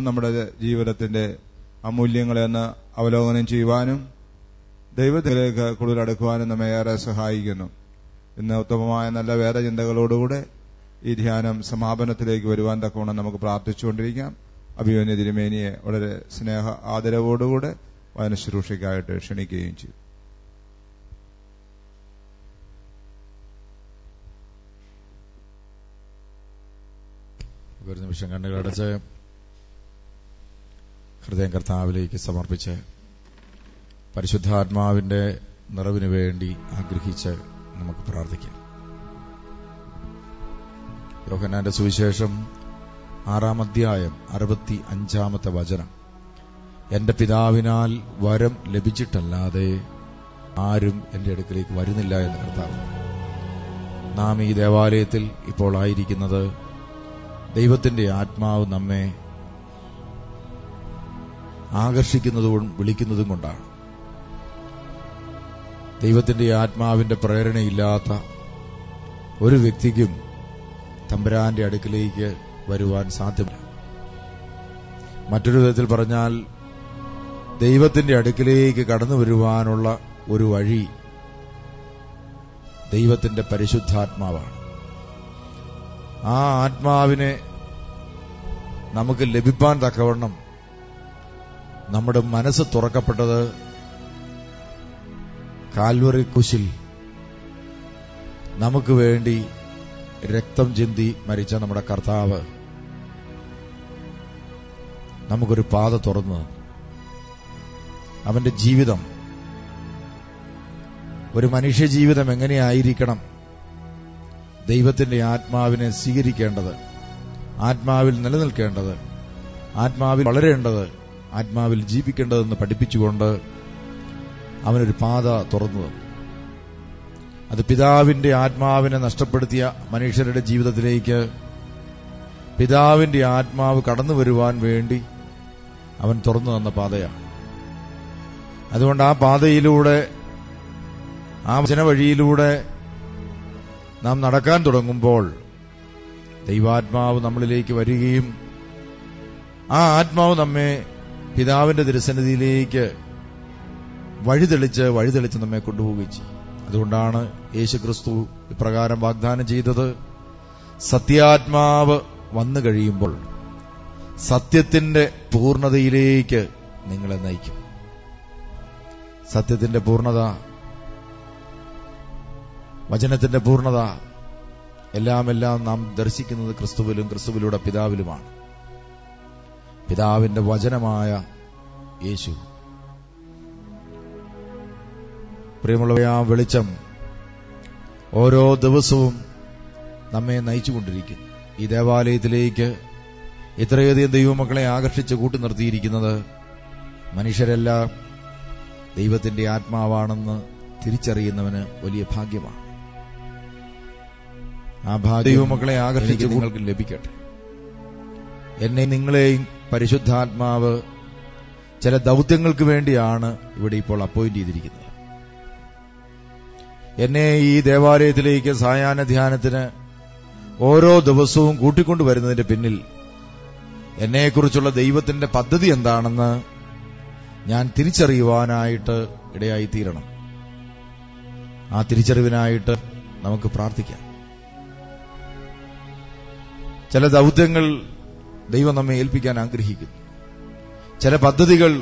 നമ്മുടെ ജീവിതത്തിന്റെ അമൂല്യങ്ങളെ ഒന്ന് അവലോകനം ചെയ്യുവാനും ദൈവത്തിലേക്ക് കൂടുതൽ അടുക്കുവാനും നമ്മെ ഏറെ സഹായിക്കുന്നു. ഇന്ന് ഉത്തമമായ നല്ല വേദചിന്തകളോടുകൂടെ ഈ ധ്യാനം സമാപനത്തിലേക്ക് വരുവാൻ തക്കവണ്ണം നമുക്ക് പ്രാർത്ഥിച്ചുകൊണ്ടിരിക്കാം. അഭിമന്യ തിരുമേനിയെ വളരെ സ്നേഹ ആദരവോടുകൂടെ വചന ശുശ്രൂഷയ്ക്കായിട്ട് ക്ഷണിക്കുകയും ചെയ്യും. ഒരു നിമിഷം കണ്ണുകളടച്ച് ഹൃദയം കർത്താവിലേക്ക് സമർപ്പിച്ച് പരിശുദ്ധാത്മാവിന്റെ നിറവിന് വേണ്ടി ആഗ്രഹിച്ച് നമുക്ക് പ്രാർത്ഥിക്കാം. യോഹന്നാന്റെ സുവിശേഷം 6-ാം അധ്യായം 65-ാമത്തെ വചനം, എന്റെ പിതാവിനാൽ വരം ലഭിച്ചിട്ടല്ലാതെ ആരും എന്റെ അടുക്കലേക്ക് വരുന്നില്ല എന്ന് കർത്താവ്. നാം ഈ ദേവാലയത്തിൽ ഇപ്പോൾ ആയിരിക്കുന്നത് ദൈവത്തിന്റെ ആത്മാവ് നമ്മെ ആകർഷിക്കുന്നതും വിളിക്കുന്നതും കൊണ്ടാണ്. ദൈവത്തിന്റെ ആത്മാവിന്റെ പ്രേരണയില്ലാത്ത ഒരു വ്യക്തിക്കും തമ്പുരാന്റെ അടുക്കിലേക്ക് വരുവാൻ സാധ്യമല്ല. മറ്റൊരു വിധത്തിൽ പറഞ്ഞാൽ ദൈവത്തിന്റെ അടുക്കിലേക്ക് കടന്നു വരുവാനുള്ള ഒരു വഴി ദൈവത്തിന്റെ പരിശുദ്ധാത്മാവാണ്. ആ ആത്മാവിനെ നമുക്ക് ലഭിപ്പാൻ തക്കവണ്ണം നമ്മുടെ മനസ്സ് തുറക്കപ്പെട്ടത് കാൽവറി ക്രൂശിൽ നമുക്ക് വേണ്ടി രക്തം ചിന്തി മരിച്ച നമ്മുടെ കർത്താവ് നമുക്കൊരു പാത തുറന്നു. അവന്റെ ജീവിതം, ഒരു മനുഷ്യജീവിതം എങ്ങനെയായിരിക്കണം, ദൈവത്തിന്റെ ആത്മാവിനെ സ്വീകരിക്കേണ്ടത്, ആത്മാവിൽ നിലനിൽക്കേണ്ടത്, ആത്മാവിൽ വളരേണ്ടത്, ആത്മാവിൽ ജീവിക്കേണ്ടതെന്ന് പഠിപ്പിച്ചുകൊണ്ട് അവനൊരു പാത തുറന്നു തന്നു. അത് പിതാവിന്റെ ആത്മാവിനെ നഷ്ടപ്പെടുത്തിയ മനുഷ്യരുടെ ജീവിതത്തിലേക്ക് പിതാവിന്റെ ആത്മാവ് കടന്നു വരുവാൻ വേണ്ടി അവൻ തുറന്നു തന്ന പാതയാണ്. അതുകൊണ്ട് ആ പാതയിലൂടെ, ആ വചനവഴിയിലൂടെ നാം നടക്കാൻ തുടങ്ങുമ്പോൾ ദൈവാത്മാവ് നമ്മളിലേക്ക് വരികയും ആ ആത്മാവ് നമ്മെ പിതാവിന്റെ തിരുസന്നിധിയിലേക്ക് വഴിതെളിച്ച് നമ്മെ കൊണ്ടുപോവുകയും ചെയ്യും. അതുകൊണ്ടാണ് യേശുക്രിസ്തു ഇപ്രകാരം വാഗ്ദാനം ചെയ്തത്, സത്യാത്മാവ് വന്നു കഴിയുമ്പോൾ സത്യത്തിന്റെ പൂർണ്ണതയിലേക്ക് നിങ്ങളെ നയിക്കും. സത്യത്തിന്റെ പൂർണ്ണത വചനത്തിന്റെ പൂർണ്ണത എല്ലാം നാം ദർശിക്കുന്നത് ക്രിസ്തുവിലും ക്രിസ്തുവിലൂടെ പിതാവിലുമാണ്. പിതാവിന്റെ വചനമായ യേശു. പ്രിയമുള്ളവരെ, ആ വെളിച്ചം ഓരോ ദിവസവും നമ്മെ നയിച്ചുകൊണ്ടിരിക്കുന്നു. ഈ ദേവാലയത്തിലേക്ക് ഇത്രയധികം ദൈവമക്കളെ ആകർഷിച്ച് കൂട്ടി നിർത്തിയിരിക്കുന്നത് മനുഷ്യരെല്ലാം ദൈവത്തിന്റെ ആത്മാവാണെന്ന് തിരിച്ചറിയുന്നവന് വലിയ ഭാഗ്യമാണ്. ആ ഭാഗ്യം ദൈവമക്കളെ ആകർഷിച്ച് നിങ്ങൾക്ക് ലഭിക്കട്ടെ. എന്നെ നിങ്ങളെയും പരിശുദ്ധാത്മാവ് ചില ദൗത്യങ്ങൾക്ക് വേണ്ടിയാണ് ഇവിടെ ഇപ്പോൾ അപ്പോയിന്റ് ചെയ്തിരിക്കുന്നത്. എന്നെ ഈ ദേവാലയത്തിലേക്ക് സായാഹ്ന ധ്യാനത്തിന് ഓരോ ദിവസവും കൂട്ടിക്കൊണ്ടുവരുന്നതിന്റെ പിന്നിൽ എന്നെക്കുറിച്ചുള്ള ദൈവത്തിന്റെ പദ്ധതി എന്താണെന്ന് ഞാൻ തിരിച്ചറിയുവാനായിട്ട് ഇടയായിത്തീരണം. ആ തിരിച്ചറിവിനായിട്ട് നമുക്ക് പ്രാർത്ഥിക്കാം. ചില ദൗത്യങ്ങൾ ദൈവം നമ്മെ ഏൽപ്പിക്കാൻ ആഗ്രഹിക്കുന്നു. ചില പദ്ധതികൾ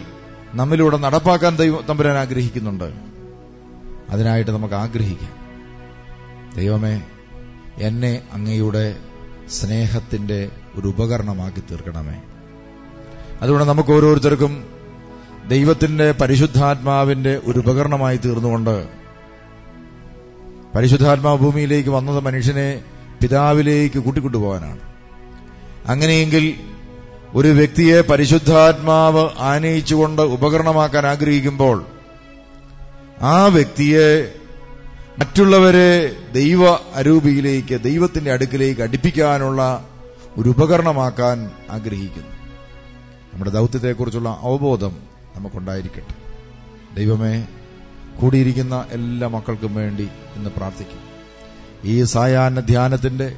നമ്മിലൂടെ നടപ്പാക്കാൻ തമ്പുരാൻ ആഗ്രഹിക്കുന്നുണ്ട്. അതിനായിട്ട് നമുക്ക് ആഗ്രഹിക്കാം. ദൈവമേ, എന്നെ അങ്ങയുടെ സ്നേഹത്തിന്റെ ഒരു ഉപകരണമാക്കി തീർക്കണമേ. അതുകൊണ്ട് നമുക്ക് ഓരോരുത്തർക്കും ദൈവത്തിന്റെ പരിശുദ്ധാത്മാവിന്റെ ഒരു ഉപകരണമായി തീർന്നുകൊണ്ട്, പരിശുദ്ധാത്മാവ് ഭൂമിയിലേക്ക് വന്നത് മനുഷ്യനെ പിതാവിലേക്ക് കൂട്ടിക്കൊണ്ടുപോകാനാണ്. അങ്ങനെയെങ്കിൽ ഒരു വ്യക്തിയെ പരിശുദ്ധാത്മാവ് ആനയിച്ചുകൊണ്ട് ഉപകരണമാക്കാൻ ആഗ്രഹിക്കുമ്പോൾ ആ വ്യക്തിയെ മറ്റുള്ളവരെ ദൈവ അരൂപിയിലേക്ക്, ദൈവത്തിന്റെ അടുക്കിലേക്ക് അടുപ്പിക്കാനുള്ള ഒരു ഉപകരണമാക്കാൻ ആഗ്രഹിക്കുന്നു. നമ്മുടെ ദൗത്യത്തെക്കുറിച്ചുള്ള അവബോധം നമുക്കുണ്ടായിരിക്കട്ടെ. ദൈവമേ, കൂടിയിരിക്കുന്ന എല്ലാ മക്കൾക്കും വേണ്ടി ഇന്ന് പ്രാർത്ഥിക്കും. ഈ സായാഹ്ന ധ്യാനത്തിന്റെ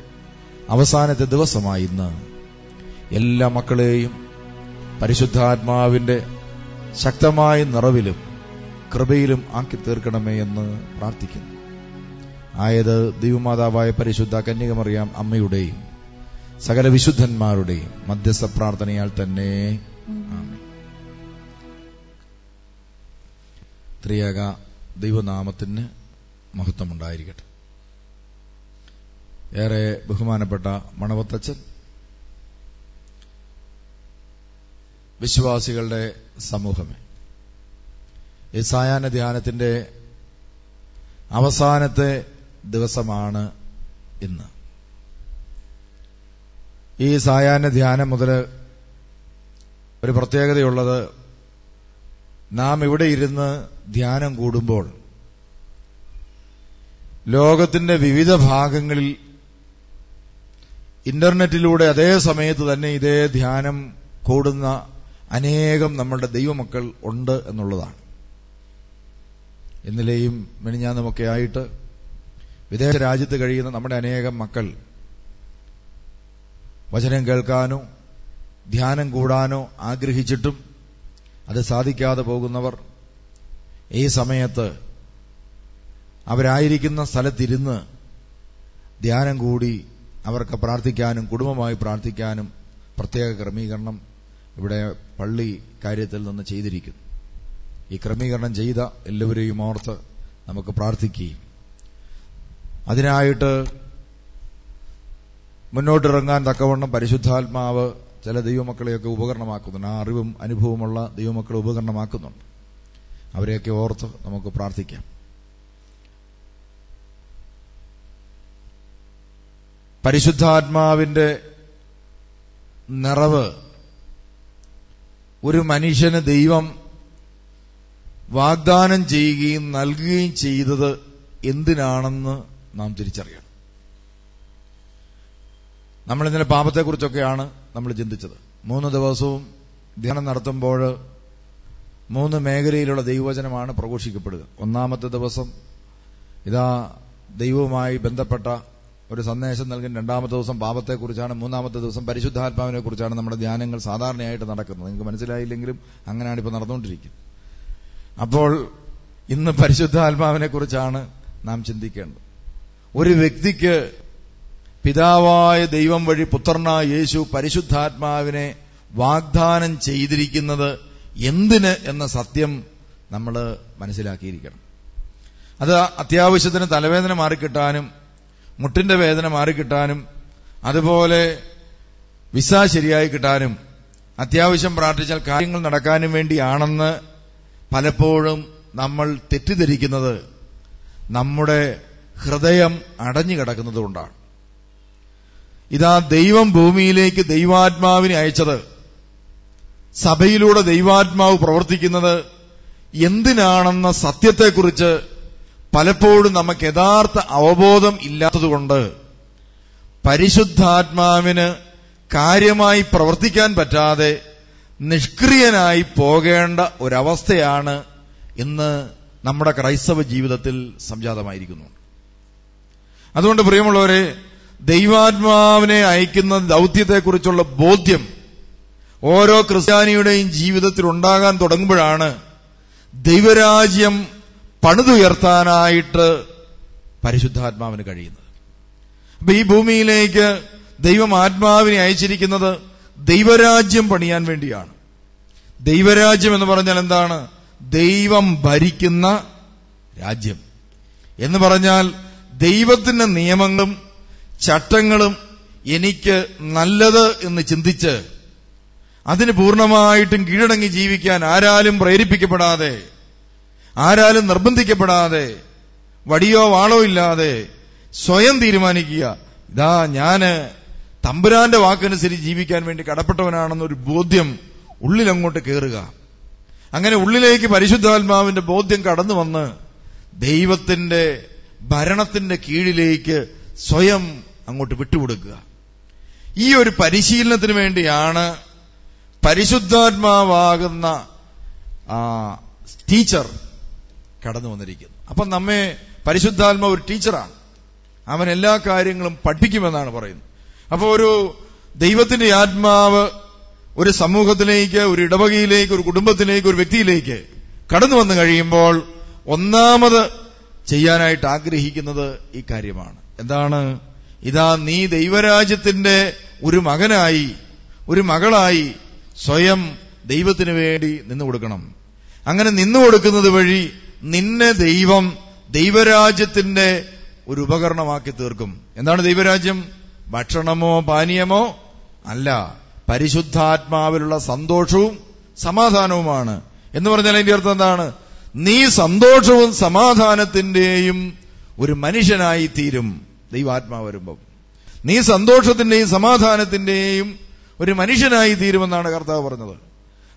അവസാനത്തെ ദിവസമായി ഇന്ന് എല്ലാ മക്കളെയും പരിശുദ്ധാത്മാവിന്റെ ശക്തമായ നിറവിലും കൃപയിലും ആക്കി തീർക്കണമേ എന്ന് പ്രാർത്ഥിക്കുന്നു. ആയത് ദൈവമാതാവായ പരിശുദ്ധ കന്യകമറിയാം അമ്മയുടെയും സകല വിശുദ്ധന്മാരുടെയും മധ്യസ്ഥ പ്രാർത്ഥനയാൽ തന്നെ ആമേൻ. ത്രിയേക ദൈവനാമത്തിന് മഹത്വമുണ്ടായിരിക്കട്ടെ. ഏറെ ബഹുമാനപ്പെട്ട മണവത്തച്ഛൻ, വിശ്വാസികളുടെ സമൂഹമേ, ഈ സായാഹ്ന ധ്യാനത്തിന്റെ അവസാനത്തെ ദിവസമാണ് ഇന്ന്. ഈ സായാഹ്ന ധ്യാനം മുതൽ ഒരു പ്രത്യേകതയുള്ളത്, നാം ഇവിടെ ഇരുന്ന് ധ്യാനം കൂടുമ്പോൾ ലോകത്തിന്റെ വിവിധ ഭാഗങ്ങളിൽ ഇന്റർനെറ്റിലൂടെ അതേ സമയത്ത് തന്നെ ഇതേ ധ്യാനം കൂടുന്ന അനേകം നമ്മളുടെ ദൈവമക്കൾ ഉണ്ട് എന്നുള്ളതാണ്. ഇന്നലെയും മെനിഞ്ഞാന്നുമൊക്കെ ആയിട്ട് വിദേശ രാജ്യത്ത് കഴിയുന്ന നമ്മുടെ അനേകം മക്കൾ വചനം കേൾക്കാനോ ധ്യാനം കൂടാനോ ആഗ്രഹിച്ചിട്ടും അത് സാധിക്കാതെ പോകുന്നവർ ഈ സമയത്ത് അവരായിരിക്കുന്ന സ്ഥലത്തിരുന്ന് ധ്യാനം കൂടി അവർക്ക് പ്രാർത്ഥിക്കാനും കുടുംബമായി പ്രാർത്ഥിക്കാനും പ്രത്യേക ക്രമീകരണം ഇവിടെ പള്ളി കാര്യത്തിൽ നിന്ന് ചെയ്തിരിക്കുന്നു. ഈ ക്രമീകരണം ചെയ്ത എല്ലാവരെയും ഓർത്ത് നമുക്ക് പ്രാർത്ഥിക്കുകയും അതിനായിട്ട് മുന്നോട്ടിറങ്ങാൻ തക്കവണ്ണം പരിശുദ്ധാത്മാവ് ചില ദൈവമക്കളെയൊക്കെ ഉപകരണമാക്കുന്നുണ്ട്. ആ അറിവും അനുഭവമുള്ള ദൈവമക്കളെ ഉപകരണമാക്കുന്നുണ്ട്. അവരെയൊക്കെ ഓർത്ത് നമുക്ക് പ്രാർത്ഥിക്കാം. പരിശുദ്ധാത്മാവിന്റെ നിറവ് ഒരു മനുഷ്യന് ദൈവം വാഗ്ദാനം ചെയ്യുകയും നൽകുകയും ചെയ്തത് എന്തിനാണെന്ന് നാം തിരിച്ചറിയണം. നമ്മൾ ഇന്നലെ പാപത്തെക്കുറിച്ചൊക്കെയാണ് നമ്മൾ ചിന്തിച്ചത്. 3 ദിവസവും ധ്യാനം നടത്തുമ്പോൾ 3 മേഖലയിലുള്ള ദൈവവചനമാണ് പ്രഘോഷിക്കപ്പെടുക. ഒന്നാമത്തെ ദിവസം ഇതാ ദൈവവുമായി ബന്ധപ്പെട്ട ഒരു സന്ദേശം നൽകും. 2-ാമത്തെ ദിവസം പാപത്തെക്കുറിച്ചാണ്. 3-ാമത്തെ ദിവസം പരിശുദ്ധാത്മാവിനെ കുറിച്ചാണ് നമ്മുടെ ധ്യാനങ്ങൾ സാധാരണയായിട്ട് നടക്കുന്നത്. നിങ്ങൾക്ക് മനസ്സിലായില്ലെങ്കിലും അങ്ങനെയാണ് ഇപ്പോൾ നടന്നുകൊണ്ടിരിക്കുന്നത്. അപ്പോൾ ഇന്ന് പരിശുദ്ധാത്മാവിനെ കുറിച്ചാണ് നാം ചിന്തിക്കേണ്ടത്. ഒരു വ്യക്തിക്ക് പിതാവായ ദൈവം വഴി പുത്രനായ യേശു പരിശുദ്ധാത്മാവിനെ വാഗ്ദാനം ചെയ്തിരിക്കുന്നത് എന്തിന് എന്ന സത്യം നമ്മൾ മനസ്സിലാക്കിയിരിക്കണം. അത് അത്യാവശ്യത്തിന് തലവേദന മാറിക്കിട്ടാനും മുട്ടിന്റെ വേദന മാറിക്കിട്ടാനും അതുപോലെ വിസ ശരിയായി കിട്ടാനും അത്യാവശ്യം പ്രാർത്ഥിച്ചാൽ കാര്യങ്ങൾ നടക്കാനും വേണ്ടിയാണെന്ന് പലപ്പോഴും നമ്മൾ തെറ്റിദ്ധരിക്കുന്നത് നമ്മുടെ ഹൃദയം അടഞ്ഞു കിടക്കുന്നതുകൊണ്ടാണ്. ഇതാ ദൈവം ഭൂമിയിലേക്ക് ദൈവാത്മാവിനെ അയച്ചത്, സഭയിലൂടെ ദൈവാത്മാവ് പ്രവർത്തിക്കുന്നത് എന്തിനാണെന്ന സത്യത്തെക്കുറിച്ച് പലപ്പോഴും നമുക്ക് യഥാർത്ഥ അവബോധം ഇല്ലാത്തതുകൊണ്ട് പരിശുദ്ധാത്മാവിന് കാര്യമായി പ്രവർത്തിക്കാൻ പറ്റാതെ നിഷ്ക്രിയനായി പോകേണ്ട ഒരവസ്ഥയാണ് ഇന്ന് നമ്മുടെ ക്രൈസ്തവ ജീവിതത്തിൽ സംജാതമായിരിക്കുന്നു. അതുകൊണ്ട് പ്രിയമുള്ളവരെ, ദൈവാത്മാവിനെ അയക്കുന്ന ദൗത്യത്തെക്കുറിച്ചുള്ള ബോധ്യം ഓരോ ക്രിസ്ത്യാനിയുടെയും ജീവിതത്തിൽ ഉണ്ടാകാൻ തുടങ്ങുമ്പോഴാണ് ദൈവരാജ്യം പണിതുയർത്താനായിട്ട് പരിശുദ്ധാത്മാവിന് കഴിയുന്നത്. അപ്പൊ ഈ ഭൂമിയിലേക്ക് ദൈവം ആത്മാവിനെ അയച്ചിരിക്കുന്നത് ദൈവരാജ്യം പണിയാൻ വേണ്ടിയാണ്. ദൈവരാജ്യം എന്ന് പറഞ്ഞാൽ എന്താണ്? ദൈവം ഭരിക്കുന്ന രാജ്യം എന്ന് പറഞ്ഞാൽ ദൈവത്തിന്റെ നിയമങ്ങളും ചട്ടങ്ങളും എനിക്ക് നല്ലത് എന്ന് ചിന്തിച്ച് അതിന് പൂർണ്ണമായിട്ടും കീഴടങ്ങി ജീവിക്കാൻ ആരാലും പ്രേരിപ്പിക്കപ്പെടാതെ, ആരാലും നിർബന്ധിക്കപ്പെടാതെ, വടിയോ വാളോ ഇല്ലാതെ സ്വയം തീരുമാനിക്കുക, ഇതാ ഞാന് തമ്പുരാന്റെ വാക്കനുസരിച്ച് ജീവിക്കാൻ വേണ്ടി കടപ്പെട്ടവനാണെന്നൊരു ബോധ്യം ഉള്ളിലങ്ങോട്ട് കയറുക. അങ്ങനെ ഉള്ളിലേക്ക് പരിശുദ്ധാത്മാവിന്റെ ബോധ്യം കടന്നു വന്ന് ദൈവത്തിന്റെ ഭരണത്തിന്റെ കീഴിലേക്ക് സ്വയം അങ്ങോട്ട് വിട്ടുകൊടുക്കുക. ഈ ഒരു പരിശീലനത്തിന് വേണ്ടിയാണ് പരിശുദ്ധാത്മാവാകുന്ന ടീച്ചർ കടന്നു വന്നിരിക്കുന്നത്. അപ്പൊ നമ്മെ പരിശുദ്ധാത്മാവ് ഒരു ടീച്ചറാണ്. അവൻ എല്ലാ കാര്യങ്ങളും പഠിപ്പിക്കുമെന്നാണ് പറയുന്നത്. അപ്പൊ ഒരു ദൈവത്തിന്റെ ആത്മാവ് ഒരു സമൂഹത്തിലേക്ക്, ഒരു ഇടവകയിലേക്ക്, ഒരു കുടുംബത്തിലേക്ക്, ഒരു വ്യക്തിയിലേക്ക് കടന്നു വന്നു കഴിയുമ്പോൾ ഒന്നാമത് ചെയ്യാനായിട്ട് ആഗ്രഹിക്കുന്നത് ഈ കാര്യമാണ്. എന്താണ്? ഇതാ നീ ദൈവരാജ്യത്തിന്റെ ഒരു മകനായി, ഒരു മകളായി സ്വയം ദൈവത്തിന് വേണ്ടി നിന്നു കൊടുക്കണം. അങ്ങനെ നിന്നു കൊടുക്കുന്നത് വഴി നിന്നെ ദൈവം ദൈവരാജ്യത്തിന്റെ ഒരു ഉപകരണമാക്കി തീർക്കും. എന്താണ് ദൈവരാജ്യം? ഭക്ഷണമോ പാനീയമോ അല്ല, പരിശുദ്ധാത്മാവിലുള്ള സന്തോഷവും സമാധാനവുമാണ്. എന്ന് പറഞ്ഞാൽ അതിന്റെ അർത്ഥം എന്താണ്? നീ സന്തോഷവും സമാധാനത്തിന്റെയും ഒരു മനുഷ്യനായി തീരും. ദൈവാത്മാവ് വരുമ്പം നീ സന്തോഷത്തിന്റെയും സമാധാനത്തിന്റെയും ഒരു മനുഷ്യനായി തീരുമെന്നാണ് കർത്താവ് പറഞ്ഞത്.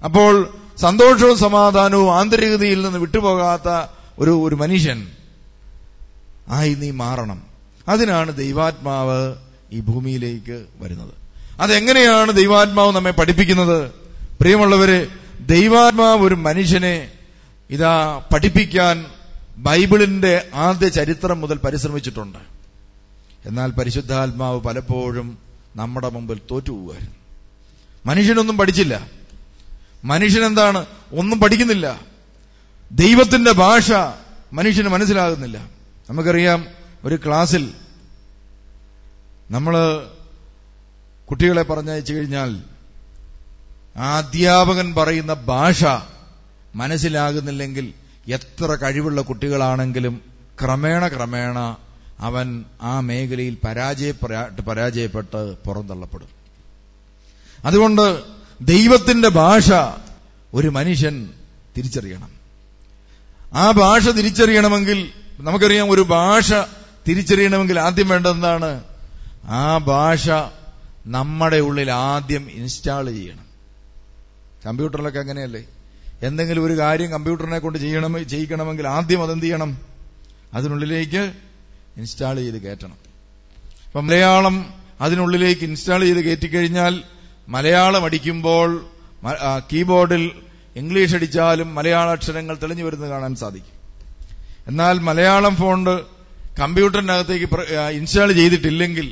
അപ്പോൾ സന്തോഷവും സമാധാനവും ആന്തരികതയിൽ നിന്ന് വിട്ടുപോകാത്ത ഒരു മനുഷ്യൻ ആയി നീ മാറണം. അതിനാണ് ദൈവാത്മാവ് ഈ ഭൂമിയിലേക്ക് വരുന്നത്. അതെങ്ങനെയാണ് ദൈവാത്മാവ് നമ്മെ പഠിപ്പിക്കുന്നത്? പ്രിയമുള്ളവരെ, ദൈവാത്മാവ് ഒരു മനുഷ്യനെ ഇതാ പഠിപ്പിക്കാൻ ബൈബിളിന്റെ ആദ്യ ചരിത്രം മുതൽ പരിശ്രമിച്ചിട്ടുണ്ട്. എന്നാൽ പരിശുദ്ധാത്മാവ് പലപ്പോഴും നമ്മുടെ മുമ്പിൽ തോറ്റുപോകുമായിരുന്നു. മനുഷ്യനൊന്നും പഠിച്ചില്ല. മനുഷ്യനെന്താണ്? ഒന്നും പഠിക്കുന്നില്ല. ദൈവത്തിന്റെ ഭാഷ മനുഷ്യന് മനസ്സിലാകുന്നില്ല. നമുക്കറിയാം, ഒരു ക്ലാസ്സിൽ നമ്മൾ കുട്ടികളെ പറഞ്ഞയച്ചു കഴിഞ്ഞാൽ ആ അധ്യാപകൻ പറയുന്ന ഭാഷ മനസ്സിലാകുന്നില്ലെങ്കിൽ എത്ര കഴിവുള്ള കുട്ടികളാണെങ്കിലും ക്രമേണ അവൻ ആ മേഖലയിൽ പരാജയപ്പെട്ട് പുറന്തള്ളപ്പെടും. അതുകൊണ്ട് ദൈവത്തിന്റെ ഭാഷ ഒരു മനുഷ്യൻ തിരിച്ചറിയണം. ആ ഭാഷ തിരിച്ചറിയണമെങ്കിൽ നമുക്കറിയാം, ഒരു ഭാഷ തിരിച്ചറിയണമെങ്കിൽ ആദ്യം വേണ്ടതെന്താണ്? ആ ഭാഷ നമ്മുടെ ഉള്ളിൽ ആദ്യം ഇൻസ്റ്റാൾ ചെയ്യണം. കമ്പ്യൂട്ടറിലൊക്കെ അങ്ങനെയല്ലേ? എന്തെങ്കിലും ഒരു കാര്യം കമ്പ്യൂട്ടറിനെ കൊണ്ട് ചെയ്യിക്കണമെങ്കിൽ ആദ്യം അതെന്ത് ചെയ്യണം? അതിനുള്ളിലേക്ക് ഇൻസ്റ്റാൾ ചെയ്ത് കയറ്റണം. ഇപ്പം മലയാളം അതിനുള്ളിലേക്ക് ഇൻസ്റ്റാൾ ചെയ്ത് കയറ്റിക്കഴിഞ്ഞാൽ മലയാളം അടിക്കുമ്പോൾ കീബോർഡിൽ ഇംഗ്ലീഷ് അടിച്ചാലും മലയാള അക്ഷരങ്ങൾ തെളിഞ്ഞു വരുന്നത് കാണാൻ സാധിക്കും. എന്നാൽ മലയാളം ഫോണ്ട് കമ്പ്യൂട്ടറിനകത്തേക്ക് ഇൻസ്റ്റാൾ ചെയ്തിട്ടില്ലെങ്കിൽ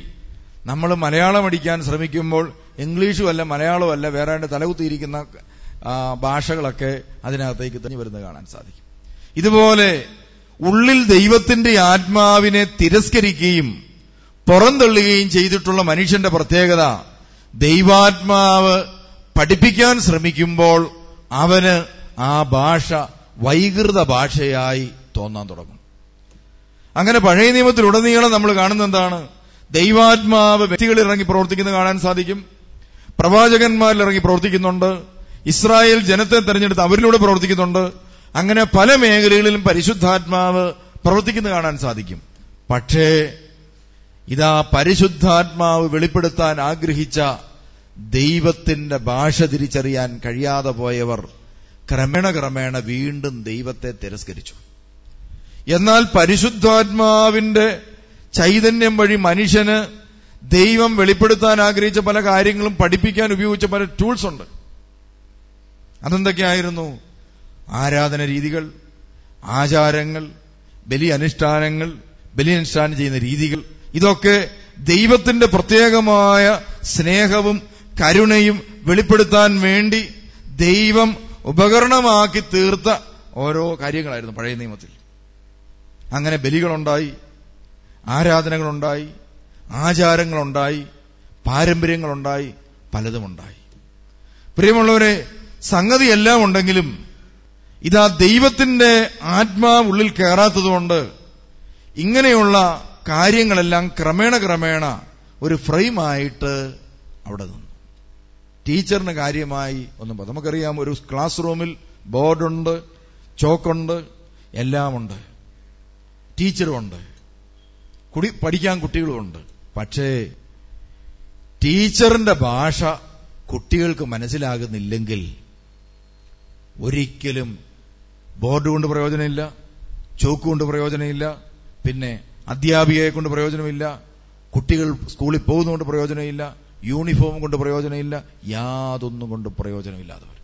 നമ്മൾ മലയാളം അടിക്കാൻ ശ്രമിക്കുമ്പോൾ ഇംഗ്ലീഷും അല്ല മലയാളവും അല്ല വേറെ തലകുത്തിയിരിക്കുന്ന ഭാഷകളൊക്കെ അതിനകത്തേക്ക് തെളിഞ്ഞു വരുന്നത് കാണാൻ സാധിക്കും. ഇതുപോലെ ഉള്ളിൽ ദൈവത്തിന്റെ ആത്മാവിനെ തിരസ്കരിക്കുകയും പുറന്തള്ളുകയും ചെയ്തിട്ടുള്ള മനുഷ്യന്റെ പ്രത്യേകത, ദൈവാത്മാവ് പഠിപ്പിക്കാൻ ശ്രമിക്കുമ്പോൾ അവന് ആ ഭാഷ വൈകൃത ഭാഷയായി തോന്നാൻ തുടങ്ങും. അങ്ങനെ പഴയ നിയമത്തിലുടനീളം നമ്മൾ കാണുന്ന എന്താണ്? ദൈവാത്മാവ് വ്യക്തികളിൽ ഇറങ്ങി പ്രവർത്തിക്കുന്നത് കാണാൻ സാധിക്കും. പ്രവാചകന്മാരിൽ ഇറങ്ങി പ്രവർത്തിക്കുന്നുണ്ട്. ഇസ്രായേൽ ജനത്തെ തെരഞ്ഞെടുത്ത് അവരിലൂടെ പ്രവർത്തിക്കുന്നുണ്ട്. അങ്ങനെ പല മേഖലകളിലും പരിശുദ്ധാത്മാവ് പ്രവർത്തിക്കുന്നത് കാണാൻ സാധിക്കും. പക്ഷേ ഇതാ പരിശുദ്ധാത്മാവ് വെളിപ്പെടുത്താൻ ആഗ്രഹിച്ച ദൈവത്തിന്റെ ഭാഷ തിരിച്ചറിയാൻ കഴിയാതെ പോയവർ ക്രമേണ വീണ്ടും ദൈവത്തെ തിരസ്കരിച്ചു. എന്നാൽ പരിശുദ്ധാത്മാവിന്റെ ചൈതന്യം വഴി മനുഷ്യന് ദൈവം വെളിപ്പെടുത്താൻ ആഗ്രഹിച്ച പല കാര്യങ്ങളും പഠിപ്പിക്കാൻ ഉപയോഗിച്ച പല ടൂൾസ് ഉണ്ട്. അതെന്തൊക്കെയായിരുന്നു? ആരാധന രീതികൾ, ആചാരങ്ങൾ, ബലിയനുഷ്ഠാനം ചെയ്യുന്ന രീതികൾ. ഇതൊക്കെ ദൈവത്തിന്റെ പ്രത്യേകമായ സ്നേഹവും കരുണയും വെളിപ്പെടുത്താൻ വേണ്ടി ദൈവം ഉപകരണമാക്കി തീർത്ത ഓരോ കാര്യങ്ങളായിരുന്നു പഴയ നിയമത്തിൽ. അങ്ങനെ ബലികളുണ്ടായി, ആരാധനകളുണ്ടായി, ആചാരങ്ങളുണ്ടായി, പാരമ്പര്യങ്ങളുണ്ടായി, പലതുമുണ്ടായി. പ്രിയമുള്ളവരെ, സംഗതിയെല്ലാം ഉണ്ടെങ്കിലും ഇതാ ദൈവത്തിന്റെ ആത്മാവ് ഉള്ളിൽ കയറാത്തതുകൊണ്ട് ഇങ്ങനെയുള്ള കാര്യങ്ങളെല്ലാം ക്രമേണ ഒരു ഫ്രെയിമായിട്ട് അവിടെ നിന്നു. ടീച്ചറിന് കാര്യമായി ഒന്നും നമുക്കറിയാം. ഒരു ക്ലാസ് റൂമിൽ ബോർഡുണ്ട്, ചോക്കുണ്ട്, എല്ലാമുണ്ട്, ടീച്ചറുമുണ്ട്, പഠിക്കാൻ കുട്ടികളുമുണ്ട്. പക്ഷേ ടീച്ചറിന്റെ ഭാഷ കുട്ടികൾക്ക് മനസ്സിലാകുന്നില്ലെങ്കിൽ ഒരിക്കലും ബോർഡ് കൊണ്ട് പ്രയോജനമില്ല, ചോക്ക് കൊണ്ട് പ്രയോജനമില്ല, പിന്നെ അധ്യാപികയെ കൊണ്ട് പ്രയോജനമില്ല, കുട്ടികൾ സ്കൂളിൽ പോകുന്നതുകൊണ്ട് പ്രയോജനമില്ല, യൂണിഫോം കൊണ്ട് പ്രയോജനമില്ല, യാതൊന്നും കൊണ്ട് പ്രയോജനമില്ലാത്തവർ.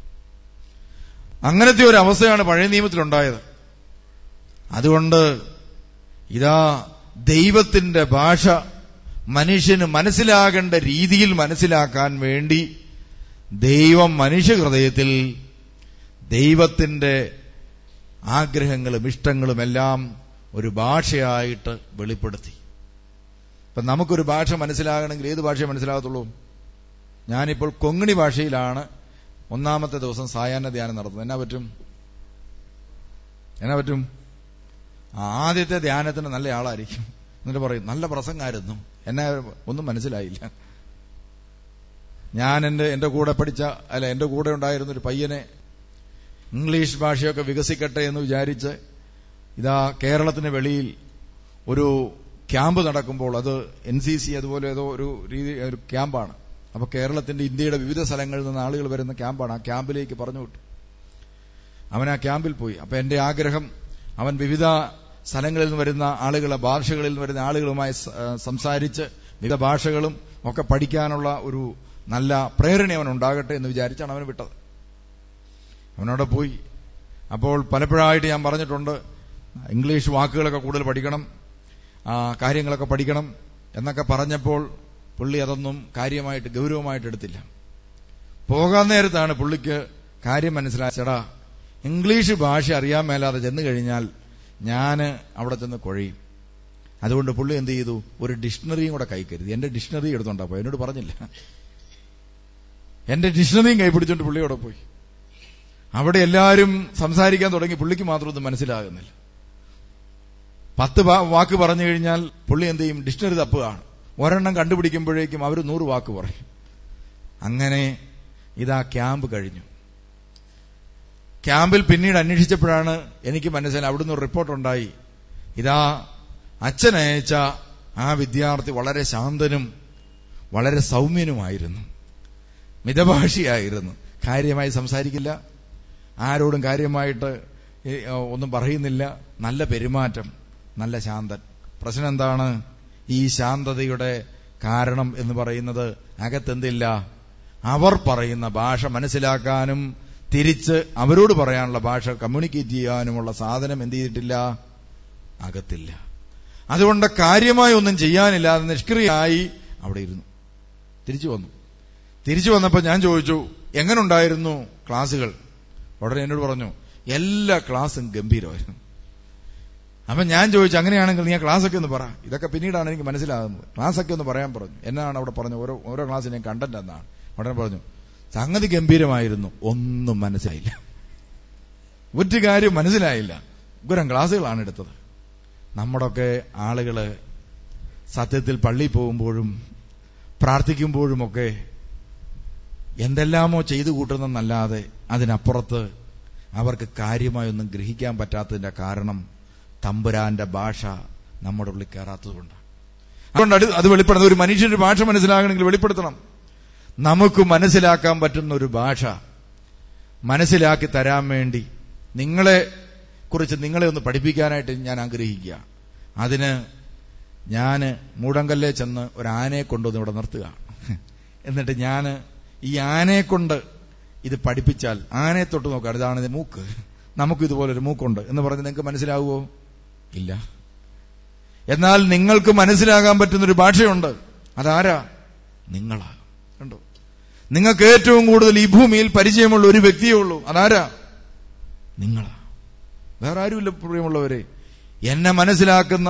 അങ്ങനത്തെ ഒരു അവസ്ഥയാണ് പഴയ നിയമത്തിലുണ്ടായത്. അതുകൊണ്ട് ഇതാ ദൈവത്തിന്റെ ഭാഷ മനുഷ്യന് മനസ്സിലാകേണ്ട രീതിയിൽ മനസ്സിലാക്കാൻ വേണ്ടി ദൈവം മനുഷ്യ ഹൃദയത്തിൽ ദൈവത്തിന്റെ ആഗ്രഹങ്ങളും ഇഷ്ടങ്ങളും എല്ലാം ഒരു ഭാഷയായിട്ട് വെളിപ്പെടുത്തി. ഇപ്പൊ നമുക്കൊരു ഭാഷ മനസ്സിലാകണമെങ്കിൽ ഏത് ഭാഷയെ മനസ്സിലാകത്തുള്ളൂ? ഞാനിപ്പോൾ കൊങ്ങിണി ഭാഷയിലാണ് ഒന്നാമത്തെ ദിവസം സായാഹ്ന ധ്യാനം നടത്തുന്നത്. എന്നാ പറ്റും? ആദ്യത്തെ ധ്യാനത്തിന് നല്ല ആളായിരിക്കും, എന്നിട്ട് പറയും നല്ല പ്രസംഗമായിരുന്നു, എന്നെ ഒന്നും മനസ്സിലായില്ല. ഞാൻ എന്റെ കൂടെ എന്റെ കൂടെ ഉണ്ടായിരുന്ന ഒരു പയ്യനെ ഇംഗ്ലീഷ് ഭാഷയൊക്കെ വികസിക്കട്ടെ എന്ന് വിചാരിച്ച് ഇതാ കേരളത്തിന് വെളിയിൽ ഒരു ക്യാമ്പ് നടക്കുമ്പോൾ, അത് NCC അതുപോലെ ഏതോ ഒരു ക്യാമ്പാണ്. അപ്പൊ കേരളത്തിന്റെ ഇന്ത്യയുടെ വിവിധ സ്ഥലങ്ങളിൽ നിന്ന് ആളുകൾ വരുന്ന ക്യാമ്പാണ്. ആ ക്യാമ്പിലേക്ക് പറഞ്ഞു വിട്ടു. അവൻ ആ ക്യാമ്പിൽ പോയി. അപ്പൊ എന്റെ ആഗ്രഹം അവൻ വിവിധ സ്ഥലങ്ങളിൽ നിന്ന് വരുന്ന ആളുകളെ, ഭാഷകളിൽ നിന്ന് വരുന്ന ആളുകളുമായി സംസാരിച്ച് വിവിധ ഭാഷകളും ഒക്കെ പഠിക്കാനുള്ള ഒരു നല്ല പ്രേരണ അവൻ ഉണ്ടാകട്ടെ എന്ന് വിചാരിച്ചാണ് അവന് വിട്ടത്. അവനവിടെ പോയി. അപ്പോൾ പലപ്പോഴായിട്ട് ഞാൻ പറഞ്ഞിട്ടുണ്ട്, ഇംഗ്ലീഷ് വാക്കുകളൊക്കെ കൂടുതൽ പഠിക്കണം, കാര്യങ്ങളൊക്കെ പഠിക്കണം എന്നൊക്കെ പറഞ്ഞപ്പോൾ പുള്ളി അതൊന്നും കാര്യമായിട്ട് ഗൗരവമായിട്ട് എടുത്തില്ല. പോകാൻ നേരത്താണ് പുള്ളിക്ക് കാര്യം മനസ്സിലാച്ചടാ, ഇംഗ്ലീഷ് ഭാഷ അറിയാൻ മേലാതെ ചെന്നു കഴിഞ്ഞാൽ ഞാൻ അവിടെ ചെന്ന് കുഴയും. അതുകൊണ്ട് പുള്ളി എന്ത് ചെയ്തു, ഒരു ഡിക്ഷണറിയും കൂടെ കൈക്കരുത്. എന്റെ ഡിക്ഷണറി എടുത്തോണ്ടപ്പോ എന്നോട് പറഞ്ഞില്ല. എന്റെ ഡിക്ഷണറിയും കൈപിടിച്ചോണ്ട് പുള്ളി അവിടെ പോയി. അവിടെ എല്ലാവരും സംസാരിക്കാൻ തുടങ്ങി, പുള്ളിക്ക് മാത്രം ഒന്നും മനസ്സിലാകുന്നില്ല. 10 വാക്ക് പറഞ്ഞു കഴിഞ്ഞാൽ പുള്ളി എന്ത് ചെയ്യും, ഡിക്ഷണറി തപ്പുകയാണ്. ഒരെണ്ണം കണ്ടുപിടിക്കുമ്പോഴേക്കും അവർ 100 വാക്ക് പറയും. അങ്ങനെ ഇതാ ക്യാമ്പ് കഴിഞ്ഞു. ക്യാമ്പിൽ പിന്നീട് അന്വേഷിച്ചപ്പോഴാണ് എനിക്ക് മനസ്സിലായി, അവിടുന്ന് ഒരു റിപ്പോർട്ടുണ്ടായി. ഇതാ അച്ഛനയച്ച ആ വിദ്യാർത്ഥി വളരെ ശാന്തനും വളരെ സൗമ്യനുമായിരുന്നു, മിതഭാഷിയായിരുന്നു, കാര്യമായി സംസാരിക്കില്ല, ആരോടും കാര്യമായിട്ട് ഒന്നും പറയുന്നില്ല, നല്ല പെരുമാറ്റം, നല്ല ശാന്തൻ. പ്രശ്നം എന്താണ്? ഈ ശാന്തതയുടെ കാരണം എന്ന് പറയുന്നത് അകത്തെന്തില്ല, അവർ പറയുന്ന ഭാഷ മനസ്സിലാക്കാനും തിരിച്ച് അവരോട് പറയാനുള്ള ഭാഷ കമ്മ്യൂണിക്കേറ്റ് ചെയ്യാനുമുള്ള സാധനം എന്ത് ചെയ്തിട്ടില്ല, അകത്തില്ല. അതുകൊണ്ട് കാര്യമായി ഒന്നും ചെയ്യാനില്ലാതെ നിഷ്ക്രിയമായി അവിടെ ഇരുന്നു. തിരിച്ചു വന്നപ്പോൾ ഞാൻ ചോദിച്ചു, എങ്ങനെ ഉണ്ടായിരുന്നു ക്ലാസുകൾ? ഉടനെ എന്നോട് പറഞ്ഞു, എല്ലാ ക്ലാസ്സും ഗംഭീരമായിരുന്നു. അപ്പൊ ഞാൻ ചോദിച്ചു, അങ്ങനെയാണെങ്കിൽ നീ ആ ക്ലാസ്സൊക്കെ ഒന്ന് പറ. ഇതൊക്കെ പിന്നീടാണ് എനിക്ക് മനസ്സിലാകുന്നത്. ക്ലാസ്സൊക്കെ ഒന്ന് പറയാൻ പറഞ്ഞു. എന്നാണ് അവിടെ പറഞ്ഞു, ഓരോ ക്ലാസ്സിനെയും കണ്ടന്റ് എന്നാണ്. ഉടനെ പറഞ്ഞു, സംഗതി ഗംഭീരമായിരുന്നു, ഒന്നും മനസ്സിലായില്ല, ഒരു കാര്യം മനസ്സിലായില്ല. ഉഗ്രം ക്ലാസ്സുകളാണ് എടുത്തത്. നമ്മുടെയൊക്കെ ആളുകള് സത്യത്തിൽ പള്ളിയിൽ പോകുമ്പോഴും പ്രാർത്ഥിക്കുമ്പോഴുമൊക്കെ എന്തെല്ലാമോ ചെയ്തു കൂട്ടുന്നല്ലാതെ അതിനപ്പുറത്ത് അവർക്ക് കാര്യമായൊന്നും ഗ്രഹിക്കാൻ പറ്റാത്തതിന്റെ കാരണം തമ്പുരാന്റെ ഭാഷ നമ്മുടെ ഉള്ളിൽ കയറാത്തതുകൊണ്ട്. അതുകൊണ്ട് അത് വെളിപ്പെടുത്തുന്ന ഒരു മനുഷ്യന്റെ ഭാഷ മനസ്സിലാകണമെങ്കിൽ വെളിപ്പെടുത്തണം. നമുക്ക് മനസ്സിലാക്കാൻ പറ്റുന്ന ഒരു ഭാഷ മനസ്സിലാക്കി തരാൻ വേണ്ടി നിങ്ങളെ കുറിച്ച് നിങ്ങളെ ഒന്ന് പഠിപ്പിക്കാനായിട്ട് ഞാൻ ആഗ്രഹിക്കുക. അതിന് ഞാൻ മൂടങ്കല്ലേ ചെന്ന് ഒരു ആനയെ കൊണ്ടുവന്ന് ഇവിടെ നിർത്തുക. എന്നിട്ട് ഞാൻ ഈ ആനയെ കൊണ്ട് ഇത് പഠിപ്പിച്ചാൽ ആനയെ തൊട്ട് നോക്കാം, ഇതാണ് മൂക്ക്, നമുക്കിതുപോലൊരു മൂക്കുണ്ട് എന്ന് പറഞ്ഞ് നിങ്ങൾക്ക് മനസ്സിലാവുമോ? ഇല്ല. എന്നാൽ നിങ്ങൾക്ക് മനസ്സിലാകാൻ പറ്റുന്നൊരു ഭാഷയുണ്ട്. അതാരാ? നിങ്ങളാ. കണ്ടോ? നിങ്ങൾക്ക് ഏറ്റവും കൂടുതൽ ഈ ഭൂമിയിൽ പരിചയമുള്ള ഒരു വ്യക്തിയേ ഉള്ളൂ. അതാരാ? നിങ്ങളാ. വേറെ ആരുമില്ല പ്രിയമുള്ളവരെ. എന്നെ മനസ്സിലാക്കുന്ന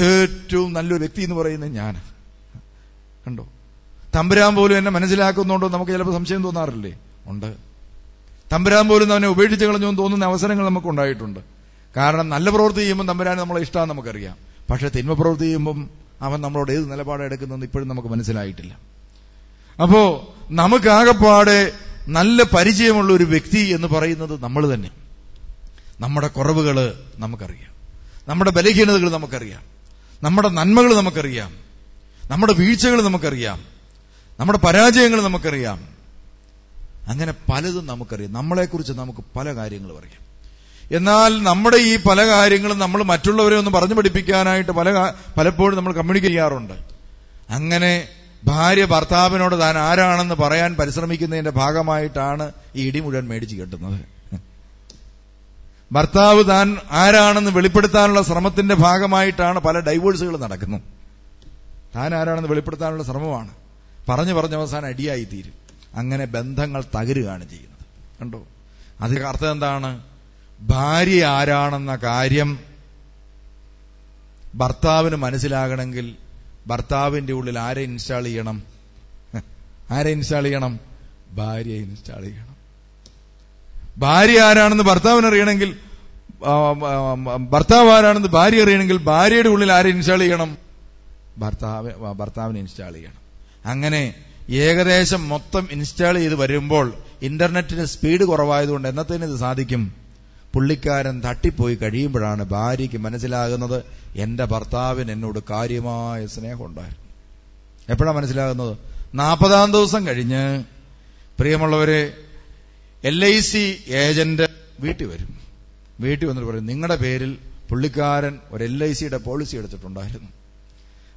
ഏറ്റവും നല്ലൊരു വ്യക്തി എന്ന് പറയുന്നത് ഞാൻ. കണ്ടോ? തമ്പുരാൻ പോലും എന്നെ മനസ്സിലാക്കുന്നുണ്ടോ നമുക്ക് ചിലപ്പോൾ സംശയം തോന്നാറില്ലേ? ഉണ്ട്. തമ്പുരാൻ പോലും അവനെ ഉപേക്ഷിച്ച് കളഞ്ഞു എന്ന് തോന്നുന്ന അവസരങ്ങൾ നമുക്ക് ഉണ്ടായിട്ടുണ്ട്. കാരണം നല്ല പ്രവൃത്തി ചെയ്യുമ്പോൾ തമ്പുരാൻ നമ്മളെ ഇഷ്ടമാണെന്ന് നമുക്കറിയാം. പക്ഷെ തിന്മ പ്രവൃത്തി ചെയ്യുമ്പം അവൻ നമ്മളോട് ഏത് നിലപാടാണ് എടുക്കുന്നതെന്ന് ഇപ്പോഴും നമുക്ക് മനസ്സിലായിട്ടില്ല. അപ്പോ നമുക്കാകെപ്പാടെ നല്ല പരിചയമുള്ള ഒരു വ്യക്തി എന്ന് പറയുന്നത് നമ്മൾ തന്നെ. നമ്മുടെ കുറവുകള് നമുക്കറിയാം, നമ്മുടെ ബലഹീനതകൾ നമുക്കറിയാം, നമ്മുടെ നന്മകൾ നമുക്കറിയാം, നമ്മുടെ വീഴ്ചകൾ നമുക്കറിയാം, നമ്മുടെ പരാജയങ്ങൾ നമുക്കറിയാം. അങ്ങനെ പലതും നമുക്കറിയാം. നമ്മളെക്കുറിച്ച് നമുക്ക് പല കാര്യങ്ങളും അറിയാം. എന്നാൽ നമ്മുടെ ഈ പല കാര്യങ്ങളും നമ്മൾ മറ്റുള്ളവരെ ഒന്ന് പറഞ്ഞു പഠിപ്പിക്കാനായിട്ട് പലപ്പോഴും നമ്മൾ കമ്മ്യൂണിക്കേറ്റ് ചെയ്യാറുണ്ട്. അങ്ങനെ ഭാര്യ ഭർത്താവിനോട് താൻ ആരാണെന്ന് പറയാൻ പരിശ്രമിക്കുന്നതിന്റെ ഭാഗമായിട്ടാണ് ഈ ഇടി മുഴുവൻ മേടിച്ച് കെട്ടുന്നത്. ഭർത്താവ് താൻ ആരാണെന്ന് വെളിപ്പെടുത്താനുള്ള ശ്രമത്തിന്റെ ഭാഗമായിട്ടാണ് പല ഡൈവോഴ്സുകൾ നടക്കുന്നത്. താൻ ആരാണെന്ന് വെളിപ്പെടുത്താനുള്ള ശ്രമമാണ്. പറഞ്ഞു അവസാനം അടിയായി തീരും. അങ്ങനെ ബന്ധങ്ങൾ തകരുകയാണ് ചെയ്യുന്നത്. കണ്ടോ? അതിന്റെ അർത്ഥം എന്താണ്? ഭാര്യ ആരാണെന്ന കാര്യം ഭർത്താവിന് മനസ്സിലാകണമെങ്കിൽ ഭർത്താവിന്റെ ഉള്ളിൽ ആരെ ഇൻസ്റ്റാൾ ചെയ്യണം? ആരെ ഇൻസ്റ്റാൾ ചെയ്യണം? ഭാര്യയെ ഇൻസ്റ്റാൾ ചെയ്യണം. ഭാര്യ ആരാണെന്ന് ഭർത്താവിന് അറിയണമെങ്കിൽ, ഭർത്താവ് ആരാണെന്ന് ഭാര്യ അറിയണമെങ്കിൽ ഭാര്യയുടെ ഉള്ളിൽ ആരെ ഇൻസ്റ്റാൾ ചെയ്യണം? ഭർത്താവിനെ ഇൻസ്റ്റാൾ ചെയ്യണം. അങ്ങനെ ഏകദേശം മൊത്തം ഇൻസ്റ്റാൾ ചെയ്ത് വരുമ്പോൾ ഇന്റർനെറ്റിന് സ്പീഡ് കുറവായതുകൊണ്ട് എന്നത്തേന് ഇത് സാധിക്കും? പുള്ളിക്കാരൻ തട്ടിപ്പോയി കഴിയുമ്പോഴാണ് ഭാര്യയ്ക്ക് മനസ്സിലാകുന്നത് എന്റെ ഭർത്താവിന് എന്നോട് കാര്യമായ സ്നേഹമുണ്ടായിരുന്നു. എപ്പോഴാണ് മനസ്സിലാകുന്നത്? 40-ാം ദിവസം കഴിഞ്ഞ് പ്രിയമുള്ളവരെ LIC ഏജന്റ് വീട്ടിൽ വരും. വീട്ടിൽ വന്നിട്ട് പറയും, നിങ്ങളുടെ പേരിൽ പുള്ളിക്കാരൻ ഒരു LICയുടെ പോളിസി എടുത്തിട്ടുണ്ടായിരുന്നു.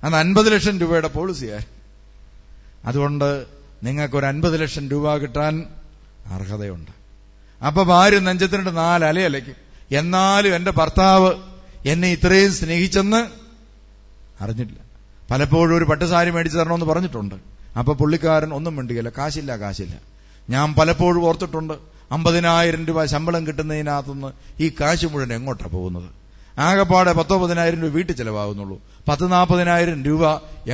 അന്ന് 50 ലക്ഷം രൂപയുടെ പോളിസിയായിരുന്നു. അതുകൊണ്ട് നിങ്ങൾക്കൊരു 50 ലക്ഷം രൂപ കിട്ടാൻ അർഹതയുണ്ട്. അപ്പൊ ഭാര്യ നെഞ്ചത്തിനിട്ട് 4 അലയലയ്ക്കും. എന്നാലും എന്റെ ഭർത്താവ് എന്നെ ഇത്രയും സ്നേഹിച്ചെന്ന് അറിഞ്ഞിട്ടില്ല. പലപ്പോഴും ഒരു പട്ടുസാരി മേടിച്ചു തരണമെന്ന് പറഞ്ഞിട്ടുണ്ട്. അപ്പൊ പുള്ളിക്കാരൻ ഒന്നും മിണ്ടുകയില്ല. കാശില്ല. ഞാൻ പലപ്പോഴും ഓർത്തിട്ടുണ്ട്, 50,000 രൂപ ശമ്പളം കിട്ടുന്നതിനകത്തുനിന്ന് ഈ കാശ് മുഴുവൻ എങ്ങോട്ടാണ് പോകുന്നത്? ആകെപ്പാടെ 10-15,000 രൂപ വീട്ടിൽ ചെലവാകുന്നുള്ളൂ. 40-40,000 രൂപ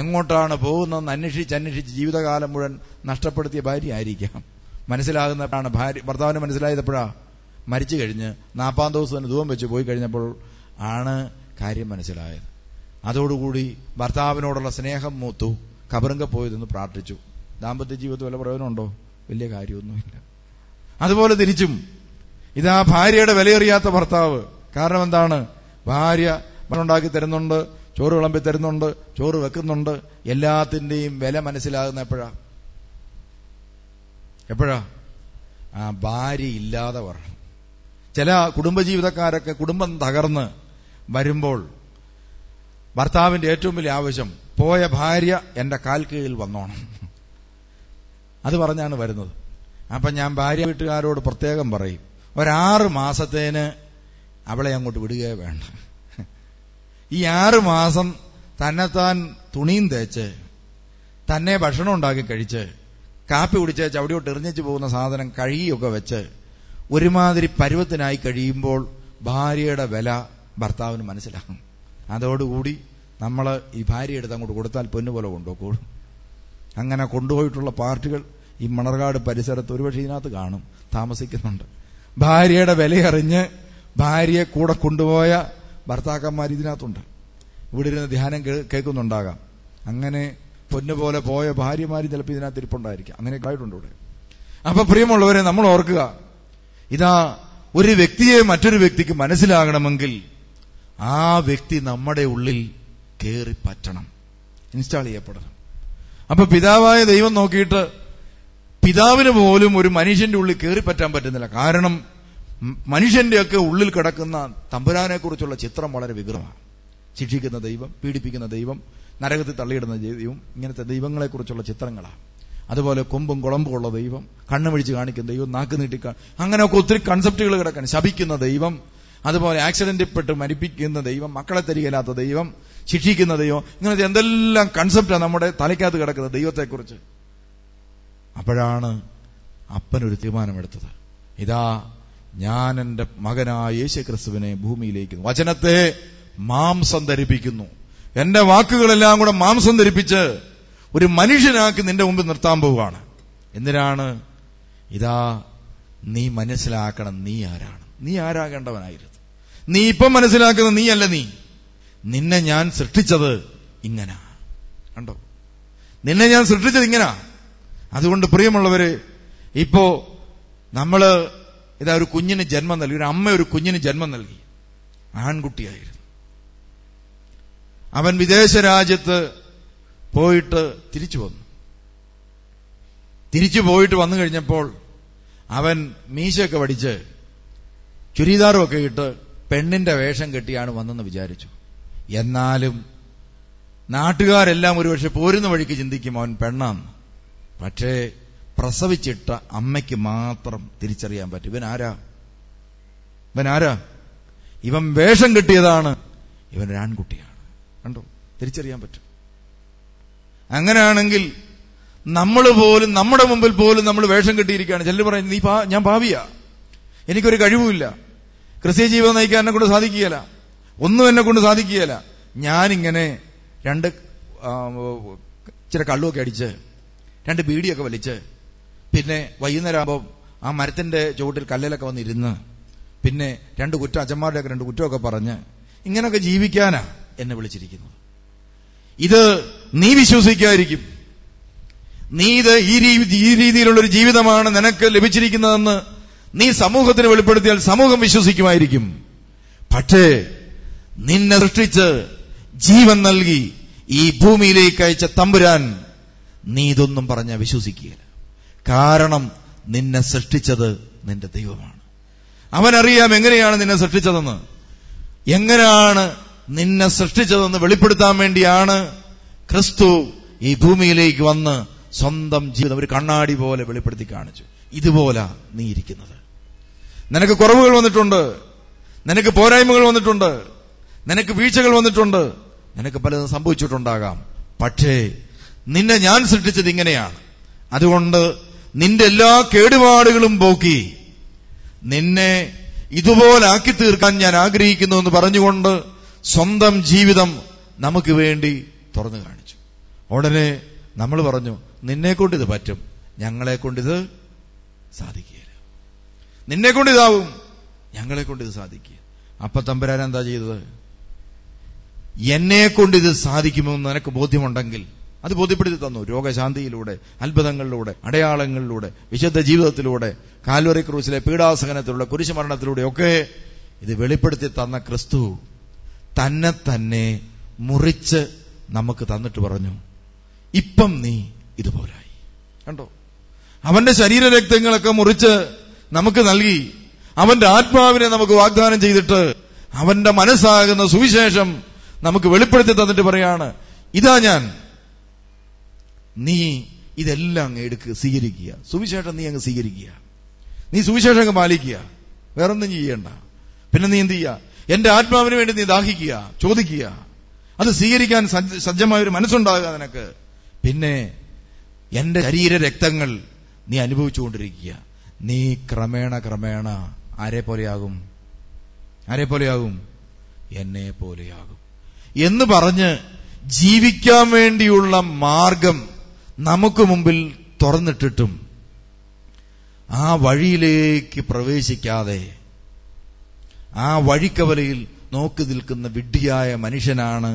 എങ്ങോട്ടാണ് പോകുന്നതെന്ന് അന്വേഷിച്ച് ജീവിതകാലം മുഴുവൻ നഷ്ടപ്പെടുത്തിയ ഭാര്യ ആയിരിക്കാം. മനസ്സിലാകുന്നപ്പോഴാണ് ഭർത്താവിന് മനസ്സിലായപ്പോഴാ മരിച്ചു കഴിഞ്ഞ് 40-ാം ദിവസം ധൂപം വെച്ച് പോയി കഴിഞ്ഞപ്പോൾ ആണ് കാര്യം മനസ്സിലായത്. അതോടുകൂടി ഭർത്താവിനോടുള്ള സ്നേഹം മൂത്തു. കബറിങ്ക പോയതെന്ന് പ്രാർത്ഥിച്ചു. ദാമ്പത്യ ജീവിതത്തിൽ വല്ല പ്രയോജനമുണ്ടോ? വലിയ കാര്യമൊന്നുമില്ല. അതുപോലെ തിരിച്ചും ഇതാ ഭാര്യയുടെ വിലയറിയാത്ത ഭർത്താവ്. കാരണം എന്താണ്? ഭാര്യ ഉണ്ടാക്കി തരുന്നുണ്ട്, ചോറ് വിളമ്പി തരുന്നുണ്ട്, ചോറ് വെക്കുന്നുണ്ട്. എല്ലാത്തിന്റെയും വില മനസ്സിലാകുന്ന എപ്പോഴാ? ആ ഭാര്യ ഇല്ലാതെ വരണം. ചില കുടുംബജീവിതക്കാരൊക്കെ കുടുംബം തകർന്ന് വരുമ്പോൾ ഭർത്താവിന്റെ ഏറ്റവും വലിയ ആവശ്യം പോയ ഭാര്യ എന്റെ കാൽ കീഴിൽ വന്നോണം. അത് പറഞ്ഞാണ് വരുന്നത്. അപ്പൊ ഞാൻ ഭാര്യ വീട്ടുകാരോട് പ്രത്യേകം പറയും, 6 മാസത്തേന് അവളെ അങ്ങോട്ട് വിടുകയേ വേണ്ട. ഈ 6 മാസം തന്നെത്താൻ തുണിയും തേച്ച്, തന്നെ ഭക്ഷണം ഉണ്ടാക്കി കഴിച്ച്, കാപ്പി കുടിച്ച് ചവിടിയോട്ട് എറിഞ്ഞു പോകുന്ന സാധനം കഴുകിയൊക്കെ വെച്ച് ഒരുമാതിരി പരുവത്തിനായി കഴിയുമ്പോൾ ഭാര്യയുടെ വില ഭർത്താവിന് മനസ്സിലാകും. അതോടുകൂടി നമ്മൾ ഈ ഭാര്യ എടുത്ത് അങ്ങോട്ട് കൊടുത്താൽ പൊന്നുപോലെ കൊണ്ടുപോകും. അങ്ങനെ കൊണ്ടുപോയിട്ടുള്ള പാർട്ടികൾ ഈ മണർകാട് പരിസരത്ത് ഒരുപക്ഷെ ഇതിനകത്ത് കാണും, താമസിക്കുന്നുണ്ട്. ഭാര്യയുടെ വിലയറിഞ്ഞ് ഭാര്യയെ കൂടെ കൊണ്ടുപോയ ഭർത്താക്കന്മാർ ഇതിനകത്തുണ്ട്. ഇവിടെ ഇരുന്ന് ധ്യാനം കേൾക്കുന്നുണ്ടാകാം. അങ്ങനെ പൊന്നുപോലെ പോയ ഭാര്യമാര് ചിലപ്പോൾ ഇതിനകത്ത് ഇരിപ്പുണ്ടായിരിക്കാം. അങ്ങനെയൊക്കെ ആയിട്ടുണ്ട് ഇവിടെ. അപ്പൊ പ്രിയമുള്ളവരെ, നമ്മൾ ഓർക്കുക, ഇതാ ഒരു വ്യക്തിയെ മറ്റൊരു വ്യക്തിക്ക് മനസ്സിലാകണമെങ്കിൽ ആ വ്യക്തി നമ്മുടെ ഉള്ളിൽ കയറി പറ്റണം, ഇൻസ്റ്റാൾ ചെയ്യപ്പെടണം. അപ്പൊ പിതാവായ ദൈവം നോക്കിയിട്ട് പിതാവിന് പോലും ഒരു മനുഷ്യന്റെ ഉള്ളിൽ കയറി പറ്റാൻ പറ്റുന്നില്ല. കാരണം മനുഷ്യന്റെയൊക്കെ ഉള്ളിൽ കിടക്കുന്ന തമ്പുരാനെ കുറിച്ചുള്ള ചിത്രം വളരെ വികൃതമാണ്. ശിക്ഷിക്കുന്ന ദൈവം, പീഡിപ്പിക്കുന്ന ദൈവം, നരകത്തിൽ തള്ളിയിടുന്ന ദൈവം, ഇങ്ങനത്തെ ദൈവങ്ങളെക്കുറിച്ചുള്ള ചിത്രങ്ങളാണ്. അതുപോലെ കൊമ്പും കുളമ്പും ഉള്ള ദൈവം, കണ്ണു പിടിച്ച് കാണിക്കുന്ന ദൈവം, നാക്ക് നീട്ടി അങ്ങനെയൊക്കെ ഒത്തിരി കൺസെപ്റ്റുകൾ കിടക്കാൻ, ശപിക്കുന്ന ദൈവം, അതുപോലെ ആക്സിഡന്റിൽപ്പെട്ട് മരിപ്പിക്കുന്ന ദൈവം, മക്കളെ തരികയില്ലാത്ത ദൈവം, ശിക്ഷിക്കുന്ന ദൈവം, ഇങ്ങനത്തെ എന്തെല്ലാം കൺസെപ്റ്റാണ് നമ്മുടെ തലയ്ക്കകത്ത് കിടക്കുന്നത് ദൈവത്തെക്കുറിച്ച്. അപ്പോഴാണ് അപ്പനൊരു തീരുമാനമെടുത്തത്. ഇതാ ഞാൻ എന്റെ മകനായ യേശുക്രിസ്തുവിനെ ഭൂമിയിലേക്ക്, വചനത്തെ മാംസം ധരിപ്പിക്കുന്നു, എന്റെ വാക്കുകളെല്ലാം കൂടെ മാംസം ധരിപ്പിച്ച് ഒരു മനുഷ്യനാക്കി നിന്റെ മുമ്പിൽ നിർത്താൻ പോവുകയാണ്. എന്തിനാണ്? ഇതാ നീ മനസ്സിലാക്കണം നീ ആരാണ്. നീ ആരാകേണ്ടവനായിരുന്നു. നീ ഇപ്പം മനസ്സിലാക്കുന്ന നീയല്ല. നിന്നെ ഞാൻ സൃഷ്ടിച്ചത് ഇങ്ങനാ. കണ്ടോ, നിന്നെ ഞാൻ സൃഷ്ടിച്ചത് ഇങ്ങനാ. അതുകൊണ്ട് പ്രിയമുള്ളവര്, ഇപ്പോ നമ്മള് ഇതാ ഒരു കുഞ്ഞിന് ജന്മം നൽകി, ഒരു അമ്മ ഒരു കുഞ്ഞിന് ജന്മം നൽകി, ആൺകുട്ടിയായിരുന്നു. അവൻ വിദേശ രാജ്യത്ത് പോയിട്ട് തിരിച്ചു വന്നു. തിരിച്ചു പോയിട്ട് വന്നു കഴിഞ്ഞപ്പോൾ അവൻ മീശയൊക്കെ വടിച്ച് ചുരിദാറുമൊക്കെ ഇട്ട് പെണ്ണിന്റെ വേഷം കെട്ടിയാണ് വന്നെന്ന് വിചാരിച്ചു. എന്നാലും നാട്ടുകാരെല്ലാം ഒരുപക്ഷെ പോരുന്ന വഴിക്ക് ചിന്തിക്കും അവൻ പെണ്ണാന്ന്. പക്ഷേ പ്രസവിച്ചിട്ട അമ്മയ്ക്ക് മാത്രം തിരിച്ചറിയാൻ പറ്റും ഇവനാരാ. ഇവൻ വേഷം കെട്ടിയതാണ്, ഇവനൊരു ആൺകുട്ടിയാണ്. കണ്ടോ, തിരിച്ചറിയാൻ പറ്റും. അങ്ങനെയാണെങ്കിൽ നമ്മൾ പോലും, നമ്മുടെ മുമ്പിൽ പോലും നമ്മൾ വേഷം കെട്ടിയിരിക്കുകയാണ്. ചിലർ പറയും ഞാൻ ഭാവിയാ, എനിക്കൊരു കഴിവുമില്ല, ക്രിസ്തീയ ജീവിതം നയിക്കാൻ എന്നെ കൊണ്ട് സാധിക്കുകയില്ല, ഒന്നും എന്നെ കൊണ്ട് സാധിക്കുകയില്ല. ഞാനിങ്ങനെ ഇച്ചിരി കള്ളുമൊക്കെ അടിച്ച് 2 ബീഡിയൊക്കെ വലിച്ച്, പിന്നെ വൈകുന്നേരം ആകുമ്പോൾ ആ മരത്തിന്റെ ചുവട്ടിൽ കല്ലിലൊക്കെ വന്നിരുന്ന്, പിന്നെ 2 കുറ്റം അച്ഛന്മാരുടെയൊക്കെ 2 കുറ്റമൊക്കെ പറഞ്ഞ് ഇങ്ങനെയൊക്കെ ജീവിക്കാനാ എന്നെ വിളിച്ചിരിക്കുന്നത്. ഇത് നീ വിശ്വസിക്കാതിരിക്കും. നീ ഇത് ഈ രീതിയിലുള്ളൊരു ജീവിതമാണ് നിനക്ക് ലഭിച്ചിരിക്കുന്നതെന്ന് നീ സമൂഹത്തിന് വെളിപ്പെടുത്തിയാൽ സമൂഹം വിശ്വസിക്കുമായിരിക്കും. പക്ഷേ നിന്നെ സൃഷ്ടിച്ച് ജീവൻ നൽകി ഈ ഭൂമിയിലേക്ക് അയച്ച തമ്പുരാൻ നീ ഇതൊന്നും പറഞ്ഞാൽ വിശ്വസിക്കുകയില്ല. കാരണം നിന്നെ സൃഷ്ടിച്ചത് നിന്റെ ദൈവമാണ്. അവനറിയാം എങ്ങനെയാണ് നിന്നെ സൃഷ്ടിച്ചതെന്ന്. എങ്ങനെയാണ് നിന്നെ സൃഷ്ടിച്ചതെന്ന് വെളിപ്പെടുത്താൻ വേണ്ടിയാണ് ക്രിസ്തു ഈ ഭൂമിയിലേക്ക് വന്ന് സ്വന്തം ജീവിതം ഒരു കണ്ണാടി പോലെ വെളിപ്പെടുത്തി കാണിച്ചു. ഇതുപോലെ നീ ഇരിക്കുന്നത്. നിനക്ക് കുറവുകൾ വന്നിട്ടുണ്ട്, നിനക്ക് പോരായ്മകൾ വന്നിട്ടുണ്ട്, നിനക്ക് വീഴ്ചകൾ വന്നിട്ടുണ്ട്, നിനക്ക് പലതും സംഭവിച്ചിട്ടുണ്ടാകാം. പക്ഷേ നിന്നെ ഞാൻ സൃഷ്ടിച്ചത് ഇങ്ങനെയാണ്. അതുകൊണ്ട് നിന്റെ എല്ലാ കേടുപാടുകളും പോക്കി നിന്നെ ഇതുപോലെ ആക്കി തീർക്കാൻ ഞാൻ ആഗ്രഹിക്കുന്നു എന്ന് പറഞ്ഞുകൊണ്ട് സ്വന്തം ജീവിതം നമുക്ക് വേണ്ടി തുറന്നു കാണിച്ചു. ഉടനെ നമ്മൾ പറഞ്ഞു, നിന്നെക്കൊണ്ട് ഇത് പറ്റും, ഞങ്ങളെ കൊണ്ടിത് സാധിക്കുകയില്ല. നിന്നെ കൊണ്ട് ഇതാവും, ഞങ്ങളെ കൊണ്ട് ഇത് സാധിക്കുക. അപ്പൊ തമ്പുരാൻ എന്താ ചെയ്തത്? എന്നെ കൊണ്ട് ഇത് സാധിക്കുമെന്ന് നിനക്ക് ബോധ്യമുണ്ടെങ്കിൽ അത് ബോധ്യപ്പെടുത്തി തന്നു. രോഗശാന്തിയിലൂടെ, അത്ഭുതങ്ങളിലൂടെ, അടയാളങ്ങളിലൂടെ, വിശുദ്ധ ജീവിതത്തിലൂടെ, കാൽവറി ക്രൂസിലെ പീഡാസഹനത്തിലൂടെ, കുരിശുമരണത്തിലൂടെയൊക്കെ ഇത് വെളിപ്പെടുത്തി തന്ന ക്രിസ്തു തന്നെ മുറിച്ച് നമുക്ക് തന്നിട്ട് പറഞ്ഞു, ഇപ്പം നീ ഇതുപോലായി. കണ്ടോ, അവന്റെ ശരീരരക്തങ്ങളൊക്കെ മുറിച്ച് നമുക്ക് നൽകി, അവന്റെ ആത്മാവിനെ നമുക്ക് വാഗ്ദാനം ചെയ്തിട്ട് അവന്റെ മനസ്സാകുന്ന സുവിശേഷം നമുക്ക് വെളിപ്പെടുത്തി തന്നിട്ട് പറയാണ്, ഇതാ ഞാൻ, നീ ഇതെല്ലാം അങ്ങ് എടുക്കുക, സ്വീകരിക്കുക. സുവിശേഷം നീ അങ്ങ് സ്വീകരിക്കുക, നീ സുവിശേഷം അങ്ങ് പാലിക്കുക, വേറൊന്നും ചെയ്യണ്ട. പിന്നെ നീ എന്ത് ചെയ്യുക? എന്റെ ആത്മാവിന് വേണ്ടി നീ ദാഹിക്കുക, ചോദിക്കുക, അത് സ്വീകരിക്കാൻ സജ്ജമായൊരു മനസ്സുണ്ടാകുക നിനക്ക്. പിന്നെ എന്റെ ശരീര രക്തങ്ങൾ നീ അനുഭവിച്ചുകൊണ്ടിരിക്കുക. നീ ക്രമേണ ആരെ പോലെയാകും? എന്നെ പോലെയാകും എന്ന് പറഞ്ഞ് ജീവിക്കാൻ വേണ്ടിയുള്ള മാർഗം നമുക്ക് മുമ്പിൽ തുറന്നിട്ടിട്ടും ആ വഴിയിലേക്ക് പ്രവേശിക്കാതെ, ആ വഴിക്കവലയിൽ നോക്കി നിൽക്കുന്ന വിഡ്ഢിയായ മനുഷ്യനാണ്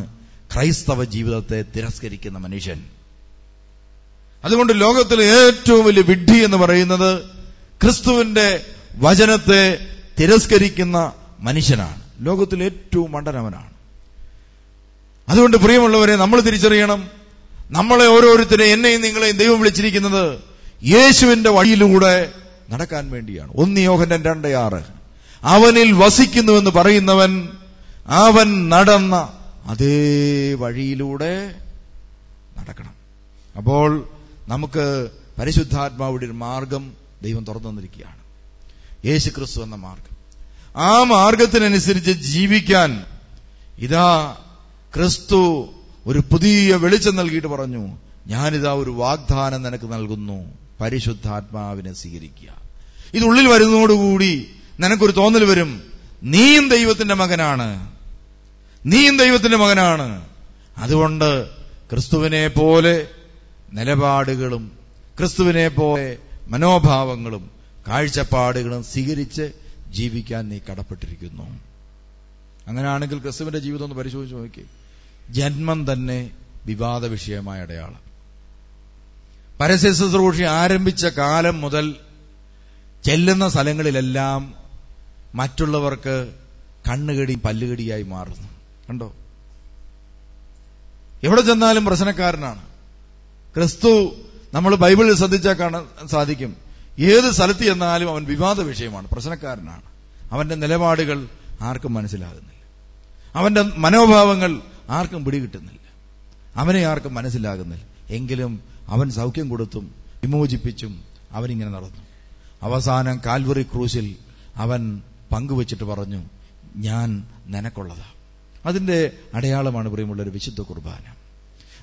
ക്രൈസ്തവ ജീവിതത്തെ തിരസ്കരിക്കുന്ന മനുഷ്യൻ. അതുകൊണ്ട് ലോകത്തിലെ ഏറ്റവും വലിയ വിഡ്ഢി എന്ന് പറയുന്നത് ക്രിസ്തുവിന്റെ വചനത്തെ തിരസ്കരിക്കുന്ന മനുഷ്യനാണ്. ലോകത്തിലെ ഏറ്റവും മണ്ടനവനാണ്. അതുകൊണ്ട് പ്രിയമുള്ളവരെ, നമ്മൾ തിരിച്ചറിയണം, നമ്മളെ ഓരോരുത്തരെ, എന്നെയും നിങ്ങളെയും ദൈവം വിളിച്ചിരിക്കുന്നത് യേശുവിന്റെ വഴിയിലൂടെ നടക്കാൻ വേണ്ടിയാണ്. 1 യോഹന്നാൻ 2:6 അവനിൽ വസിക്കുന്നുവെന്ന് പറയുന്നവൻ അവൻ നടന്ന അതേ വഴിയിലൂടെ നടക്കണം. അപ്പോൾ നമുക്ക് പരിശുദ്ധാത്മാവുടെ ഒരു മാർഗം ദൈവം തുറന്നു തന്നിരിക്കുകയാണ്, യേശു ക്രിസ്തു എന്ന മാർഗം. ആ മാർഗത്തിനനുസരിച്ച് ജീവിക്കാൻ ഇതാ ക്രിസ്തു ഒരു പുതിയ വെളിച്ചം നൽകിയിട്ട് പറഞ്ഞു, ഞാനിതാ ഒരു വാഗ്ദാനം നിനക്ക് നൽകുന്നു, പരിശുദ്ധാത്മാവിനെ സ്വീകരിക്കുക. ഇതുള്ളിൽ വരുന്നതോടുകൂടി നിനക്കൊരു തോന്നൽ വരും, നീയും ദൈവത്തിന്റെ മകനാണ്, നീയും ദൈവത്തിന്റെ മകനാണ്. അതുകൊണ്ട് ക്രിസ്തുവിനെ പോലെ നിലപാടുകളും ക്രിസ്തുവിനെ പോലെ മനോഭാവങ്ങളും കാഴ്ചപ്പാടുകളും സ്വീകരിച്ച് ജീവിക്കാൻ നീ കടപ്പെട്ടിരിക്കുന്നു. അങ്ങനെയാണെങ്കിൽ ക്രിസ്തുവിന്റെ ജീവിതം ഒന്ന് പരിശോധിച്ച് നോക്കി. ജന്മം തന്നെ വിവാദ വിഷയമായ അടയാളം. പരസ്യ ശുശ്രൂഷ ആരംഭിച്ച കാലം മുതൽ ചെല്ലുന്ന സ്ഥലങ്ങളിലെല്ലാം മറ്റുള്ളവർക്ക് കണ്ണുകടി പല്ലുകടിയായി മാറുന്നു. കണ്ടോ? എവിടെ ചെന്നാലും പ്രശ്നക്കാരനാണ്. ക്രിസ്തു നമ്മൾ ബൈബിളിൽ ശ്രദ്ധിച്ചാൽ കാണാൻ സാധിക്കും, ഏത് സ്ഥലത്ത് ചെന്നാലും അവൻ വിവാദ വിഷയമാണ്, പ്രശ്നക്കാരനാണ്. അവന്റെ നിലപാടുകൾ ആർക്കും മനസ്സിലാകുന്നില്ല, അവന്റെ മനോഭാവങ്ങൾ ആർക്കും പിടികിട്ടുന്നില്ല, അവനെ ആർക്കും മനസ്സിലാകുന്നില്ല. എങ്കിലും അവൻ സൗഖ്യം കൊടുത്തും വിമോചിപ്പിച്ചും അവനിങ്ങനെ നടന്നു. അവസാനം കാൽവറി ക്രൂശിൽ അവൻ പങ്കുവച്ചിട്ട് പറഞ്ഞു, ഞാൻ നിനക്കുള്ളതാ. അതിന്റെ അടയാളമാണ് പ്രിയമുള്ള ഒരു വിശുദ്ധ കുർബാന.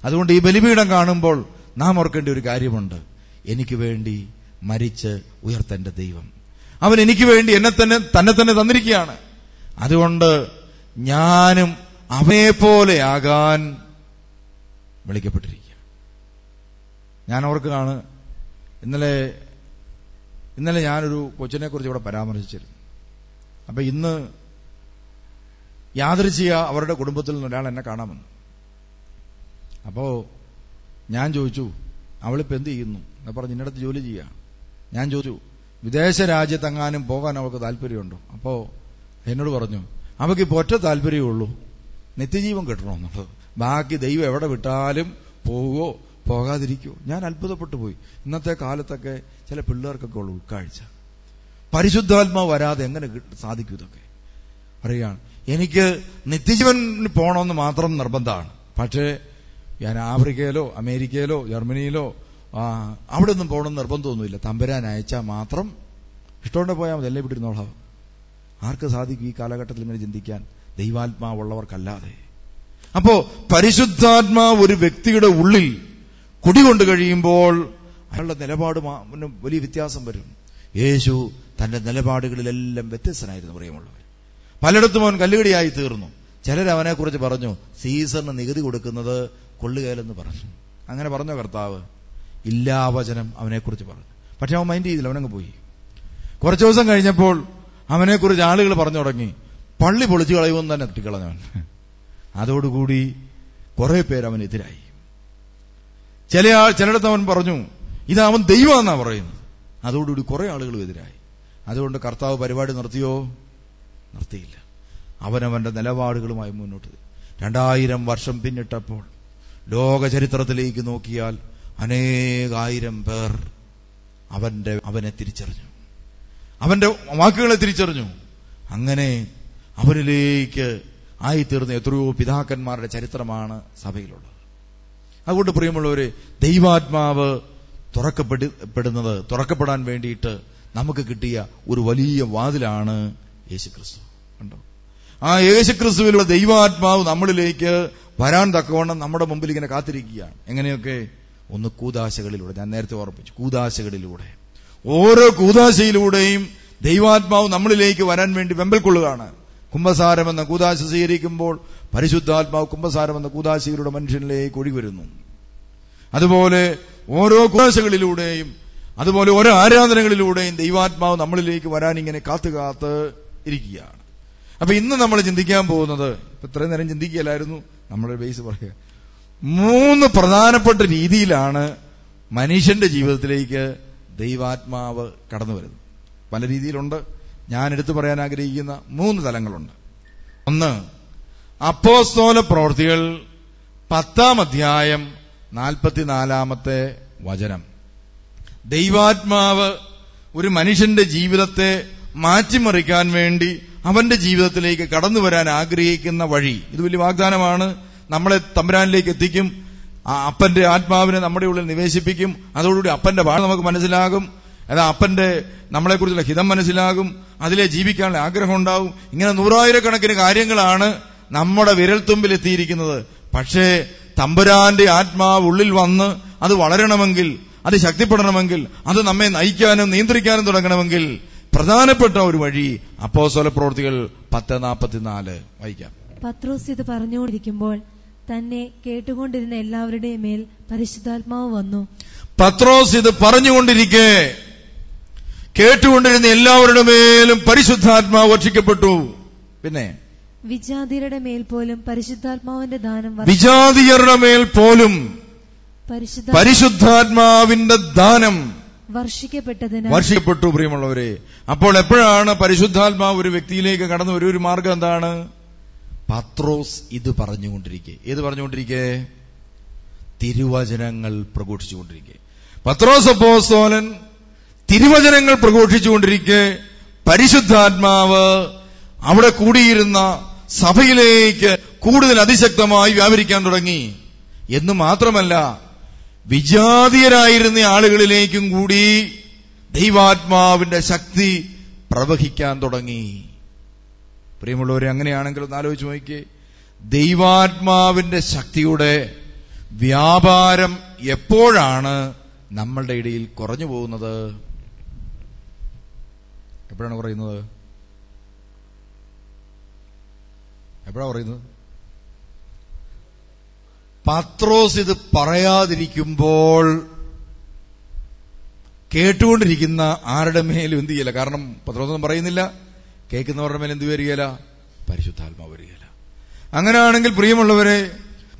അതുകൊണ്ട് ഈ ബലിപീഠം കാണുമ്പോൾ നാം ഓർക്കേണ്ട ഒരു കാര്യമുണ്ട്, എനിക്ക് വേണ്ടി മരിച്ച് ഉയർത്തെന്റെ ദൈവം, അവൻ എനിക്ക് വേണ്ടി തന്നെ തന്നിരിക്കുകയാണ്. അതുകൊണ്ട് ഞാനും അവനെപ്പോലെ ആകാൻ വിളിക്കപ്പെട്ടിരിക്കുക. ഞാൻ ഓർക്കുകയാണ്, ഇന്നലെ ഞാനൊരു കൊച്ചിനെ കുറിച്ച് ഇവിടെ പരാമർശിച്ചിരുന്നു. അപ്പൊ ഇന്ന് യാദൃച്ഛിക അവരുടെ കുടുംബത്തിൽ നിന്ന് ഒരാൾ എന്നെ കാണാമെന്ന്. അപ്പോ ഞാൻ ചോദിച്ചു, അവളിപ്പോ എന്ത് ചെയ്യുന്നു എന്ന് പറഞ്ഞ് ഇന്നടത്ത് ജോലി ചെയ്യാം. ഞാൻ ചോദിച്ചു, വിദേശ രാജ്യത്തെങ്ങാനും പോകാൻ അവൾക്ക് താല്പര്യമുണ്ടോ? അപ്പോ എന്നോട് പറഞ്ഞു, അവൾക്ക് ഒറ്റ താല്പര്യമേ നിത്യജീവൻ കിട്ടണമെന്നുള്ളത്, ബാക്കി ദൈവം എവിടെ വിട്ടാലും പോവുകയോ പോകാതിരിക്കുവോ. ഞാൻ അത്ഭുതപ്പെട്ടു പോയി. ഇന്നത്തെ കാലത്തൊക്കെ ചില പിള്ളേർക്കൊക്കെ ഉള്ള ഉൾക്കാഴ്ച. പരിശുദ്ധാത്മാവ് വരാതെ എങ്ങനെ സാധിക്കും? ഇതൊക്കെ പറയുകയാണ്, എനിക്ക് നിത്യജീവന് പോകണമെന്ന് മാത്രം നിർബന്ധമാണ്. പക്ഷേ ഞാൻ ആഫ്രിക്കയിലോ അമേരിക്കയിലോ ജർമ്മനിയിലോ അവിടെ ഒന്നും പോകണമെന്ന് നിർബന്ധമൊന്നുമില്ല. തമ്പുരാൻ അയച്ചാൽ മാത്രം ഇഷ്ടമുണ്ടെ പോയാൽ മതി, എല്ലാം ഇവിടെ ഇരുന്നോളാം. ആർക്ക് സാധിക്കും ഈ കാലഘട്ടത്തിൽ ഇങ്ങനെ ചിന്തിക്കാൻ? ദൈവാത്മാവുള്ളവർക്കല്ലാതെ. അപ്പോ പരിശുദ്ധാത്മാവ് ഒരു വ്യക്തിയുടെ ഉള്ളിൽ കുടികൊണ്ടു കഴിയുമ്പോൾ അയാളുടെ നിലപാട് വലിയ വ്യത്യാസം വരും. യേശു തന്റെ നിലപാടുകളിലെല്ലാം വ്യത്യസ്തനായിരുന്നു പ്രിയമുള്ളവർ. പലയിടത്തും അവൻ കല്ലുകടിയായി തീർന്നു. ചിലരവനെക്കുറിച്ച് പറഞ്ഞു, സീസറിന് നികുതി കൊടുക്കുന്നത് കൊള്ളുകയിലെന്ന് പറഞ്ഞു. അങ്ങനെ പറഞ്ഞോ കർത്താവ്? ഇല്ലാവചനം അവനെക്കുറിച്ച് പറഞ്ഞു. പക്ഷെ അവൻ മൈൻഡ് ചെയ്തില്ല, അവനങ്ങ് പോയി. കുറച്ചു ദിവസം കഴിഞ്ഞപ്പോൾ അവനെക്കുറിച്ച് ആളുകൾ പറഞ്ഞു തുടങ്ങി, പള്ളി പൊളിച്ചു കളയുമെന്ന് തന്നെ തട്ടിക്കളഞ്ഞവൻ. അതോടുകൂടി കുറെ പേര് അവനെതിരായി. ചിലയിടത്ത് അവൻ പറഞ്ഞു, ഇത് അവൻ ദൈവമെന്നാ പറയുന്നത്. അതോടുകൂടി കുറെ ആളുകളും എതിരായി. അതുകൊണ്ട് കർത്താവ് പരിപാടി നിർത്തിയോ? നിർത്തിയില്ല. അവനവന്റെ നിലപാടുകളുമായി മുന്നോട്ട്. 2000 വർഷം പിന്നിട്ടപ്പോൾ ലോക ചരിത്രത്തിലേക്ക് നോക്കിയാൽ അനേകായിരം പേർ അവനെ തിരിച്ചറിഞ്ഞു, അവന്റെ വാക്കുകളെ തിരിച്ചറിഞ്ഞു. അങ്ങനെ അവരിലേക്ക് ആയിത്തീർന്ന എത്രയോ പിതാക്കന്മാരുടെ ചരിത്രമാണ് സഭയിലുള്ളത്. അതുകൊണ്ട് പ്രിയമുള്ളവരെ, ദൈവാത്മാവ് തുറക്കപ്പെടാൻ വേണ്ടിയിട്ട് നമുക്ക് കിട്ടിയ ഒരു വലിയ വാതിലാണ് യേശുക്രിസ്തു. കണ്ടോ? ആ യേശുക്രിസ്തുവിലുള്ള ദൈവാത്മാവ് നമ്മളിലേക്ക് വരാൻ തക്കവണ്ണം നമ്മുടെ മുമ്പിൽ ഇങ്ങനെ കാത്തിരിക്കുകയാണ്. എങ്ങനെയൊക്കെ? ഒന്ന് കൂദാശകളിലൂടെ. ഞാൻ നേരത്തെ ഓർപ്പിച്ചു, കൂദാശകളിലൂടെ. ഓരോ കൂദാശയിലൂടെയും ദൈവാത്മാവ് നമ്മളിലേക്ക് വരാൻ വേണ്ടി വെമ്പൽ കൊള്ളുകയാണ്. കുംഭസാരം എന്ന കൂദാശ സ്വീകരിക്കുമ്പോൾ പരിശുദ്ധാത്മാവ് കുംഭസാരം എന്ന കൂദാശയിലൂടെ മനുഷ്യനിലേക്ക് ഒഴുകി വരുന്നു. അതുപോലെ ഓരോ കൂദാശകളിലൂടെയും, അതുപോലെ ഓരോ ആരാധനകളിലൂടെയും ദൈവാത്മാവ് നമ്മളിലേക്ക് വരാൻ ഇങ്ങനെ കാത്തു ഇരിക്കുകയാണ്. അപ്പൊ ഇന്ന് നമ്മൾ ചിന്തിക്കാൻ പോകുന്നത്, ഇത്രയും നേരം ചിന്തിക്കുകയല്ലായിരുന്നു, നമ്മുടെ ബേസ് പറയുക, 3 പ്രധാനപ്പെട്ട രീതിയിലാണ് മനുഷ്യന്റെ ജീവിതത്തിലേക്ക് ദൈവാത്മാവ് കടന്നു വരുന്നത്. പല രീതിയിലുണ്ട്. ഞാൻ എടുത്തു പറയാൻ ആഗ്രഹിക്കുന്ന 3 തലങ്ങളുണ്ട്. ഒന്ന്, അപ്പോസ്തല പ്രവൃത്തികൾ 10-ാം അധ്യായം 44-ാമത്തെ വചനം. ദൈവാത്മാവ് ഒരു മനുഷ്യന്റെ ജീവിതത്തെ മാറ്റിമറിക്കാൻ വേണ്ടി അവന്റെ ജീവിതത്തിലേക്ക് കടന്നു വരാൻ ആഗ്രഹിക്കുന്ന വഴി. ഇത് വലിയ വാഗ്ദാനമാണ്. നമ്മളെ തമ്പുരാനിലേക്ക് എത്തിക്കും. അപ്പന്റെ ആത്മാവിനെ നമ്മുടെ ഉള്ളിൽ നിവേശിപ്പിക്കും. അതോടുകൂടി അപ്പന്റെ വാഴ നമുക്ക് മനസ്സിലാകും. അപ്പന്റെ നമ്മളെക്കുറിച്ചുള്ള ഹിതം മനസ്സിലാകും. അതിലെ ജീവിക്കാനുള്ള ആഗ്രഹം ഉണ്ടാവും. ഇങ്ങനെ 100,000 കാര്യങ്ങളാണ് നമ്മുടെ വിരൽത്തുമ്പിൽ എത്തിയിരിക്കുന്നത്. പക്ഷേ തമ്പുരാന്റെ ആത്മാവ് ഉള്ളിൽ വന്ന് അത് വളരണമെങ്കിൽ, അത് ശക്തിപ്പെടണമെങ്കിൽ, അത് നമ്മെ നയിക്കാനും നിയന്ത്രിക്കാനും തുടങ്ങണമെങ്കിൽ പ്രധാനപ്പെട്ട ഒരു വഴി അപ്പോസ്തല പ്രവൃത്തികൾ 10:44 വായിക്കാം. പത്രോസ് ഇത് പറഞ്ഞുകൊണ്ടിരിക്കുമ്പോൾ തന്നെ കേട്ടുകൊണ്ടിരുന്ന എല്ലാവരുടെയും മേൽ പരിശുദ്ധാത്മാവ് വന്നു. പത്രോസ് ഇത് പറഞ്ഞുകൊണ്ടിരിക്കെ കേട്ടുകൊണ്ടിരുന്ന എല്ലാവരുടെ മേലും പരിശുദ്ധാത്മാവ് വർഷിക്കപ്പെട്ടു. പിന്നെ വിജാതിയരുടെ മേൽ പോലും പരിശുദ്ധാത്മാവിന്റെ ദാനം വിജാതിയരുടെ മേൽ പോലും പരിശുദ്ധാത്മാവിന്റെ ദാനം വർഷിക്കപ്പെട്ടു. പ്രിയമുള്ളവരെ, അപ്പോൾ എപ്പോഴാണ് പരിശുദ്ധാത്മാവ് ഒരു വ്യക്തിയിലേക്ക് കടന്നു ഒരു മാർഗം എന്താണ്? പത്രോസ് ഇത് പറഞ്ഞുകൊണ്ടിരിക്കെ. ഏത് പറഞ്ഞുകൊണ്ടിരിക്കെ? തിരുവചനങ്ങൾ പ്രഘോഷിച്ചുകൊണ്ടിരിക്കെ. പത്രോസ് അപ്പോസ്തലൻ തിരുവചനങ്ങൾ പ്രഘോഷിച്ചുകൊണ്ടിരിക്കെ പരിശുദ്ധാത്മാവ് അവിടെ കൂടിയിരുന്ന സഭയിലേക്ക് കൂടുതൽ അതിശക്തമായി വ്യാപരിക്കാൻ തുടങ്ങി. എന്ന് മാത്രമല്ല, വിജാതീയരായിരുന്ന ആളുകളിലേക്കും കൂടി ദൈവാത്മാവിന്റെ ശക്തി പ്രവഹിക്കാൻ തുടങ്ങി. പ്രിയമുള്ളവരെ, അങ്ങനെയാണെങ്കിൽ ഒന്ന് ആലോചിച്ച് നോക്കിയേ, ദൈവാത്മാവിന്റെ ശക്തിയുടെ വ്യാപാരം എപ്പോഴാണ് നമ്മളുടെ ഇടയിൽ കുറഞ്ഞു പോകുന്നത്? എപ്പോഴാണ് കുറയുന്നത്? എപ്പോഴാണ് പറയുന്നത്? പത്രോസ് ഇത് പറയാതിരിക്കുമ്പോൾ കേട്ടുകൊണ്ടിരിക്കുന്ന ആരുടെ മേലും എന്ത് ചെയ്യല? കാരണം പത്രോസൊന്നും പറയുന്നില്ല. കേൾക്കുന്നവരുടെ മേൽ എന്ത് വരികയില്ല? പരിശുദ്ധാത്മാവ് വരികയില്ല. അങ്ങനെയാണെങ്കിൽ പ്രിയമുള്ളവരെ,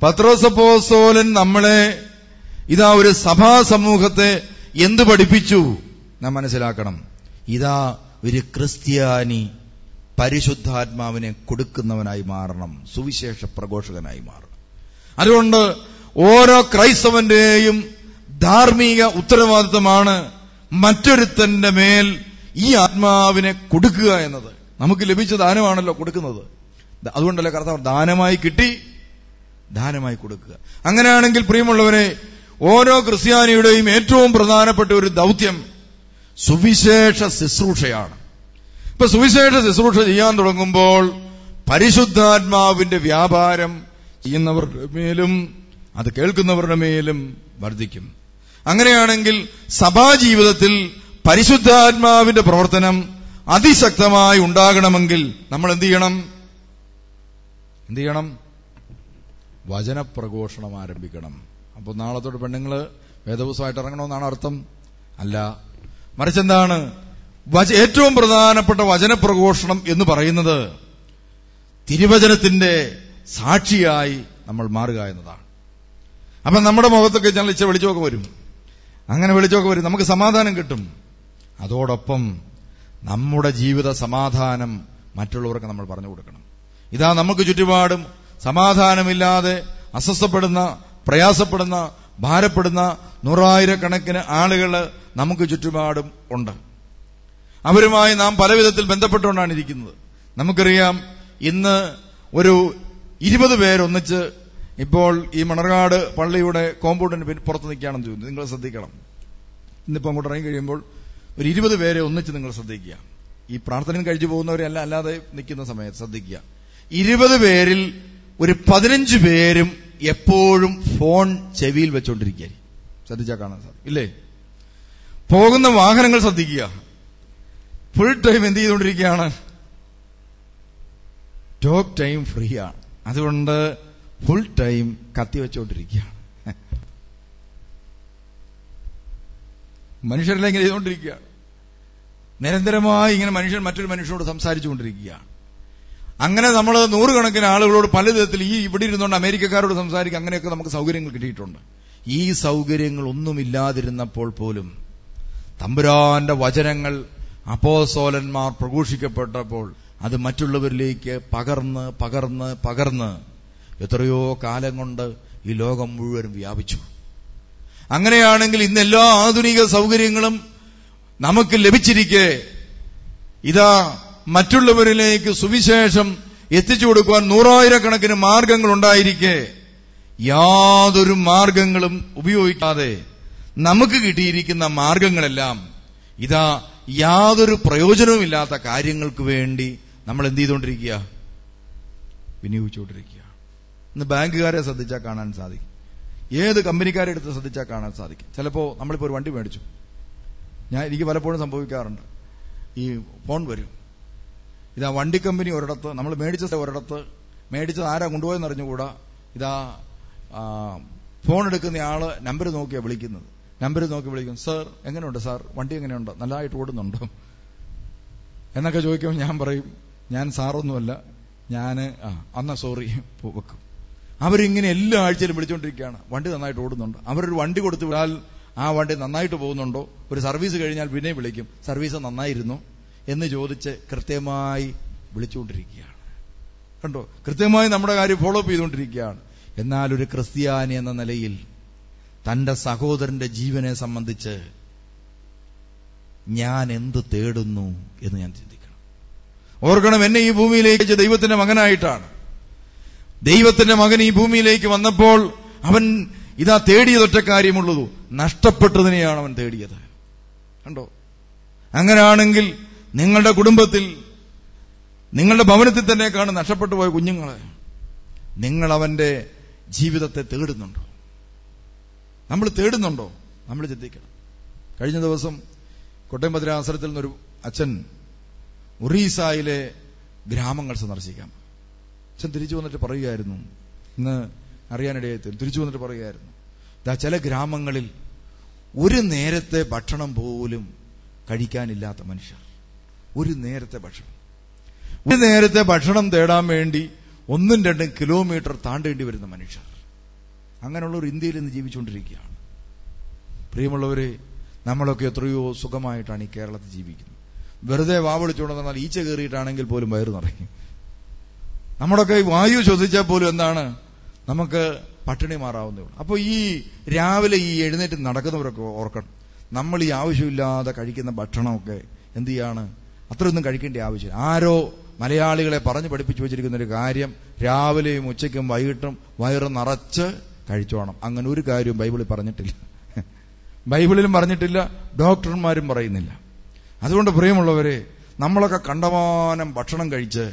പത്രോസ് അപ്പോസ്തലൻ നമ്മളെ ഇതാ ഒരു സഭാ സമൂഹത്തെ എന്ത് പഠിപ്പിച്ചു നാം മനസ്സിലാക്കണം. ഇതാ ഒരു ക്രിസ്ത്യാനി പരിശുദ്ധാത്മാവിനെ കൊടുക്കുന്നവനായി മാറണം, സുവിശേഷ പ്രഘോഷകനായി മാറണം. അതുകൊണ്ട് ഓരോ ക്രൈസ്തവന്റെയും ധാർമ്മിക ഉത്തരവാദിത്വമാണ് മറ്റൊരുത്തന്റെ മേൽ ഈ ആത്മാവിനെ കൊടുക്കുക എന്നത്. നമുക്ക് ലഭിച്ച ദാനമാണല്ലോ കൊടുക്കുന്നത്. അതുകൊണ്ടല്ലേ കർത്താവ് ദാനമായി കിട്ടി, ദാനമായി കൊടുക്കുക. അങ്ങനെയാണെങ്കിൽ പ്രിയമുള്ളവരെ, ഓരോ ക്രിസ്ത്യാനിയുടെയും ഏറ്റവും പ്രധാനപ്പെട്ട ഒരു ദൗത്യം സുവിശേഷ ശുശ്രൂഷയാണ്. ഇപ്പൊ സുവിശേഷ ശുശ്രൂഷ ചെയ്യാൻ തുടങ്ങുമ്പോൾ പരിശുദ്ധാത്മാവിന്റെ വ്യാപാരം ചെയ്യുന്നവരുടെ മേലും അത് കേൾക്കുന്നവരുടെ മേലും വർദ്ധിക്കും. അങ്ങനെയാണെങ്കിൽ സഭാജീവിതത്തിൽ പരിശുദ്ധാത്മാവിന്റെ പ്രവർത്തനം അതിശക്തമായി ഉണ്ടാകണമെങ്കിൽ നമ്മൾ എന്ത് ചെയ്യണം? വചനപ്രഘോഷണം ആരംഭിക്കണം. അപ്പോൾ നാളത്തോട് പെണ്ണുങ്ങള് വേദപുസ്തകമായിട്ട് ഇറങ്ങണമെന്നാണ് അർത്ഥം? അല്ല, മറിച്ചെന്താണ്? ഏറ്റവും പ്രധാനപ്പെട്ട വചനപ്രഘോഷണം എന്ന് പറയുന്നത് തിരുവചനത്തിന്റെ സാക്ഷിയായി നമ്മൾ മാറുക എന്നതാണ്. അപ്പൊ നമ്മുടെ മുഖത്തൊക്കെ ഞാൻ വെളിച്ചമൊക്കെ വരും. അങ്ങനെ വെളിച്ചമൊക്കെ വരും, നമുക്ക് സമാധാനം കിട്ടും. അതോടൊപ്പം നമ്മുടെ ജീവിത സമാധാനം മറ്റുള്ളവർക്ക് നമ്മൾ പറഞ്ഞു കൊടുക്കണം. ഇതാ നമുക്ക് ചുറ്റുപാടും സമാധാനമില്ലാതെ അസ്വസ്ഥപ്പെടുന്ന, പ്രയാസപ്പെടുന്ന, ഭാരപ്പെടുന്ന 100,000 ആളുകൾ നമുക്ക് ചുറ്റുപാടും ഉണ്ട്. അവരുമായി നാം പലവിധത്തിൽ ബന്ധപ്പെട്ടുകൊണ്ടാണ് ഇരിക്കുന്നത്. നമുക്കറിയാം, ഇന്ന് ഒരു 20 പേരൊന്നിച്ച് ഇപ്പോൾ ഈ മണർകാട് പള്ളിയുടെ കോമ്പൗണ്ടിന് പുറത്ത് നിൽക്കുകയാണെന്ന് ചോദിച്ചു. നിങ്ങൾ ശ്രദ്ധിക്കണം. ഇന്നിപ്പോൾ അങ്ങോട്ട് ഇറങ്ങി കഴിയുമ്പോൾ ഒരു 20 പേരെ ഒന്നിച്ച് നിങ്ങൾ ശ്രദ്ധിക്കുക. ഈ പ്രാർത്ഥനയും കഴിച്ചു പോകുന്നവരെല്ലാം അല്ലാതെ നിൽക്കുന്ന സമയത്ത് ശ്രദ്ധിക്കുക. 20 പേരിൽ ഒരു 15 പേരും എപ്പോഴും ഫോൺ ചെവിയിൽ വെച്ചോണ്ടിരിക്കുക. ശ്രദ്ധിച്ചാൽ കാണാൻ സാധിക്കും ഇല്ലേ? പോകുന്ന വാഹനങ്ങൾ ശ്രദ്ധിക്കുക, ഫുൾ ടൈം എന്ത് ചെയ്തുകൊണ്ടിരിക്കുകയാണ്? ടോക്ക് ടൈം ഫ്രീ ആണ്. അതുകൊണ്ട് ഫുൾ ടൈം കത്തിവെച്ചുകൊണ്ടിരിക്കുകയാണ്. മനുഷ്യരെല്ലാം ഇങ്ങനെ ചെയ്തുകൊണ്ടിരിക്കുകയാണ്. നിരന്തരമായി ഇങ്ങനെ മനുഷ്യൻ മറ്റൊരു മനുഷ്യനോട് സംസാരിച്ചുകൊണ്ടിരിക്കുകയാണ്. അങ്ങനെ നമ്മൾ നൂറുകണക്കിന് ആളുകളോട് പല വിധത്തിൽ ഇവിടെ ഇരുന്നുകൊണ്ട് അമേരിക്കക്കാരോട് സംസാരിക്കുക, അങ്ങനെയൊക്കെ നമുക്ക് സൗകര്യങ്ങൾ കിട്ടിയിട്ടുണ്ട്. ഈ സൗകര്യങ്ങൾ ഒന്നുമില്ലാതിരുന്നപ്പോൾ പോലും തമ്പുരാന്റെ വചനങ്ങൾ അപ്പോസ്തലന്മാർ പ്രഘോഷിക്കപ്പെട്ടപ്പോൾ അത് മറ്റുള്ളവരിലേക്ക് പകർന്ന് പകർന്ന് പകർന്ന് എത്രയോ കാലം കൊണ്ട് ഈ ലോകം മുഴുവൻ വ്യാപിച്ചു. അങ്ങനെയാണെങ്കിൽ ഇന്ന് എല്ലാ ആധുനിക സൗകര്യങ്ങളും നമുക്ക് ലഭിച്ചിരിക്കെ ഇതാ മറ്റുള്ളവരിലേക്ക് സുവിശേഷം എത്തിച്ചു കൊടുക്കുവാൻ നൂറായിരക്കണക്കിന് മാർഗങ്ങൾ ഉണ്ടായിരിക്കെ യാതൊരു മാർഗങ്ങളും ഉപയോഗിക്കാതെ നമുക്ക് കിട്ടിയിരിക്കുന്ന മാർഗങ്ങളെല്ലാം ഇതാ യാതൊരു പ്രയോജനവുമില്ലാത്ത കാര്യങ്ങൾക്ക് വേണ്ടി നമ്മൾ എന്ത് ചെയ്തുകൊണ്ടിരിക്കുക? വിനിയോഗിച്ചുകൊണ്ടിരിക്കുക. ഇന്ന് ബാങ്കുകാരെ ശ്രദ്ധിച്ചാൽ കാണാൻ സാധിക്കും, ഏത് കമ്പനിക്കാരെ എടുത്ത് ശ്രദ്ധിച്ചാൽ കാണാൻ സാധിക്കും. ചിലപ്പോ നമ്മളിപ്പോ ഒരു വണ്ടി മേടിച്ചു, എനിക്ക് പലപ്പോഴും സംഭവിക്കാറുണ്ട്, ഈ ഫോൺ വരും, ഇതാ വണ്ടി കമ്പനി ഒരിടത്ത്, നമ്മൾ മേടിച്ചത് ഒരിടത്ത്, മേടിച്ചത് ആരാ കൊണ്ടുപോയെന്ന് അറിഞ്ഞുകൂടാ, ഇതാ ഫോൺ എടുക്കുന്ന ആള് നമ്പർ നോക്കിയാ വിളിക്കുന്നത്, നമ്പർ നോക്കി വിളിക്കും, സാർ എങ്ങനെയുണ്ട് സാർ, വണ്ടി എങ്ങനെയുണ്ട്, നല്ലതായിട്ട് ഓടുന്നുണ്ടോ എന്നൊക്കെ ചോദിക്കുമ്പോൾ ഞാൻ പറയും, ഞാൻ സാറൊന്നുമല്ല, ഞാൻ അന്നാ സോറി വെക്കും. അവരിങ്ങനെ എല്ലാ ആഴ്ചയിലും വിളിച്ചുകൊണ്ടിരിക്കുകയാണ്, വണ്ടി നന്നായിട്ട് ഓടുന്നുണ്ട്. അവരൊരു വണ്ടി കൊടുത്തു വിടാൽ ആ വണ്ടി നന്നായിട്ട് പോകുന്നുണ്ടോ, ഒരു സർവീസ് കഴിഞ്ഞാൽ പിന്നെ വിളിക്കും, സർവീസ് നന്നായിരുന്നു എന്ന് ചോദിച്ച് കൃത്യമായി വിളിച്ചുകൊണ്ടിരിക്കുകയാണ്. കണ്ടോ, കൃത്യമായി നമ്മുടെ കാര്യം ഫോളോ അപ്പ് ചെയ്തുകൊണ്ടിരിക്കുകയാണ്. എന്നാൽ ഒരു ക്രിസ്ത്യാനി എന്ന നിലയിൽ തന്റെ സഹോദരന്റെ ജീവനെ സംബന്ധിച്ച് ഞാൻ എന്ത് തേടുന്നു എന്ന് ഞാൻ ചിന്തിക്കണം. ഓർക്കണം, എന്നെ ഈ ഭൂമിയിലേക്ക് ദൈവത്തിന്റെ മകനായിട്ടാണ്. ദൈവത്തിന്റെ മകൻ ഈ ഭൂമിയിലേക്ക് വന്നപ്പോൾ അവൻ ഇതാ തേടിയതൊറ്റ കാര്യമുള്ളൂ, നഷ്ടപ്പെട്ടതിനെയാണ് അവൻ തേടിയത്. കണ്ടോ, അങ്ങനെയാണെങ്കിൽ നിങ്ങളുടെ കുടുംബത്തിൽ, നിങ്ങളുടെ ഭവനത്തിൽ തന്നെ കാണും നഷ്ടപ്പെട്ടു പോയ കുഞ്ഞുങ്ങളെ, നിങ്ങൾ അവന്റെ ജീവിതത്തെ തേടുന്നുണ്ടോ? നമ്മൾ തേടുന്നുണ്ടോ? നമ്മൾ ചിന്തിക്കണം. കഴിഞ്ഞ ദിവസം കോട്ടയം ഭദ്രാസനത്തിൽ നിന്നൊരു അച്ഛൻ ഒറീസയിലെ ഗ്രാമങ്ങൾ സന്ദർശിക്കാം. അച്ഛൻ തിരിച്ചു വന്നിട്ട് പറയുകയായിരുന്നു, ഇന്ന് അറിയാനിടയായി തിരിച്ചു വന്നിട്ട് പറയുകയായിരുന്നു, ചില ഗ്രാമങ്ങളിൽ ഒരു നേരത്തെ ഭക്ഷണം പോലും കഴിക്കാനില്ലാത്ത മനുഷ്യർ, ഒരു നേരത്തെ ഭക്ഷണം തേടാൻ വേണ്ടി 1-2 കിലോമീറ്റർ താണ്ടേണ്ടി വരുന്ന മനുഷ്യർ, അങ്ങനെയുള്ള ഒരു ഇന്ത്യയിൽ ഇന്ന് ജീവിച്ചുകൊണ്ടിരിക്കുകയാണ്. പ്രിയമുള്ളവരെ, നമ്മളൊക്കെ എത്രയോ സുഖമായിട്ടാണ് ഈ കേരളത്തിൽ ജീവിക്കുന്നത്. വെറുതെ വാവളിച്ചുകൊണ്ടെന്നാൽ ഈച്ച കയറിയിട്ടാണെങ്കിൽ പോലും വയറു നിറയും. നമ്മളൊക്കെ വായു ശ്വസിച്ചാൽ പോലും എന്താണ്, നമുക്ക് പട്ടിണി മാറാവുന്നേ ഉള്ളൂ. അപ്പൊ ഈ രാവിലെ ഈ എഴുന്നേറ്റ് നടക്കുന്നവരൊക്കെ ഓർക്കണം, നമ്മൾ ഈ ആവശ്യമില്ലാതെ കഴിക്കുന്ന ഭക്ഷണമൊക്കെ എന്ത് ചെയ്യാണ്, അത്രയൊന്നും കഴിക്കേണ്ട ആവശ്യമില്ല. ആരോ മലയാളികളെ പറഞ്ഞു പഠിപ്പിച്ചു വെച്ചിരിക്കുന്ന ഒരു കാര്യം, രാവിലെയും ഉച്ചയ്ക്കും വൈകിട്ടും വയറ് നിറച്ച് കഴിച്ചോണം. അങ്ങനെ ഒരു കാര്യവും ബൈബിളിൽ പറഞ്ഞിട്ടില്ല, ബൈബിളിലും പറഞ്ഞിട്ടില്ല, ഡോക്ടർമാരും പറയുന്നില്ല. അതുകൊണ്ട് പ്രിയമുള്ളവരെ, നമ്മളൊക്കെ കണ്ടമാനം ഭക്ഷണം കഴിച്ച്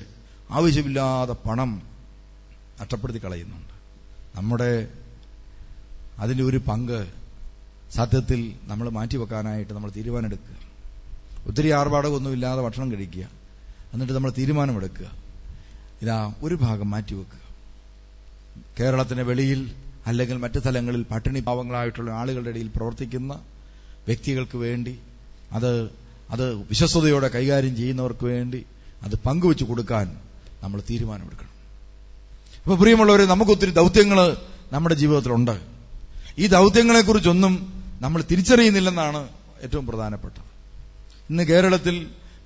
ആവശ്യമില്ലാതെ പണം നഷ്ടപ്പെടുത്തി കളയുന്നുണ്ട്. നമ്മുടെ അതിൻ്റെ ഒരു പങ്ക് സത്യത്തിൽ നമ്മൾ മാറ്റിവെക്കാനായിട്ട് നമ്മൾ തീരുമാനമെടുക്കുക. ഒത്തിരി ആർഭാടകമൊന്നുമില്ലാതെ ഭക്ഷണം കഴിക്കുക, എന്നിട്ട് നമ്മൾ തീരുമാനമെടുക്കുക, ഇതാ ഒരു ഭാഗം മാറ്റിവെക്കുക. കേരളത്തിന് വെളിയിൽ അല്ലെങ്കിൽ മറ്റു സ്ഥലങ്ങളിൽ പട്ടിണി പാവങ്ങളായിട്ടുള്ള ആളുകളുടെ ഇടയിൽ പ്രവർത്തിക്കുന്ന വ്യക്തികൾക്ക് വേണ്ടി, അത് വിശ്വസ്തയോടെ കൈകാര്യം ചെയ്യുന്നവർക്ക് വേണ്ടി അത് പങ്കുവെച്ചു കൊടുക്കാൻ നമ്മൾ തീരുമാനമെടുക്കണം. അപ്പൊ പ്രിയമുള്ളവരെ, നമുക്കൊത്തിരി ദൗത്യങ്ങൾ നമ്മുടെ ജീവിതത്തിലുണ്ട്. ഈ ദൗത്യങ്ങളെക്കുറിച്ചൊന്നും നമ്മൾ തിരിച്ചറിയുന്നില്ലെന്നാണ് ഏറ്റവും പ്രധാനപ്പെട്ടത്. ഇന്ന് കേരളത്തിൽ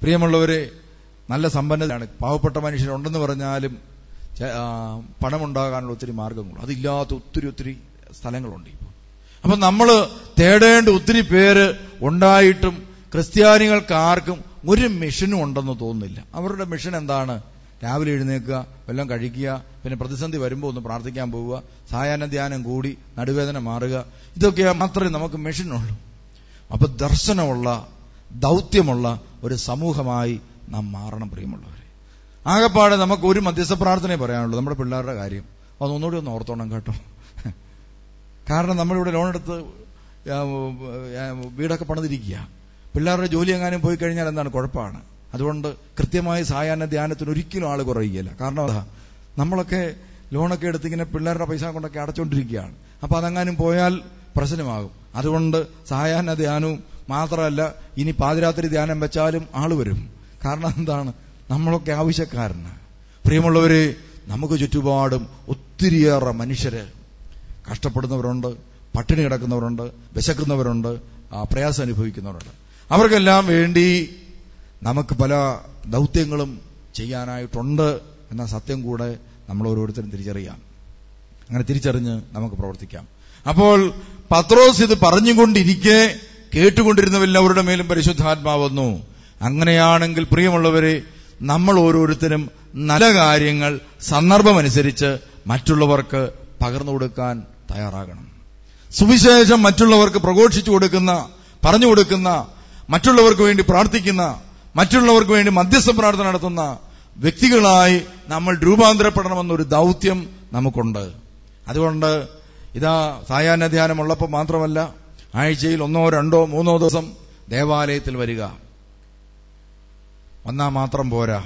പ്രിയമുള്ളവരെ നല്ല സമ്പന്നതയാണ്, പാവപ്പെട്ട മനുഷ്യരുണ്ടെന്ന് പറഞ്ഞാലും പണമുണ്ടാകാനുള്ള ഒത്തിരി മാർഗങ്ങളുണ്ട്. അതില്ലാത്ത ഒത്തിരി സ്ഥലങ്ങളുണ്ട് ഇപ്പോൾ. അപ്പൊ നമ്മൾ തേടേണ്ട ഒത്തിരി പേര് ഉണ്ടായിട്ടും ക്രിസ്ത്യാനികൾക്ക് ആർക്കും ഒരു മിഷനും ഉണ്ടെന്ന് തോന്നുന്നില്ല. അവരുടെ മിഷൻ എന്താണ്? രാവിലെ എഴുന്നേൽക്കുക, വല്ലതും കഴിക്കുക, പിന്നെ പ്രതിസന്ധി വരുമ്പോൾ ഒന്ന് പ്രാർത്ഥിക്കാൻ പോവുക, സായാഹ്ന ധ്യാനം കൂടി നടുവേദന മാറുക, ഇതൊക്കെ മാത്രമേ നമുക്ക് മിഷനുള്ളൂ. അപ്പൊ ദർശനമുള്ള, ദൗത്യമുള്ള ഒരു സമൂഹമായി നാം മാറണം പ്രിയമുള്ളവരെ. ആകെപ്പാടെ നമുക്ക് ഒരു മധ്യസ്ഥ പ്രാർത്ഥനയെ പറയാനുള്ളൂ, നമ്മുടെ പിള്ളേരുടെ കാര്യം. അതൊന്നുകൂടി ഒന്ന് ഓർത്തോണം കേട്ടോ. കാരണം നമ്മളിവിടെ ലോൺ എടുത്ത് വീടൊക്കെ പണിതിരിക്കുക, പിള്ളേരുടെ ജോലി എങ്ങാനും പോയി കഴിഞ്ഞാൽ എന്താണ് കുഴപ്പമാണ്. അതുകൊണ്ട് കൃത്യമായി സായാഹ്ന ധ്യാനത്തിന് ഒരിക്കലും ആൾ കുറയുകയില്ല. കാരണം നമ്മളൊക്കെ ലോണൊക്കെ എടുത്തിങ്ങനെ പിള്ളേരുടെ പൈസ കൊണ്ടൊക്കെ അടച്ചുകൊണ്ടിരിക്കുകയാണ്. അപ്പൊ അതെങ്ങാനും പോയാൽ പ്രശ്നമാകും. അതുകൊണ്ട് സായാഹ്ന ധ്യാനവും മാത്രമല്ല, ഇനി പാതിരാത്രി ധ്യാനം വെച്ചാലും ആള് വരും. കാരണം എന്താണ്, നമ്മളൊക്കെ ആവശ്യക്കാരന്. പ്രിയമുള്ളവരെ, നമുക്ക് ചുറ്റുപാടും ഒത്തിരിയേറെ മനുഷ്യര് കഷ്ടപ്പെടുന്നവരുണ്ട്, പട്ടിണി കിടക്കുന്നവരുണ്ട്, വിശക്കുന്നവരുണ്ട്, പ്രയാസം അനുഭവിക്കുന്നവരുണ്ട്. അവർക്കെല്ലാം വേണ്ടി നമുക്ക് പല ദൗത്യങ്ങളും ചെയ്യാനായിട്ടുണ്ട് എന്ന സത്യം കൂടെ നമ്മൾ ഓരോരുത്തരും തിരിച്ചറിയാം. അങ്ങനെ തിരിച്ചറിഞ്ഞ് നമുക്ക് പ്രവർത്തിക്കാം. അപ്പോൾ പത്രോസ് ഇത് പറഞ്ഞുകൊണ്ടിരിക്കെ കേട്ടുകൊണ്ടിരുന്നവരുടെ മേലും പരിശുദ്ധാത്മാവ് വന്നു. അങ്ങനെയാണെങ്കിൽ പ്രിയമുള്ളവരെ, നമ്മൾ ഓരോരുത്തരും നല്ല കാര്യങ്ങൾ സന്ദർഭമനുസരിച്ച് മറ്റുള്ളവർക്ക് പകർന്നു കൊടുക്കാൻ തയ്യാറാകണം. സുവിശേഷം മറ്റുള്ളവർക്ക് പ്രഘോഷിച്ചു കൊടുക്കുന്ന, പറഞ്ഞു കൊടുക്കുന്ന, മറ്റുള്ളവർക്ക് വേണ്ടി പ്രാർത്ഥിക്കുന്ന, മറ്റുള്ളവർക്ക് വേണ്ടി മധ്യസ്ഥ പ്രാർത്ഥന നടത്തുന്ന വ്യക്തികളായി നമ്മൾ രൂപാന്തരപ്പെടണമെന്നൊരു ദൗത്യം നമുക്കുണ്ട്. അതുകൊണ്ട് ഇതാ സായാഹ്ന ധ്യാനം ഉള്ളപ്പോൾ മാത്രമല്ല, ആഴ്ചയിൽ 1, 2, 3 ദിവസം ദേവാലയത്തിൽ വരിക. വന്നാൽ മാത്രം പോരാ.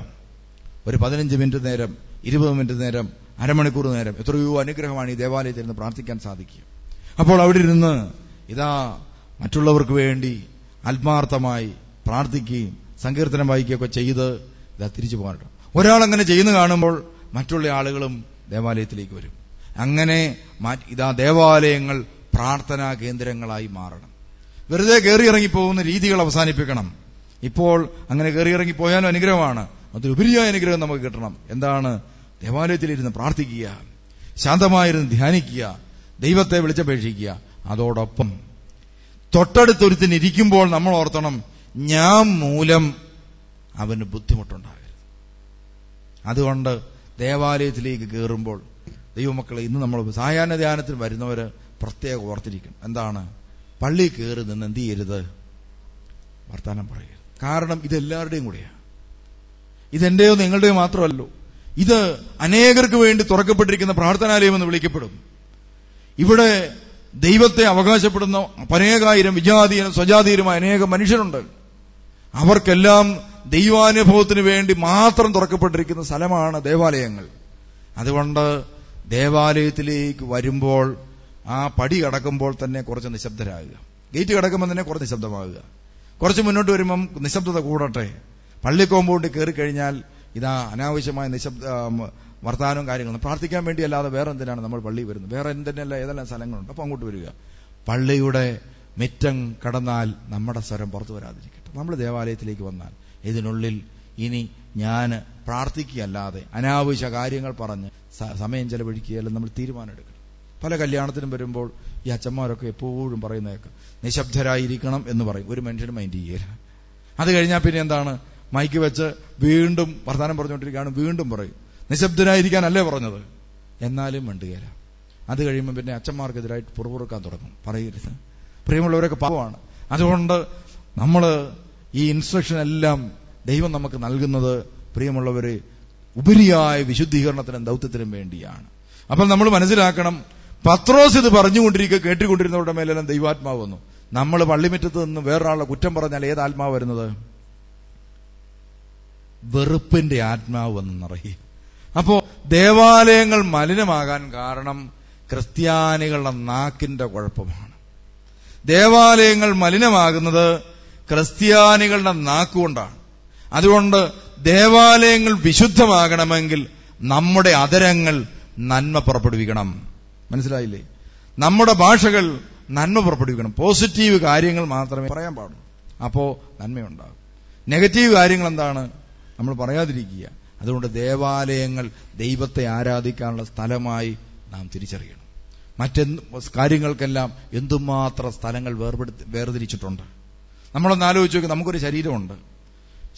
ഒരു 15 മിനിറ്റ് നേരം, 20 മിനിറ്റ് നേരം, അരമണിക്കൂർ നേരം, എത്രയോ അനുഗ്രഹമാണ് ഈ ദേവാലയത്തിൽ നിന്ന് പ്രാർത്ഥിക്കാൻ സാധിക്കുക. അപ്പോൾ അവിടെ ഇരുന്ന് ഇതാ മറ്റുള്ളവർക്ക് വേണ്ടി ആത്മാർത്ഥമായി പ്രാർത്ഥിക്കുകയും സങ്കീർത്തനം വായിക്കുകയൊക്കെ ചെയ്ത് ഇതാ തിരിച്ചു പോകാനുണ്ട്. ഒരാളങ്ങനെ ചെയ്യുന്ന കാണുമ്പോൾ മറ്റുള്ള ആളുകളും ദേവാലയത്തിലേക്ക് വരും. അങ്ങനെ ഇതാ ദേവാലയങ്ങൾ പ്രാർത്ഥനാ കേന്ദ്രങ്ങളായി മാറണം. വെറുതെ കയറിയിറങ്ങിപ്പോകുന്ന രീതികൾ അവസാനിപ്പിക്കണം. ഇപ്പോൾ അങ്ങനെ കയറിയിറങ്ങിപ്പോയാലും അനുഗ്രഹമാണ്, അതിലുപരിയായ അനുഗ്രഹം നമുക്ക് കിട്ടണം. എന്താണ്? ദേവാലയത്തിലിരുന്ന് പ്രാർത്ഥിക്കുക, ശാന്തമായിരുന്ന് ധ്യാനിക്കുക, ദൈവത്തെ വിളിച്ചപേക്ഷിക്കുക. അതോടൊപ്പം തൊട്ടടുത്തൊരുത്തിന് ഇരിക്കുമ്പോൾ നമ്മൾ ഓർത്തണം, ഞാൻ മൂലം അവന് ബുദ്ധിമുട്ടുണ്ടാകരുത്. അതുകൊണ്ട് ദേവാലയത്തിലേക്ക് കയറുമ്പോൾ ദൈവമക്കളെ, ഇന്ന് നമ്മൾ സായാഹ്ന ധ്യാനത്തിന് വരുന്നവര് പ്രത്യേകം ഓർത്തിരിക്കണം. എന്താണ്? പള്ളി കയറി നിന്ന് എന്ത് ചെയ്യരുത്? വർത്താനം പറയരുത്. കാരണം ഇതെല്ലാവരുടെയും കൂടെയാണ്. ഇതെന്റെയോ നിങ്ങളുടെയോ മാത്രമല്ലോ. ഇത് അനേകർക്ക് വേണ്ടി തുറക്കപ്പെട്ടിരിക്കുന്ന പ്രാർത്ഥനാലയം എന്ന് വിളിക്കപ്പെടും. ഇവിടെ ദൈവത്തെ അവകാശപ്പെടുന്ന അനേകായിരം വിജാതീയരും സ്വജാതീയരുമായ അനേകം മനുഷ്യരുണ്ട്. അവർക്കെല്ലാം ദൈവാനുഭവത്തിന് വേണ്ടി മാത്രം തുറക്കപ്പെട്ടിരിക്കുന്ന സ്ഥലമാണ് ദേവാലയങ്ങൾ. അതുകൊണ്ട് ദേവാലയത്തിലേക്ക് വരുമ്പോൾ ആ പടി കടക്കുമ്പോൾ തന്നെ കുറച്ച് നിശബ്ദരാകുക. ഗേറ്റ് കടക്കുമ്പോൾ തന്നെ കുറച്ച് നിശബ്ദമാകുക. കുറച്ച് മുന്നോട്ട് വരുമ്പം നിശബ്ദത കൂടട്ടെ. പള്ളി കോമ്പൗണ്ടിൽ കയറിക്കഴിഞ്ഞാൽ ഇതാ അനാവശ്യമായ വർത്താനവും കാര്യങ്ങളും. പ്രാർത്ഥിക്കാൻ വേണ്ടിയല്ലാതെ വേറെ എന്തിനാണ് നമ്മൾ പള്ളി വരുന്നത്? വേറെ എന്തിനല്ല ഏതെല്ലാം സ്ഥലങ്ങളുണ്ട്. അപ്പൊ അങ്ങോട്ട് വരിക. പള്ളിയുടെ മുറ്റം കടന്നാൽ നമ്മുടെ സ്വരം പുറത്തു വരാതിരിക്കട്ടെ. നമ്മൾ ദേവാലയത്തിലേക്ക് വന്നാൽ ഇതിനുള്ളിൽ ഇനി ഞാൻ പ്രാർത്ഥിക്കുകയല്ലാതെ അനാവശ്യ കാര്യങ്ങൾ പറഞ്ഞ് സമയം ചെലവഴിക്കുകയല്ല നമ്മൾ തീരുമാനമെടുക്കണം. പല കല്യാണത്തിനും വരുമ്പോൾ ഈ അച്ഛന്മാരൊക്കെ എപ്പോഴും പറയുന്നതൊക്കെ നിശബ്ദരായിരിക്കണം എന്ന് പറയും. ഒരു മനുഷ്യനും മൈൻഡ് ചെയ്യല. അത് കഴിഞ്ഞാൽ പിന്നെ എന്താണ്? മൈക്ക് വെച്ച് വീണ്ടും വർത്തമാനം പറഞ്ഞുകൊണ്ടിരിക്കുകയാണ്. വീണ്ടും പറയും നിശബ്ദരായിരിക്കാനല്ലേ പറഞ്ഞത്, എന്നാലും മിണ്ടുകയില്ല. അത് കഴിയുമ്പോൾ പിന്നെ അച്ഛന്മാർക്കെതിരായിട്ട് പുറപുറക്കാൻ തുടങ്ങും. പറയരുത്. പ്രിയമുള്ളവരൊക്കെ പാവമാണ്. അതുകൊണ്ട് നമ്മൾ ഈ ഇൻസ്ട്രക്ഷൻ എല്ലാം ദൈവം നമുക്ക് നൽകുന്നത് പ്രിയമുള്ളവരെ ഉപരിയായ വിശുദ്ധീകരണത്തിനും ദൗത്യത്തിനും വേണ്ടിയാണ്. അപ്പോൾ നമ്മൾ മനസ്സിലാക്കണം, പത്രോസ് ഇത് പറഞ്ഞുകൊണ്ടിരിക്കുക കേട്ടുകൊണ്ടിരുന്നവരുടെ മേലെല്ലാം ദൈവാത്മാവ് വന്നു. നമ്മൾ പള്ളിമുറ്റത്ത് നിന്ന് വേറൊരാളെ കുറ്റം പറഞ്ഞാൽ ഏത് ആത്മാവ് വരുന്നത്? വെറുപ്പിന്റെ ആത്മാവ് വന്നെന്നറിയും. അപ്പോ ദേവാലയങ്ങൾ മലിനമാകാൻ കാരണം ക്രിസ്ത്യാനികളുടെ നാക്കിന്റെ കുഴപ്പമാണ്. ദേവാലയങ്ങൾ മലിനമാകുന്നത് ക്രിസ്ത്യാനികളുടെ നാക്കുകൊണ്ടാണ്. അതുകൊണ്ട് ദേവാലയങ്ങൾ വിശുദ്ധമാകണമെങ്കിൽ നമ്മുടെ അധരങ്ങൾ നന്മ പുറപ്പെടുവിക്കണം. മനസ്സിലായില്ലേ? നമ്മുടെ ഭാഷകൾ നന്മ പുറപ്പെടുവിക്കണം. പോസിറ്റീവ് കാര്യങ്ങൾ മാത്രമേ പറയാൻ പാടുള്ളൂ. അപ്പോ നന്മയുണ്ടാകും. നെഗറ്റീവ് കാര്യങ്ങൾ എന്താണ്? നമ്മൾ പറയാതിരിക്കുക. അതുകൊണ്ട് ദേവാലയങ്ങൾ ദൈവത്തെ ആരാധിക്കാനുള്ള സ്ഥലമായി നാം തിരിച്ചറിയണം. കാര്യങ്ങൾക്കെല്ലാം എന്തുമാത്രം സ്ഥലങ്ങൾ വേർതിരിച്ചിട്ടുണ്ട്. നമ്മളൊന്ന് ആലോചിച്ച് നോക്കി. നമുക്കൊരു ശരീരമുണ്ട്.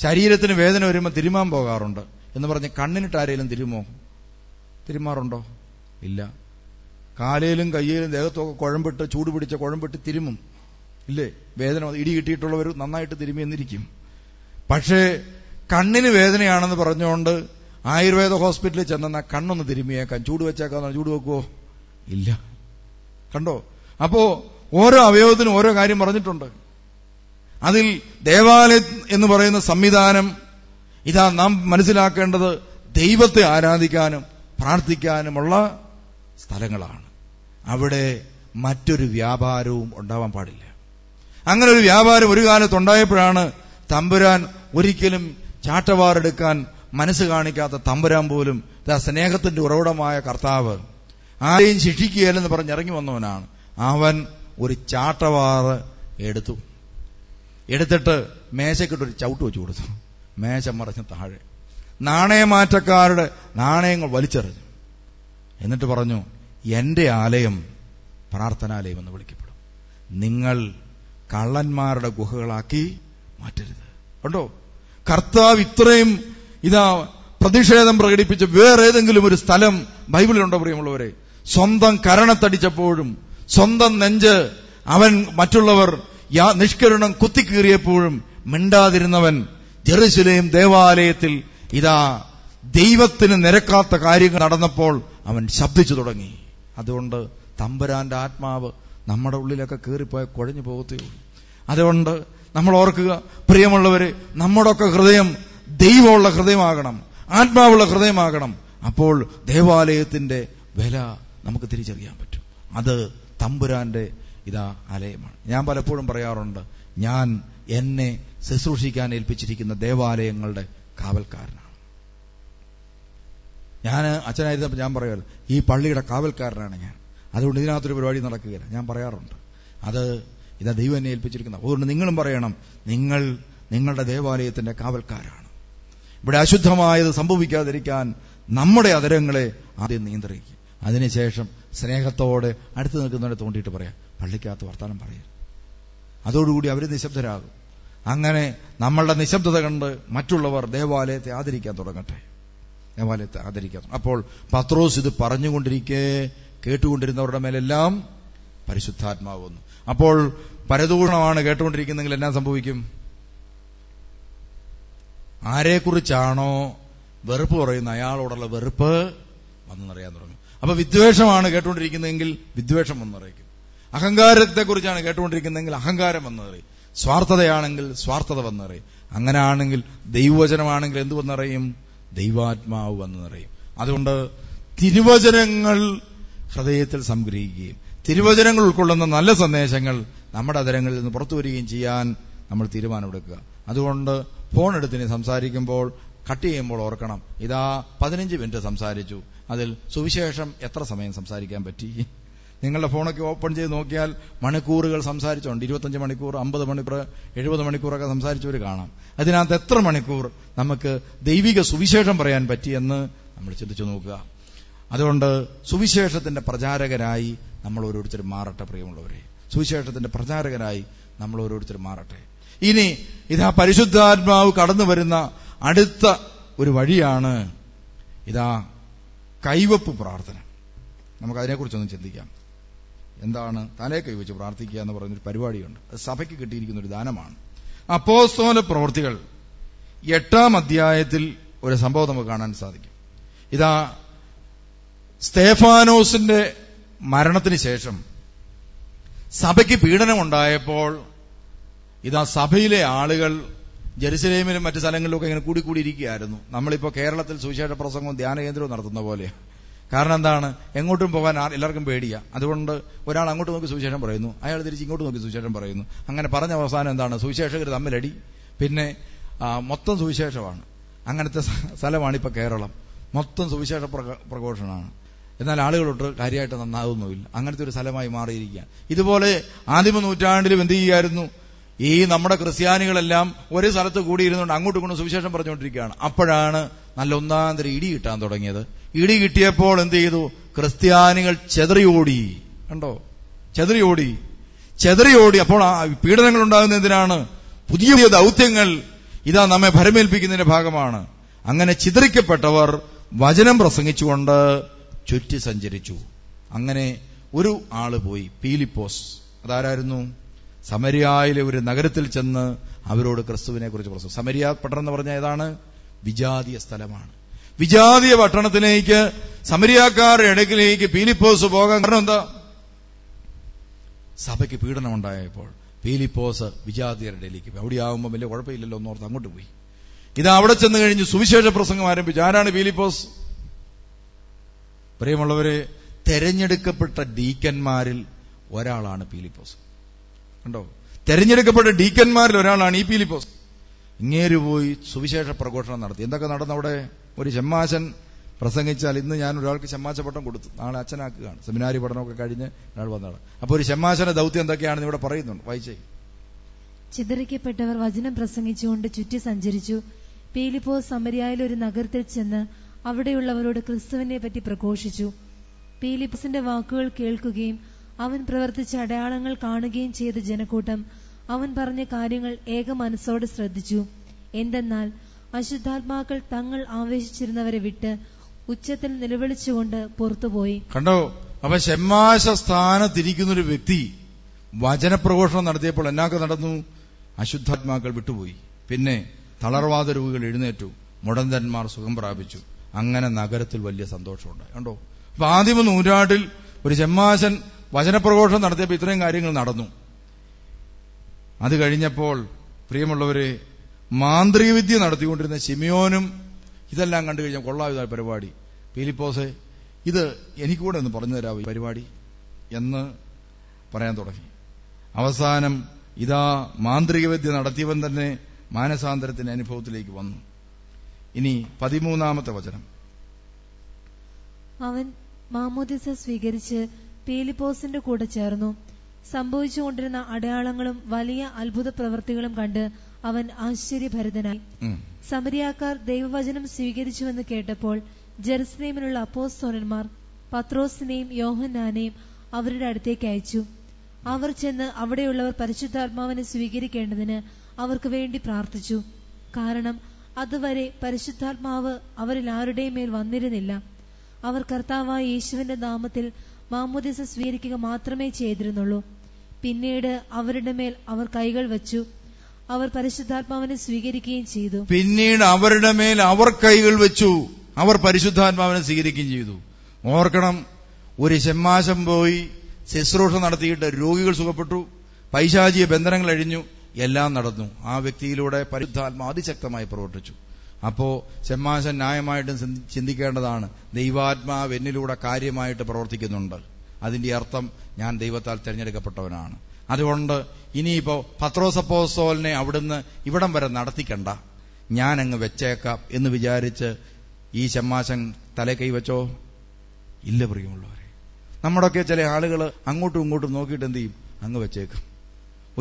ശരീരത്തിന് വേദന വരുമ്പോൾ തിരുമാൻ പോകാറുണ്ട് എന്ന് പറഞ്ഞ് കണ്ണിനിട്ട് ആരെങ്കിലും തിരുമാറുണ്ടോ? ഇല്ല. കാലയിലും കയ്യിലും ദേഹത്തൊക്കെ കുഴമ്പിട്ട്, ചൂട് പിടിച്ച കുഴമ്പിട്ട് തിരുമും ഇല്ലേ? വേദന ഇടി കിട്ടിയിട്ടുള്ളവർ നന്നായിട്ട് തിരുമി എന്നിരിക്കും. പക്ഷേ കണ്ണിന് വേദനയാണെന്ന് പറഞ്ഞുകൊണ്ട് ആയുർവേദ ഹോസ്പിറ്റലിൽ ചെന്ന കണ്ണൊന്ന് തിരുമിയേക്കാം, ചൂട് വെച്ചേക്കാന്ന്. ചൂട് വെക്കുവോ? ഇല്ല. കണ്ടോ? അപ്പോ ഓരോ അവയവത്തിനും ഓരോ കാര്യം പറഞ്ഞിട്ടുണ്ട്. അതിൽ ദേവാലയം എന്ന് പറയുന്ന സംവിധാനം ഇതാ നാം മനസ്സിലാക്കേണ്ടത് ദൈവത്തെ ആരാധിക്കാനും പ്രാർത്ഥിക്കാനുമുള്ള സ്ഥലങ്ങളാണ്. അവിടെ മറ്റൊരു വ്യാപാരവും ഉണ്ടാവാൻ പാടില്ല. അങ്ങനെ ഒരു വ്യാപാരം ഒരു കാലത്തുണ്ടായപ്പോഴാണ് തമ്പുരാൻ ഒരിക്കലും ചാട്ടവാറെടുക്കാൻ മനസ്സ് കാണിക്കാത്ത തമ്പുരാൻ പോലും സ്നേഹത്തിന്റെ ഉറവിടമായ കർത്താവ് ആരെയും ശിക്ഷിക്കുകയില്ലെന്ന് പറഞ്ഞിറങ്ങി വന്നവനാണ്. അവൻ ഒരു ചാട്ടവാറ് എടുത്തിട്ട് മേശക്കിട്ടൊരു ചവിട്ട് വെച്ചു കൊടുത്തു. മേശ മറിഞ്ഞ് താഴെ നാണയമാറ്റക്കാരുടെ നാണയങ്ങൾ വലിച്ചെറിഞ്ഞു. എന്നിട്ട് പറഞ്ഞു, എന്റെ ആലയം പ്രാർത്ഥനാലയം എന്ന് വിളിക്കപ്പെടും. നിങ്ങൾ കള്ളന്മാരുടെ ഗുഹകളാക്കി മാറ്റരുത്. കണ്ടോ, കർത്താവ് ഇത്രയും പ്രതിഷേധം പ്രകടിപ്പിച്ച് വേറെ ഏതെങ്കിലും ഒരു സ്ഥലം ബൈബിളിലുണ്ടോ പ്രിയമുള്ളവരെ? സ്വന്തം കരണത്തടിച്ചപ്പോഴും സ്വന്തം നെഞ്ച് അവൻ മറ്റുള്ളവർ നിഷ്കരുണം കുത്തിക്കീറിയപ്പോഴും മിണ്ടാതിരുന്നവൻ ജെറുസലേം ദേവാലയത്തിൽ ദൈവത്തിന് നിരക്കാത്ത കാര്യങ്ങൾ നടന്നപ്പോൾ അവൻ ശബ്ദിച്ചു തുടങ്ങി. അതുകൊണ്ട് തമ്പുരാന്റെ ആത്മാവ് നമ്മുടെ ഉള്ളിലൊക്കെ കീറിപ്പോയ കുഴഞ്ഞു പോകത്തേ ഉള്ളൂ. അതുകൊണ്ട് നമ്മൾ ഓർക്കുക പ്രിയമുള്ളവര്, നമ്മുടെയൊക്കെ ഹൃദയം ദൈവമുള്ള ഹൃദയമാകണം, ആത്മാവുള്ള ഹൃദയമാകണം. അപ്പോൾ ദേവാലയത്തിന്റെ വില നമുക്ക് തിരിച്ചറിയാൻ പറ്റും. അത് തമ്പുരാന്റെ ആലയമാണ്. ഞാൻ പലപ്പോഴും പറയാറുണ്ട്, ഞാൻ എന്നെ ശുശ്രൂഷിക്കാൻ ഏൽപ്പിച്ചിരിക്കുന്ന ദേവാലയങ്ങളുടെ കാവൽക്കാരനാണ്. ഞാൻ അച്ഛനായിരുന്നപ്പോൾ ഞാൻ പറയാറ്, ഈ പള്ളിയുടെ കാവൽക്കാരനാണ് ഞാൻ. അതുകൊണ്ട് ഇതിനകത്തൊരു പരിപാടി നടക്കുകയില്ല. ഞാൻ പറയാറുണ്ട്, അത് ദൈവം എന്നെ ഏൽപ്പിച്ചിരിക്കുന്നത്. അതുകൊണ്ട് നിങ്ങളും പറയണം, നിങ്ങൾ നിങ്ങളുടെ ദേവാലയത്തിന്റെ കാവൽക്കാരാണ്. ഇവിടെ അശുദ്ധമായത് സംഭവിക്കാതിരിക്കാൻ നമ്മുടെ അധരങ്ങളെ ആദ്യം നിയന്ത്രിക്കുക. അതിനുശേഷം സ്നേഹത്തോടെ അടുത്ത് നിൽക്കുന്നവരെ തോണ്ടിയിട്ട് പറയാം, പള്ളിക്കകത്ത് വർത്താനം പറയുക. അതോടുകൂടി അവർ നിശബ്ദരാകും. അങ്ങനെ നമ്മളുടെ നിശബ്ദത കണ്ട് മറ്റുള്ളവർ ദേവാലയത്തെ ആദരിക്കാൻ തുടങ്ങട്ടെ. ദേവാലയത്തെ ആദരിക്കാൻ. അപ്പോൾ പത്രോസ് ഇത് പറഞ്ഞുകൊണ്ടിരിക്കെ കേട്ടുകൊണ്ടിരുന്നവരുടെ മേലെല്ലാം പരിശുദ്ധാത്മാവ് വന്നു. അപ്പോൾ പരദൂഷണമാണ് കേട്ടുകൊണ്ടിരിക്കുന്നെങ്കിൽ എന്നാ സംഭവിക്കും? ആരെക്കുറിച്ചാണോ വെറുപ്പ് പറയുന്ന അയാളോടുള്ള വെറുപ്പ് വന്നെന്നറിയാൻ തുടങ്ങും. അപ്പൊ വിദ്വേഷമാണ് കേട്ടുകൊണ്ടിരിക്കുന്നതെങ്കിൽ വിദ്വേഷം വന്നറിയിക്കും. അഹങ്കാരത്തെക്കുറിച്ചാണ് കേട്ടുകൊണ്ടിരിക്കുന്നതെങ്കിൽ അഹങ്കാരം വന്നറിയും. സ്വാർത്ഥതയാണെങ്കിൽ സ്വാർത്ഥത വന്നറിയും. അങ്ങനെയാണെങ്കിൽ ദൈവവചനമാണെങ്കിൽ എന്ത് വന്നറിയും? ദൈവാത്മാവ് വന്നറിയും. അതുകൊണ്ട് തിരുവചനങ്ങൾ ഹൃദയത്തിൽ സംഗ്രഹിക്കുകയും തിരുവചനങ്ങൾ ഉൾക്കൊള്ളുന്ന നല്ല സന്ദേശങ്ങൾ നമ്മുടെ അധരങ്ങളിൽ നിന്ന് പുറത്തു വരികയും ചെയ്യാൻ നമ്മൾ തീരുമാനമെടുക്കുക. അതുകൊണ്ട് ഫോൺ എടുത്തിന് സംസാരിക്കുമ്പോൾ കട്ട് ചെയ്യുമ്പോൾ ഓർക്കണം, 15 മിനിറ്റ് സംസാരിച്ചു, അതിൽ സുവിശേഷം എത്ര സമയം സംസാരിക്കാൻ പറ്റി? നിങ്ങളുടെ ഫോണൊക്കെ ഓപ്പൺ ചെയ്ത് നോക്കിയാൽ മണിക്കൂറുകൾ സംസാരിച്ചുണ്ട്. 25 മണിക്കൂർ, 50 മണിക്കൂർ, 70 മണിക്കൂറൊക്കെ സംസാരിച്ചവർ കാണാം. അതിനകത്ത് എത്ര മണിക്കൂർ നമുക്ക് ദൈവിക സുവിശേഷം പറയാൻ പറ്റിയെന്ന് നമ്മൾ ചിന്തിച്ചു നോക്കുക. അതുകൊണ്ട് സുവിശേഷത്തിന്റെ പ്രചാരകരായി നമ്മൾ ഓരോരുത്തരും മാറട്ടെ പ്രിയമുള്ളവരെ. സുവിശേഷത്തിന്റെ പ്രചാരകരായി നമ്മൾ ഓരോരുത്തരും മാറട്ടെ. ഇനി പരിശുദ്ധാത്മാവ് കടന്നു വരുന്ന അടുത്ത ഒരു വഴിയാണ് കൈവപ്പ് പ്രാർത്ഥന. നമുക്കതിനെക്കുറിച്ചൊന്ന് ചിന്തിക്കാം. എന്താണ് തലേ കൈവച്ച് പ്രാർത്ഥിക്കുക എന്ന് പറയുന്നൊരു പരിപാടിയുണ്ട്. അത് സഭയ്ക്ക് കിട്ടിയിരിക്കുന്ന ഒരു ദാനമാണ്. അപ്പോസ്തല പ്രവൃത്തികൾ 8-ാം അധ്യായത്തിൽ ഒരു സംഭവം നമുക്ക് കാണാൻ സാധിക്കും. സ്തേഫാനോസിന്റെ മരണത്തിന് ശേഷം സഭയ്ക്ക് പീഡനമുണ്ടായപ്പോൾ സഭയിലെ ആളുകൾ ജെറുസലേമിലും മറ്റു സ്ഥലങ്ങളിലൊക്കെ ഇങ്ങനെ കൂടിക്കൂടിയിരിക്കുകയായിരുന്നു. നമ്മളിപ്പോ കേരളത്തിൽ സുവിശേഷ പ്രസംഗവും ധ്യാന കേന്ദ്രവും നടത്തുന്ന പോലെ. കാരണം എന്താണ്? എങ്ങോട്ടും പോകാൻ എല്ലാവർക്കും പേടിയാ. അതുകൊണ്ട് ഒരാൾ അങ്ങോട്ട് നോക്കി സുവിശേഷം പറയുന്നു, അയാൾ തിരിച്ച് ഇങ്ങോട്ട് നോക്കി സുവിശേഷം പറയുന്നു. അങ്ങനെ പറഞ്ഞ അവസാനം എന്താണ്? സുവിശേഷകർ തമ്മിലടി, പിന്നെ മൊത്തം സുവിശേഷമാണ്. അങ്ങനത്തെ സ്ഥലമാണിപ്പോ കേരളം. മൊത്തം സുവിശേഷ പ്രഘോഷണമാണ്. എന്നാൽ ആളുകളൊട്ട് കാര്യമായിട്ട് നന്നാകുന്നുമില്ല. അങ്ങനത്തെ ഒരു സ്ഥലമായി മാറിയിരിക്കുക. ഇതുപോലെ ആദിമ നൂറ്റാണ്ടിലും എന്ത് ചെയ്യുകയായിരുന്നു? ഈ നമ്മുടെ ക്രിസ്ത്യാനികളെല്ലാം ഒരേ സ്ഥലത്ത് കൂടിയിരുന്നുകൊണ്ട് അങ്ങോട്ടും ഇങ്ങോട്ടും സുവിശേഷം പറഞ്ഞുകൊണ്ടിരിക്കുകയാണ്. അപ്പോഴാണ് നല്ല ഒന്നാന്തരം ഇടി കിട്ടാൻ തുടങ്ങിയത്. ഇടി കിട്ടിയപ്പോൾ എന്ത് ചെയ്തു? ക്രിസ്ത്യാനികൾ ചെതറിയോടി. കണ്ടോ? ചെതറിയോടി. അപ്പോൾ പീഡനങ്ങൾ ഉണ്ടാകുന്ന എന്തിനാണ്? പുതിയ പുതിയ ദൗത്യങ്ങൾ നമ്മെ ഭരമേൽപ്പിക്കുന്നതിന്റെ ഭാഗമാണ്. അങ്ങനെ ചിതറിക്കപ്പെട്ടവർ വചനം പ്രസംഗിച്ചുകൊണ്ട് ചുറ്റി സഞ്ചരിച്ചു. അങ്ങനെ ഒരു ആള് പോയി, പീലിപ്പോസ്. അതാരായിരുന്നു? സമരിയായിലെ ഒരു നഗരത്തിൽ ചെന്ന് അവരോട് ക്രിസ്തുവിനെ കുറിച്ച് പ്രസംഗിച്ചു. സമരിയ പട്ടണം എന്ന് പറഞ്ഞാൽ ഏതാണ്? വിജാതീയ സ്ഥലമാണ്. വിജാതീയ പട്ടണത്തിലേക്ക്, സമരിയാക്കാരുടെ ഇടയ്ക്കിലേക്ക് പീലിപ്പോസ് പോകാൻ കാരണം എന്താ? സഭയ്ക്ക് പീഡനം ഉണ്ടായപ്പോൾ പീലിപ്പോസ് വിജാതീയരുടെ ഇടയിലേക്ക് പോയി. അവിടെ ആകുമ്പോൾ വലിയ കുഴപ്പമില്ലല്ലോ എന്നോർത്ത് അങ്ങോട്ട് പോയി. അവിടെ ചെന്ന് കഴിഞ്ഞ് സുവിശേഷ പ്രസംഗം ആരംഭിച്ചു. ആരാണ് പീലിപ്പോസ്? പ്രിയമുള്ളവരെ, തെരഞ്ഞെടുക്കപ്പെട്ട ഡീക്കന്മാരിൽ ഒരാളാണ് പീലിപ്പോസ്. കണ്ടോ? തെരഞ്ഞെടുക്കപ്പെട്ട ഡീക്കന്മാരിൽ ഒരാളാണ് ഈ പീലിപ്പോസ്. ഇങ്ങേര് പോയി സുവിശേഷ പ്രഘോഷണം നടത്തി. എന്തൊക്കെ നടന്നു അവിടെ? ഒരു ഷമ്മാശൻ പ്രസംഗിച്ചാൽ, ഇന്ന് ഞാൻ ഒരാൾക്ക് ഷമ്മാശ പട്ടം കൊടുത്തു, നാളെ അച്ഛനാക്കുകയാണ്. സെമിനാരി പഠനമൊക്കെ കഴിഞ്ഞ് ഒരാൾ വന്നതാണ്. അപ്പോൾ ഒരു ഷമ്മാശന്റെ ദൗത്യം എന്തൊക്കെയാണെന്ന് ഇവിടെ പറയുന്നുണ്ട്, വായിച്ചേ. ചിതറിക്കപ്പെട്ടവർ വചനം പ്രസംഗിച്ചുകൊണ്ട് ചുറ്റി സഞ്ചരിച്ചു. പീലിപ്പോസ് സമരിയായിലെ ഒരു നഗരത്തിൽ ചെന്ന് അവിടെയുള്ളവരോട് ക്രിസ്തുവിനെ പറ്റി പ്രഘോഷിച്ചു. പീലിപ്പോസിന്റെ വാക്കുകൾ കേൾക്കുകയും അവൻ പ്രവർത്തിച്ച അടയാളങ്ങൾ കാണുകയും ചെയ്ത ജനക്കൂട്ടം അവൻ പറഞ്ഞ കാര്യങ്ങൾ ഏക മനസ്സോടെ ശ്രദ്ധിച്ചു. എന്തെന്നാൽ അശുദ്ധാത്മാക്കൾ തങ്ങൾ ആവേശിച്ചിരുന്നവരെ വിട്ട് ഉച്ചത്തിൽ നിലവിളിച്ചുകൊണ്ട് പുറത്തുപോയി. കണ്ടോ? അപ്പൊ ഷമ്മാശ സ്ഥാനത്തിരിക്കുന്നൊരു വ്യക്തി വചനപ്രഘോഷണം നടത്തിയപ്പോൾ എന്നാക്കെ നടന്നു? അശുദ്ധാത്മാക്കൾ വിട്ടുപോയി. പിന്നെ തളർവാദ രോഗികൾ എഴുന്നേറ്റു, മുടന്തന്മാർ സുഖം പ്രാപിച്ചു. അങ്ങനെ നഗരത്തിൽ വലിയ സന്തോഷമുണ്ടായി. കണ്ടോ? അപ്പൊ ആദിമ നൂറ്റാണ്ടിൽ ഒരു ഷമ്മാശൻ വചനപ്രഘോഷണം നടത്തിയപ്പോൾ ഇത്രയും കാര്യങ്ങൾ നടന്നു. അത് കഴിഞ്ഞപ്പോൾ പ്രിയമുള്ളവരെ, മാന്ത്രിക വിദ്യ നടത്തിക്കൊണ്ടിരുന്ന ശിമിയോനും ഇതെല്ലാം കണ്ടു കഴിഞ്ഞാൽ കൊള്ളാവുന്ന പരിപാടി. പീലിപ്പോസെ, ഇത് എനിക്കൂടെ ഒന്ന് പറഞ്ഞു തരാമോ ഈ പരിപാടി എന്ന് പറയാൻ തുടങ്ങി. അവസാനം ഇതാ മാന്ത്രിക വിദ്യ നടത്തിയവൻ തന്നെ മാനസാന്തരത്തിന്റെ അനുഭവത്തിലേക്ക് വന്നു. ഇനി 13-ാമത്തെ വചനം. അവൻ മാമോദിസ സ്വീകരിച്ച് പീലിപ്പോസിന്റെ കൂടെ ചേർന്നു. സംഭവിച്ചുകൊണ്ടിരുന്ന അടയാളങ്ങളും വലിയ അത്ഭുത പ്രവൃത്തികളും കണ്ട് അവൻ ആശ്ചര്യഭരിതനായി. സമരിയാക്കാർ ദൈവവചനം സ്വീകരിച്ചുവെന്ന് കേട്ടപ്പോൾ ജെറുസലേമിലുള്ള അപ്പോസ്തലന്മാർ പത്രോസിനെയും യോഹന്നാനെയും അവരുടെ അടുത്തേക്ക് അയച്ചു. അവർ ചെന്ന് അവിടെയുള്ളവർ പരിശുദ്ധാത്മാവിനെ സ്വീകരിക്കേണ്ടതിന് അവർക്ക് വേണ്ടി പ്രാർത്ഥിച്ചു. കാരണം അതുവരെ പരിശുദ്ധാത്മാവ് അവരിൽ ആരുടെയും മേൽ വന്നിരുന്നില്ല. അവർ കർത്താവായ യേശുവിന്റെ നാമത്തിൽ മാമോദിസ സ്വീകരിക്കുക മാത്രമേ ചെയ്തിരുന്നുള്ളൂ. പിന്നീട് അവരുടെ മേൽ അവർ കൈകൾ വച്ചു. അവർ പരിശുദ്ധാത്മാവിനെ സ്വീകരിക്കുകയും ചെയ്തു. പിന്നീട് അവരുടെ മേൽ അവർ കൈകൾ വെച്ചു, അവർ പരിശുദ്ധാത്മാവിനെ സ്വീകരിക്കുകയും ചെയ്തു. ഓർക്കണം, ഒരു ഷമ്മാശം പോയി ശുശ്രൂഷ നടത്തിയിട്ട് രോഗികൾ സുഖപ്പെട്ടു, പൈശാചിക ബന്ധനങ്ങൾ അഴിഞ്ഞു, എല്ലാം നടന്നു. ആ വ്യക്തിയിലൂടെ പരിശുദ്ധാത്മാ അതിശക്തമായി പ്രവർത്തിച്ചു. അപ്പോ ഷമ്മാശൻ ന്യായമായിട്ടും ചിന്തിക്കേണ്ടതാണ്, ദൈവാത്മാവ് എന്നിലൂടെ കാര്യമായിട്ട് പ്രവർത്തിക്കുന്നുണ്ട്. അതിന്റെ അർത്ഥം ഞാൻ ദൈവത്താൽ തിരഞ്ഞെടുക്കപ്പെട്ടവനാണ്. അതുകൊണ്ട് ഇനിയിപ്പോ പത്രോസ് അപ്പോസ്തലനെ അവിടുന്ന് ഇവിടം വരെ നടത്തിക്കണ്ട, ഞാൻ അങ്ങ് വെച്ചേക്കാം എന്ന് വിചാരിച്ച് ഈ ഷമ്മാശൻ തലേ കൈവച്ചോ? ഇല്ല പ്രിയമുള്ളവരെ. നമ്മുടെയൊക്കെ ചില ആളുകൾ അങ്ങോട്ടും ഇങ്ങോട്ടും നോക്കിയിട്ട് എന്ത് ചെയ്യും? അങ്ങ് വെച്ചേക്കും.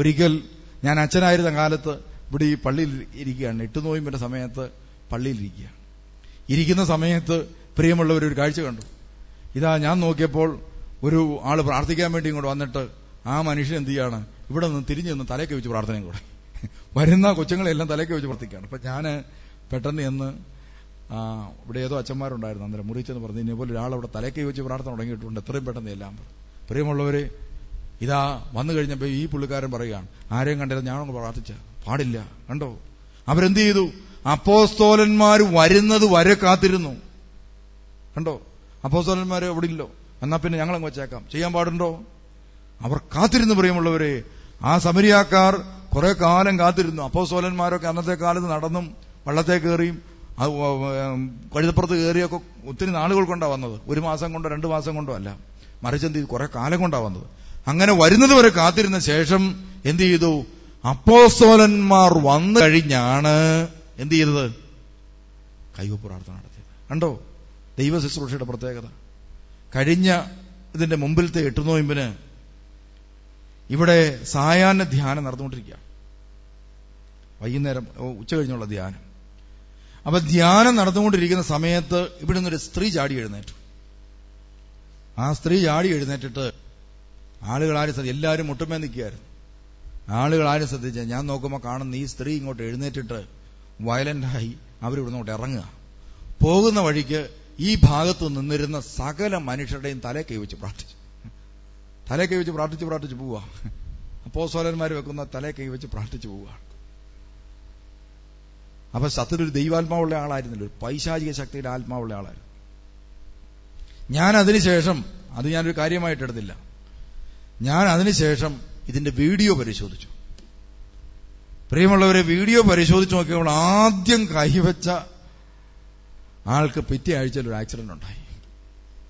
ഒരിക്കൽ ഞാൻ അച്ഛനായിരുന്ന കാലത്ത് ഇവിടെ ഈ പള്ളിയിൽ ഇരിക്കുകയാണ്. 8 നോയമ്പിന്റെ സമയത്ത് പള്ളിയിലിരിക്കുകയാണ്. ഇരിക്കുന്ന സമയത്ത് പ്രിയമുള്ളവരൊരു കാഴ്ച കണ്ടു. ഇതാ ഞാൻ നോക്കിയപ്പോൾ ഒരു ആള് പ്രാർത്ഥിക്കാൻ വേണ്ടി ഇങ്ങോട്ട് വന്നിട്ട് ആ മനുഷ്യൻ എന്ത് ചെയ്യാണ്? ഇവിടെ നിന്ന് തിരിഞ്ഞു നിന്ന് തലയ്ക്ക് വെച്ച് പ്രാർത്ഥനയും കൂടെ. വരുന്ന കൊച്ചുങ്ങളെല്ലാം തലയ്ക്ക് വെച്ച് പ്രാർത്ഥിക്കുകയാണ്. അപ്പൊ ഞാൻ പെട്ടെന്ന് എന്ന് ഇവിടെ ഏതോ അച്ഛന്മാരുണ്ടായിരുന്നു, അന്നേരം മുറിച്ചെന്ന് പറഞ്ഞു, ഇതേപോലെ ഒരാളവിടെ തലയ്ക്ക് വെച്ച് പ്രാർത്ഥന തുടങ്ങിയിട്ടുണ്ട്, എത്രയും പെട്ടെന്ന് എല്ലാം പറഞ്ഞു. പ്രിയമുള്ളവരെ, ഇതാ വന്നു കഴിഞ്ഞപ്പോ ഈ പുള്ളിക്കാരൻ പറയുകയാണ്, ആരെയും കണ്ടില്ല, ഞാനൊന്ന് പ്രാർത്ഥിച്ച പാടില്ല. കണ്ടോ? അവരെന്ത് ചെയ്തു? അപ്പോസ്തലന്മാർ വരുന്നത് വരെ കാത്തിരുന്നു. കണ്ടോ? അപ്പോസ്തലന്മാരെ എവിടെ ഇല്ലോ, എന്നാ പിന്നെ ഞങ്ങളങ്ങ് വെച്ചേക്കാം, ചെയ്യാൻ പാടുണ്ടോ? അവർ കാത്തിരുന്നു. പ്രിയമുള്ളവരെ, ആ സമരിയാക്കാർ കുറെ കാലം കാത്തിരുന്നു. അപ്പോസ്തലന്മാരൊക്കെ അന്നത്തെ കാലത്ത് നടന്നും വള്ളത്തെ കയറിയും കഴുതപ്പുറത്ത് കയറിയൊക്കെ ഒത്തിരി നാളുകൾ കൊണ്ടാ വന്നത്. 1 മാസം കൊണ്ടോ 2 മാസം കൊണ്ടോ അല്ല, മറിച്ചെന്ത് ചെയ്തു? കുറെ കാലം കൊണ്ടാ വന്നത്. അങ്ങനെ വരുന്നത് വരെ കാത്തിരുന്ന ശേഷം എന്ത് ചെയ്തു? അപ്പോസ്തലന്മാർ വന്നു കഴിഞ്ഞാണ് എന്ത് ചെയ്തത്? കൈവപ്പ് പ്രാർത്ഥന നടത്തിയത്. കണ്ടോ ദൈവ ശുശ്രൂഷയുടെ പ്രത്യേകത? കഴിഞ്ഞ ഇതിന്റെ മുമ്പിലത്തെ 8 നോയമ്പിന് ഇവിടെ സായാഹ്ന ധ്യാനം നടന്നുകൊണ്ടിരിക്കുക. വൈകുന്നേരം ഉച്ച കഴിഞ്ഞുള്ള ധ്യാനം. അപ്പൊ ധ്യാനം നടന്നുകൊണ്ടിരിക്കുന്ന സമയത്ത് ഇവിടെ നിന്നൊരു സ്ത്രീ ചാടി എഴുന്നേറ്റു. ആ സ്ത്രീ ചാടി എഴുന്നേറ്റിട്ട് ആളുകളാരും എല്ലാവരും മുട്ടുമേ നിൽക്കുകയായിരുന്നു. ആളുകളാരും ശ്രദ്ധിച്ച ഞാൻ നോക്കുമ്പോൾ കാണുന്ന ഈ സ്ത്രീ ഇങ്ങോട്ട് എഴുന്നേറ്റിട്ട് വയലന്റായി അവരിവിടെ നിന്ന് ഇറങ്ങുക. പോകുന്ന വഴിക്ക് ഈ ഭാഗത്ത് നിന്നിരുന്ന സകല മനുഷ്യരുടെയും തലേ കൈവച്ച് പ്രാർത്ഥിച്ചു. തലേ കൈവച്ച് പ്രാർത്ഥിച്ച് പോവുക. അപ്പോസ്തലന്മാർ വെക്കുന്ന തലേ കൈവച്ച് പ്രാർത്ഥിച്ചു പോവുക. അപ്പൊ സത്യത്തിൽ ദൈവാത്മാവുള്ള ആളായിരുന്നില്ല, ഒരു പൈശാചിക ശക്തിയുടെ ആത്മാവുള്ള ആളായിരുന്നു. ഞാൻ അതിനുശേഷം അത് ഞാനൊരു കാര്യമായിട്ട് എടുത്തില്ല. ഞാൻ അതിനുശേഷം ഇതിന്റെ വീഡിയോ പരിശോധിച്ചു. പ്രിയമുള്ളവരെ, വീഡിയോ പരിശോധിച്ച് നോക്കിയപ്പോൾ ആദ്യം കൈവച്ച ആൾക്ക് പിറ്റേ ആഴ്ചയിൽ ഒരു ആക്സിഡന്റ് ഉണ്ടായി.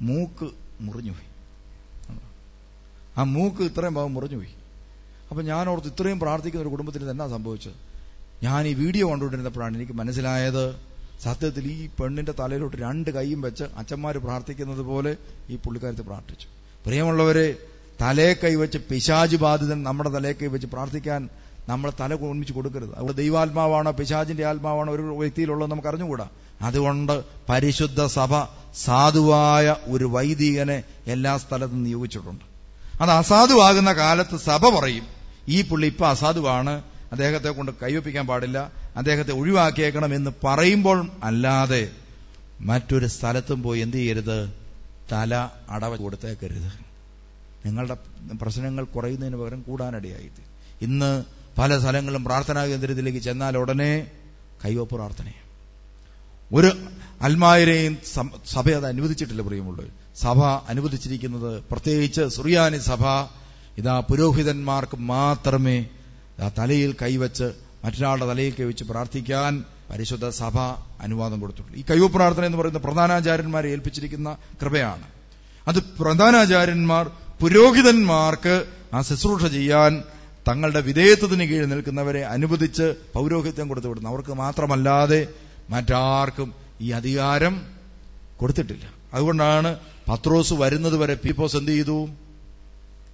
മൂക്ക് മുറിഞ്ഞുപോയി. ആ മൂക്ക് ഇത്രയും ഭാഗം മുറിഞ്ഞുപോയി. അപ്പൊ ഞാൻ ഓർത്ത്, ഇത്രയും പ്രാർത്ഥിക്കുന്ന ഒരു കുടുംബത്തിന് എന്നാ സംഭവിച്ചത്? ഞാൻ ഈ വീഡിയോ കണ്ടുകൊണ്ടിരുന്നപ്പോഴാണ് എനിക്ക് മനസ്സിലായത്, സത്യത്തിൽ ഈ പെണ്ണിന്റെ തലയിലോട്ട് 2 കൈയും വെച്ച് അച്ഛന്മാർ പ്രാർത്ഥിക്കുന്നത് പോലെ ഈ പുള്ളിക്കാരത്തെ പ്രാർത്ഥിച്ചു. പ്രിയമുള്ളവരെ, തലേ കൈവച്ച് പിശാച് ബാധിതൻ നമ്മുടെ തലേ കൈവച്ച് പ്രാർത്ഥിക്കാൻ നമ്മൾ തല ഒന്നിച്ച് കൊടുക്കരുത്. അവിടെ ദൈവാത്മാവാണോ പിശാചിന്റെ ആത്മാവാണോ ഒരു വ്യക്തിയിലുള്ളത് നമുക്ക് അറിഞ്ഞുകൂടാ. അതുകൊണ്ട് പരിശുദ്ധ സഭ സാധുവായ ഒരു വൈദികനെ എല്ലാ സ്ഥലത്തും നിയോഗിച്ചിട്ടുണ്ട്. അത് അസാധുവാകുന്ന കാലത്ത് സഭ പറയും, ഈ പുള്ളി ഇപ്പൊ അസാധുവാണ്, അദ്ദേഹത്തെ കൊണ്ട് കൈവപ്പിക്കാൻ പാടില്ല, അദ്ദേഹത്തെ ഒഴിവാക്കിയേക്കണം എന്ന് പറയുമ്പോൾ അല്ലാതെ മറ്റൊരു സ്ഥലത്തും പോയി എന്ത് ചെയ്യരുത്, തല അടവ് കൊടുത്തേക്കരുത്. നിങ്ങളുടെ പ്രശ്നങ്ങൾ കുറയുന്നതിന് പകരം കൂടാനിടയായിട്ട് ഇന്ന് പല സ്ഥലങ്ങളിലും പ്രാർത്ഥനാ കേന്ദ്രത്തിലേക്ക് ചെന്നാൽ ഉടനെ കൈവപ്പ് പ്രാർത്ഥനയാണ്. ഒരു അൽമായരെയും സഭ അത് അനുവദിച്ചിട്ടില്ല. പ്രിയമുള്ളവർ, സഭ അനുവദിച്ചിരിക്കുന്നത് പ്രത്യേകിച്ച് സുറിയാനി സഭ ഇതാ പുരോഹിതന്മാർക്ക് മാത്രമേ തലയിൽ കൈവച്ച് മറ്റൊരാളുടെ തലയിൽ കൈവച്ച് പ്രാർത്ഥിക്കാൻ പരിശുദ്ധ സഭ അനുവാദം കൊടുത്തിട്ടുള്ളൂ. ഈ കൈവപ്പ് പ്രാർത്ഥന എന്ന് പറയുന്നത് പ്രധാനാചാര്യന്മാരെ ഏൽപ്പിച്ചിരിക്കുന്ന കൃപയാണ്. അത് പ്രധാനാചാര്യന്മാർ പുരോഹിതന്മാർക്ക് ആ ശുശ്രൂഷ ചെയ്യാൻ തങ്ങളുടെ വിധേയത്വത്തിന് കീഴിൽ നിൽക്കുന്നവരെ അനുവദിച്ച് പൗരോഹിത്യം കൊടുത്തു വിടുന്നു. അവർക്ക് മാത്രമല്ലാതെ മറ്റാർക്കും ഈ അധികാരം കൊടുത്തിട്ടില്ല. അതുകൊണ്ടാണ് പത്രോസ് വരുന്നത് വരെ പീപ്പോസ് എന്ത് ചെയ്തു?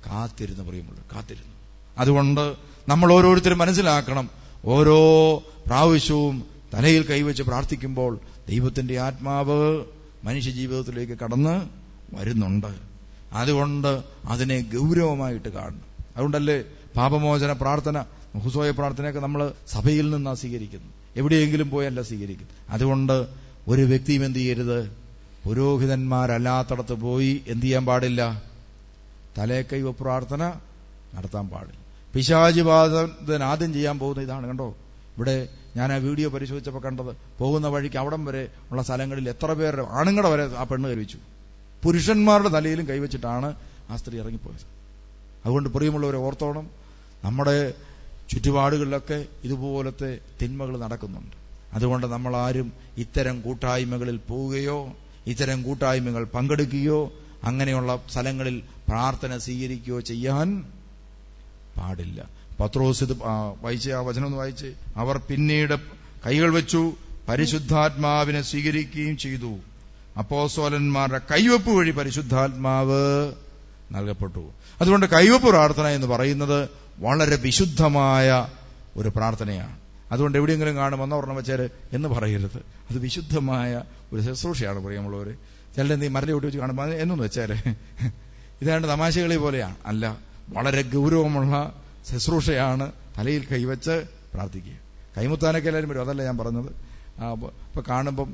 കാത്തിരുന്നു. പ്രിയമുള്ളവർ, കാത്തിരുന്നു. അതുകൊണ്ട് നമ്മൾ ഓരോരുത്തരും മനസ്സിലാക്കണം, ഓരോ പ്രാവശ്യവും തലയിൽ കൈവച്ച് പ്രാർത്ഥിക്കുമ്പോൾ ദൈവത്തിന്റെ ആത്മാവ് മനുഷ്യ ജീവിതത്തിലേക്ക് കടന്ന് വരുന്നുണ്ട്. അതുകൊണ്ട് അതിനെ ഗൗരവമായിട്ട് കാണണം. അതുകൊണ്ടല്ലേ പാപമോചന പ്രാർത്ഥന, ഹുസോയ പ്രാർത്ഥനയൊക്കെ നമ്മൾ സഭയിൽ നിന്നാണ് സ്വീകരിക്കുന്നത്, എവിടെയെങ്കിലും പോയല്ല സ്വീകരിക്കുന്നത്. അതുകൊണ്ട് ഒരു വ്യക്തിയും എന്ത് ചെയ്യരുത്, പുരോഹിതന്മാരല്ലാത്തടത്ത് പോയി എന്ത് ചെയ്യാൻ പാടില്ല, തലേക്കൈവ പ്രാർത്ഥന നടത്താൻ പാടില്ല. പിശാച് ബാധിതൻ ആദ്യം ചെയ്യാൻ പോകുന്ന ഇതാണ്. കണ്ടോ, ഇവിടെ ഞാൻ ആ വീഡിയോ പരിശോധിച്ചപ്പോൾ കണ്ടത്, പോകുന്ന വഴിക്ക് അവിടം വരെ ഉള്ള സ്ഥലങ്ങളിൽ എത്ര പേർ ആണുങ്ങളുടെ വരെ ആ പെണ്ണ് കൈവച്ചു. പുരുഷന്മാരുടെ തലയിലും കൈവച്ചിട്ടാണ് ആ സ്ത്രീ ഇറങ്ങിപ്പോയത്. അതുകൊണ്ട് പ്രിയമുള്ളവരെ ഓർത്തോണം, നമ്മുടെ ചുറ്റുപാടുകളിലൊക്കെ ഇതുപോലത്തെ തിന്മകൾ നടക്കുന്നുണ്ട്. അതുകൊണ്ട് നമ്മളാരും ഇത്തരം കൂട്ടായ്മകളിൽ പോവുകയോ ഇത്തരം കൂട്ടായ്മകൾ പങ്കെടുക്കുകയോ അങ്ങനെയുള്ള സ്ഥലങ്ങളിൽ പ്രാർത്ഥന സ്വീകരിക്കുകയോ ചെയ്യാൻ പാടില്ല. പത്രോസ് ഇത് വായിച്ച് ആ വചനം ഒന്ന് വായിച്ച്, അവർ പിന്നീട് കൈകൾ വെച്ചു പരിശുദ്ധാത്മാവിനെ സ്വീകരിക്കുകയും ചെയ്തു. അപ്പോസ്തലന്മാരുടെ കൈവപ്പ് വഴി പരിശുദ്ധാത്മാവ് നൽകപ്പെട്ടു. അതുകൊണ്ട് കൈവപ്പ് പ്രാർത്ഥന എന്ന് പറയുന്നത് വളരെ വിശുദ്ധമായ ഒരു പ്രാർത്ഥനയാണ്. അതുകൊണ്ട് എവിടെയെങ്കിലും കാണുമെന്ന് ഓർമ്മ വെച്ചാൽ എന്ന് പറയരുത്, അത് വിശുദ്ധമായ ഒരു ശുശ്രൂഷയാണ്. പ്രിയമുള്ളവർ, ചിലരെ നീ മരലി ഒട്ടി വെച്ച് കാണുമ്പോൾ എന്നൊന്ന് വെച്ചാൽ ഇതാണ്ട് തമാശകളി പോലെയാണ്. അല്ല, വളരെ ഗൗരവമുള്ള ശുശ്രൂഷയാണ്. തലയിൽ കൈവച്ച് പ്രാർത്ഥിക്കുക. കൈമുത്താനൊക്കെ എല്ലാവരും വരും, അതല്ല ഞാൻ പറഞ്ഞത്. ഇപ്പൊ കാണുമ്പം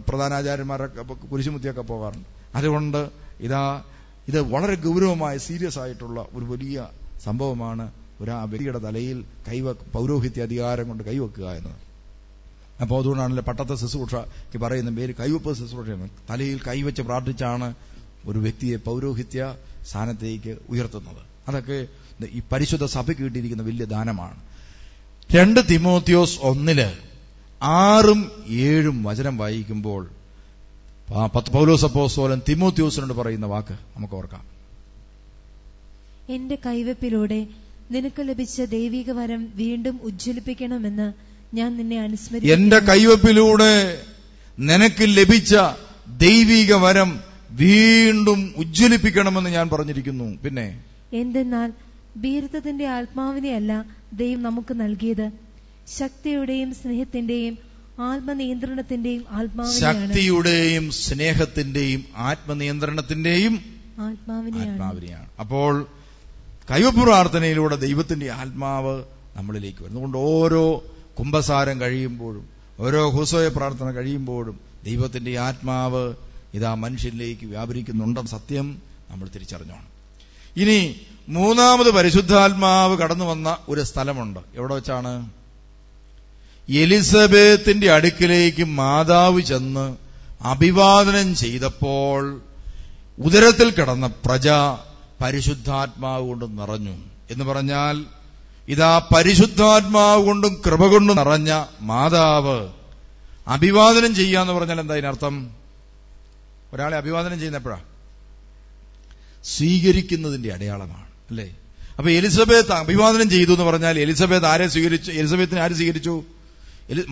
പ്രധാനാചാര്യന്മാരൊക്കെ കുരിശുമുത്തിയൊക്കെ പോകാറുണ്ട്. അതുകൊണ്ട് ഇത് വളരെ ഗൗരവമായ സീരിയസ് ആയിട്ടുള്ള ഒരു വലിയ സംഭവമാണ് ഒരു ആ വ്യക്തിയുടെ തലയിൽ പൗരോഹിത്യ അധികാരം കൊണ്ട് കൈവെക്കുക എന്നത്. അപ്പോൾ അതുകൊണ്ടാണല്ലോ പട്ടത്തെ ശുശ്രൂഷയ്ക്ക് പറയുന്ന പേര് കൈവപ്പ് ശുശ്രൂഷയാണ്. തലയിൽ കൈവച്ച് പ്രാർത്ഥിച്ചാണ് ഒരു വ്യക്തിയെ പൗരോഹിത്യ സ്ഥാനത്തേക്ക് ഉയർത്തുന്നത്. അതൊക്കെ ഈ പരിശുദ്ധ സഭയ്ക്ക് കിട്ടിയിരിക്കുന്ന വലിയ ദാനമാണ്. 2 തിമോത്തിയോസ് 1:6-7 വചനം വായിക്കുമ്പോൾ പൗലോസ് അപ്പോസ്തലൻ തിമോത്തിയോസിനോട് പറയുന്ന വാക്ക് നമുക്ക് ഓർക്കാം. എന്റെ കൈവെപ്പിലൂടെ നിനക്ക് ലഭിച്ച ദൈവിക വരം വീണ്ടും ഉജ്ജ്വലിപ്പിക്കണമെന്ന് ഞാൻ നിന്നെ അനുസ്മരിക്കുന്നു. എന്റെ കൈവെപ്പിലൂടെ നിനക്ക് ലഭിച്ച ദൈവിക വരം വീണ്ടും ഉജ്ജ്വലിപ്പിക്കണമെന്ന് ഞാൻ പറഞ്ഞിരിക്കുന്നു. പിന്നെ എന്തെന്നാൽ ഭീരുത്വത്തിന്റെ ആത്മാവിനെയല്ല ദൈവം നമുക്ക് നൽകിയത്, ശക്തിയുടെയും സ്നേഹത്തിന്റെയും ആത്മനിയന്ത്രണത്തിന്റെയും ആത്മാവിനെയാണ്. ശക്തിയുടെയും സ്നേഹത്തിന്റെയും ആത്മനിയന്ത്രണത്തിന്റെയും ആത്മാവിനെയാണ്. അപ്പോൾ കൈവപ്പ് പ്രാർത്ഥനയിലൂടെ ദൈവത്തിന്റെ ആത്മാവ് നമ്മളിലേക്ക് വരുന്നു. അതുകൊണ്ട് ഓരോ കുംഭസാരം കഴിയുമ്പോഴും ഓരോ ഹുസോയ പ്രാർത്ഥന കഴിയുമ്പോഴും ദൈവത്തിന്റെ ആത്മാവ് ഇതാ മനുഷ്യരിലേക്ക് വ്യാപരിക്കുന്നുണ്ടെന്ന സത്യം നമ്മൾ തിരിച്ചറിഞ്ഞോണം. ഇനി 3ാമത് പരിശുദ്ധാത്മാവ് കടന്നു വന്ന ഒരു സ്ഥലമുണ്ട്. എവിടെ വെച്ചാണ്? എലിസബത്തിന്റെ അടുക്കിലേക്ക് മാതാവ് ചെന്ന് അഭിവാദനം ചെയ്തപ്പോൾ ഉദരത്തിൽ കിടന്ന പ്രജ പരിശുദ്ധാത്മാവ് കൊണ്ട് നിറഞ്ഞു എന്ന് പറഞ്ഞാൽ, ഇതാ പരിശുദ്ധാത്മാവ് കൊണ്ടും കൃപ കൊണ്ടും നിറഞ്ഞ മാതാവ് അഭിവാദനം ചെയ്യാന്ന് പറഞ്ഞാൽ എന്താ ഇതിനർത്ഥം? ഒരാളെ അഭിവാദനം ചെയ്യുന്ന എപ്പോഴാ? സ്വീകരിക്കുന്നതിന്റെ അടയാളമാണ്, അല്ലേ? അപ്പൊ എലിസബത്ത് അഭിവാദനം ചെയ്തു എന്ന് പറഞ്ഞാൽ എലിസബത്ത് ആരെ സ്വീകരിച്ചു? എലിസബത്തിനെ ആര് സ്വീകരിച്ചു?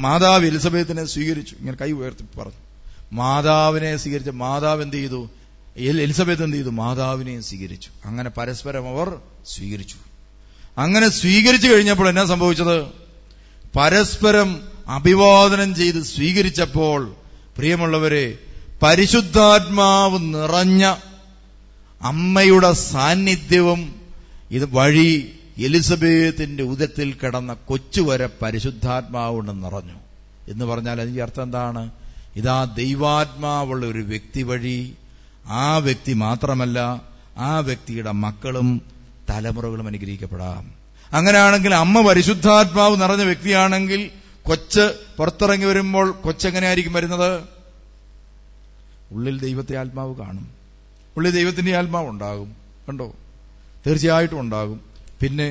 മാതാവ് എലിസബത്തിനെ സ്വീകരിച്ചു. ഇങ്ങനെ കൈ ഉയർത്തി പറഞ്ഞു. മാതാവിനെ സ്വീകരിച്ച മാതാവ് എന്ത് ചെയ്തു? എലിസബത്ത് എന്ത് ചെയ്തു? മാതാവിനെയും സ്വീകരിച്ചു. അങ്ങനെ പരസ്പരം അവർ സ്വീകരിച്ചു. അങ്ങനെ സ്വീകരിച്ചു കഴിഞ്ഞപ്പോൾ എന്നാ സംഭവിച്ചത്? പരസ്പരം അഭിവാദനം ചെയ്ത് സ്വീകരിച്ചപ്പോൾ പ്രിയമുള്ളവരെ, പരിശുദ്ധാത്മാവ് നിറഞ്ഞ അമ്മയുടെ സാന്നിധ്യവും ഇത് വഴി എലിസബത്തിന്റെ ഉദരത്തിൽ കിടന്ന കൊച്ചുവരെ പരിശുദ്ധാത്മാവ് കൊണ്ട് നിറഞ്ഞു എന്ന് പറഞ്ഞാൽ അതിന്റെ അർത്ഥം എന്താണ്? ഇതാ ദൈവാത്മാവുള്ള ഒരു വ്യക്തി വഴി ആ വ്യക്തി മാത്രമല്ല, ആ വ്യക്തിയുടെ മക്കളും തലമുറകളും അനുഗ്രഹിക്കപ്പെടാം. അങ്ങനെയാണെങ്കിൽ അമ്മ പരിശുദ്ധാത്മാവ് നിറഞ്ഞ വ്യക്തിയാണെങ്കിൽ കൊച്ച് പുറത്തിറങ്ങി വരുമ്പോൾ കൊച്ചെങ്ങനെയായിരിക്കും വരുന്നത്? ഉള്ളിൽ ദൈവത്തെ ആത്മാവ് കാണും, ഉള്ളിൽ ദൈവത്തിന്റെ ആത്മാവ് ഉണ്ടാകും. കണ്ടോ? തീർച്ചയായിട്ടും ഉണ്ടാകും. പിന്നെ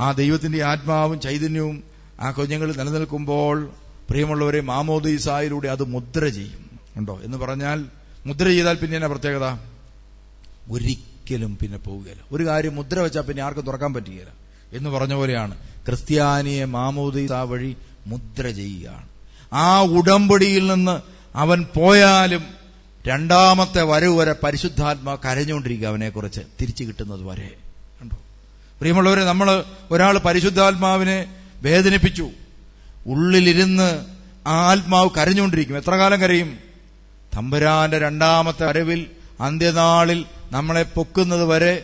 ആ ദൈവത്തിന്റെ ആത്മാവും ചൈതന്യവും ആ കുഞ്ഞുങ്ങളിൽ നിലനിൽക്കുമ്പോൾ പ്രിയമുള്ളവരെ, മാമോദീസായിലൂടെ അത് മുദ്ര ചെയ്യും. ഉണ്ടോ എന്ന് പറഞ്ഞാൽ മുദ്ര ചെയ്താൽ പിന്നെ എന്നാ പ്രത്യേകത? ഒരിക്കലും പിന്നെ പോവുകയില്ല. ഒരു കാര്യം മുദ്ര വെച്ചാൽ പിന്നെ ആർക്കും തുറക്കാൻ പറ്റുകയില്ല എന്ന് പറഞ്ഞ പോലെയാണ് ക്രിസ്ത്യാനിയെ മാമോദീസ വഴി മുദ്ര ചെയ്യുകയാണ്. ആ ഉടമ്പടിയിൽ നിന്ന് അവൻ പോയാലും രണ്ടാമത്തെ വരവ് വരെ പരിശുദ്ധാത്മാവ് കരഞ്ഞുകൊണ്ടിരിക്കുക അവനെക്കുറിച്ച് തിരിച്ചു കിട്ടുന്നത് വരെ. കണ്ടോ പ്രിയമുള്ളവരെ, നമ്മൾ ഒരാൾ പരിശുദ്ധാത്മാവിനെ വേദനിപ്പിച്ചു, ഉള്ളിലിരുന്ന് ആ ആത്മാവ് കരഞ്ഞുകൊണ്ടിരിക്കും. എത്ര കാലം കരയും? തമ്പുരാന്റെ രണ്ടാമത്തെ വരവിൽ അന്ത്യനാളിൽ നമ്മളെ പൊക്കുന്നത് വരെ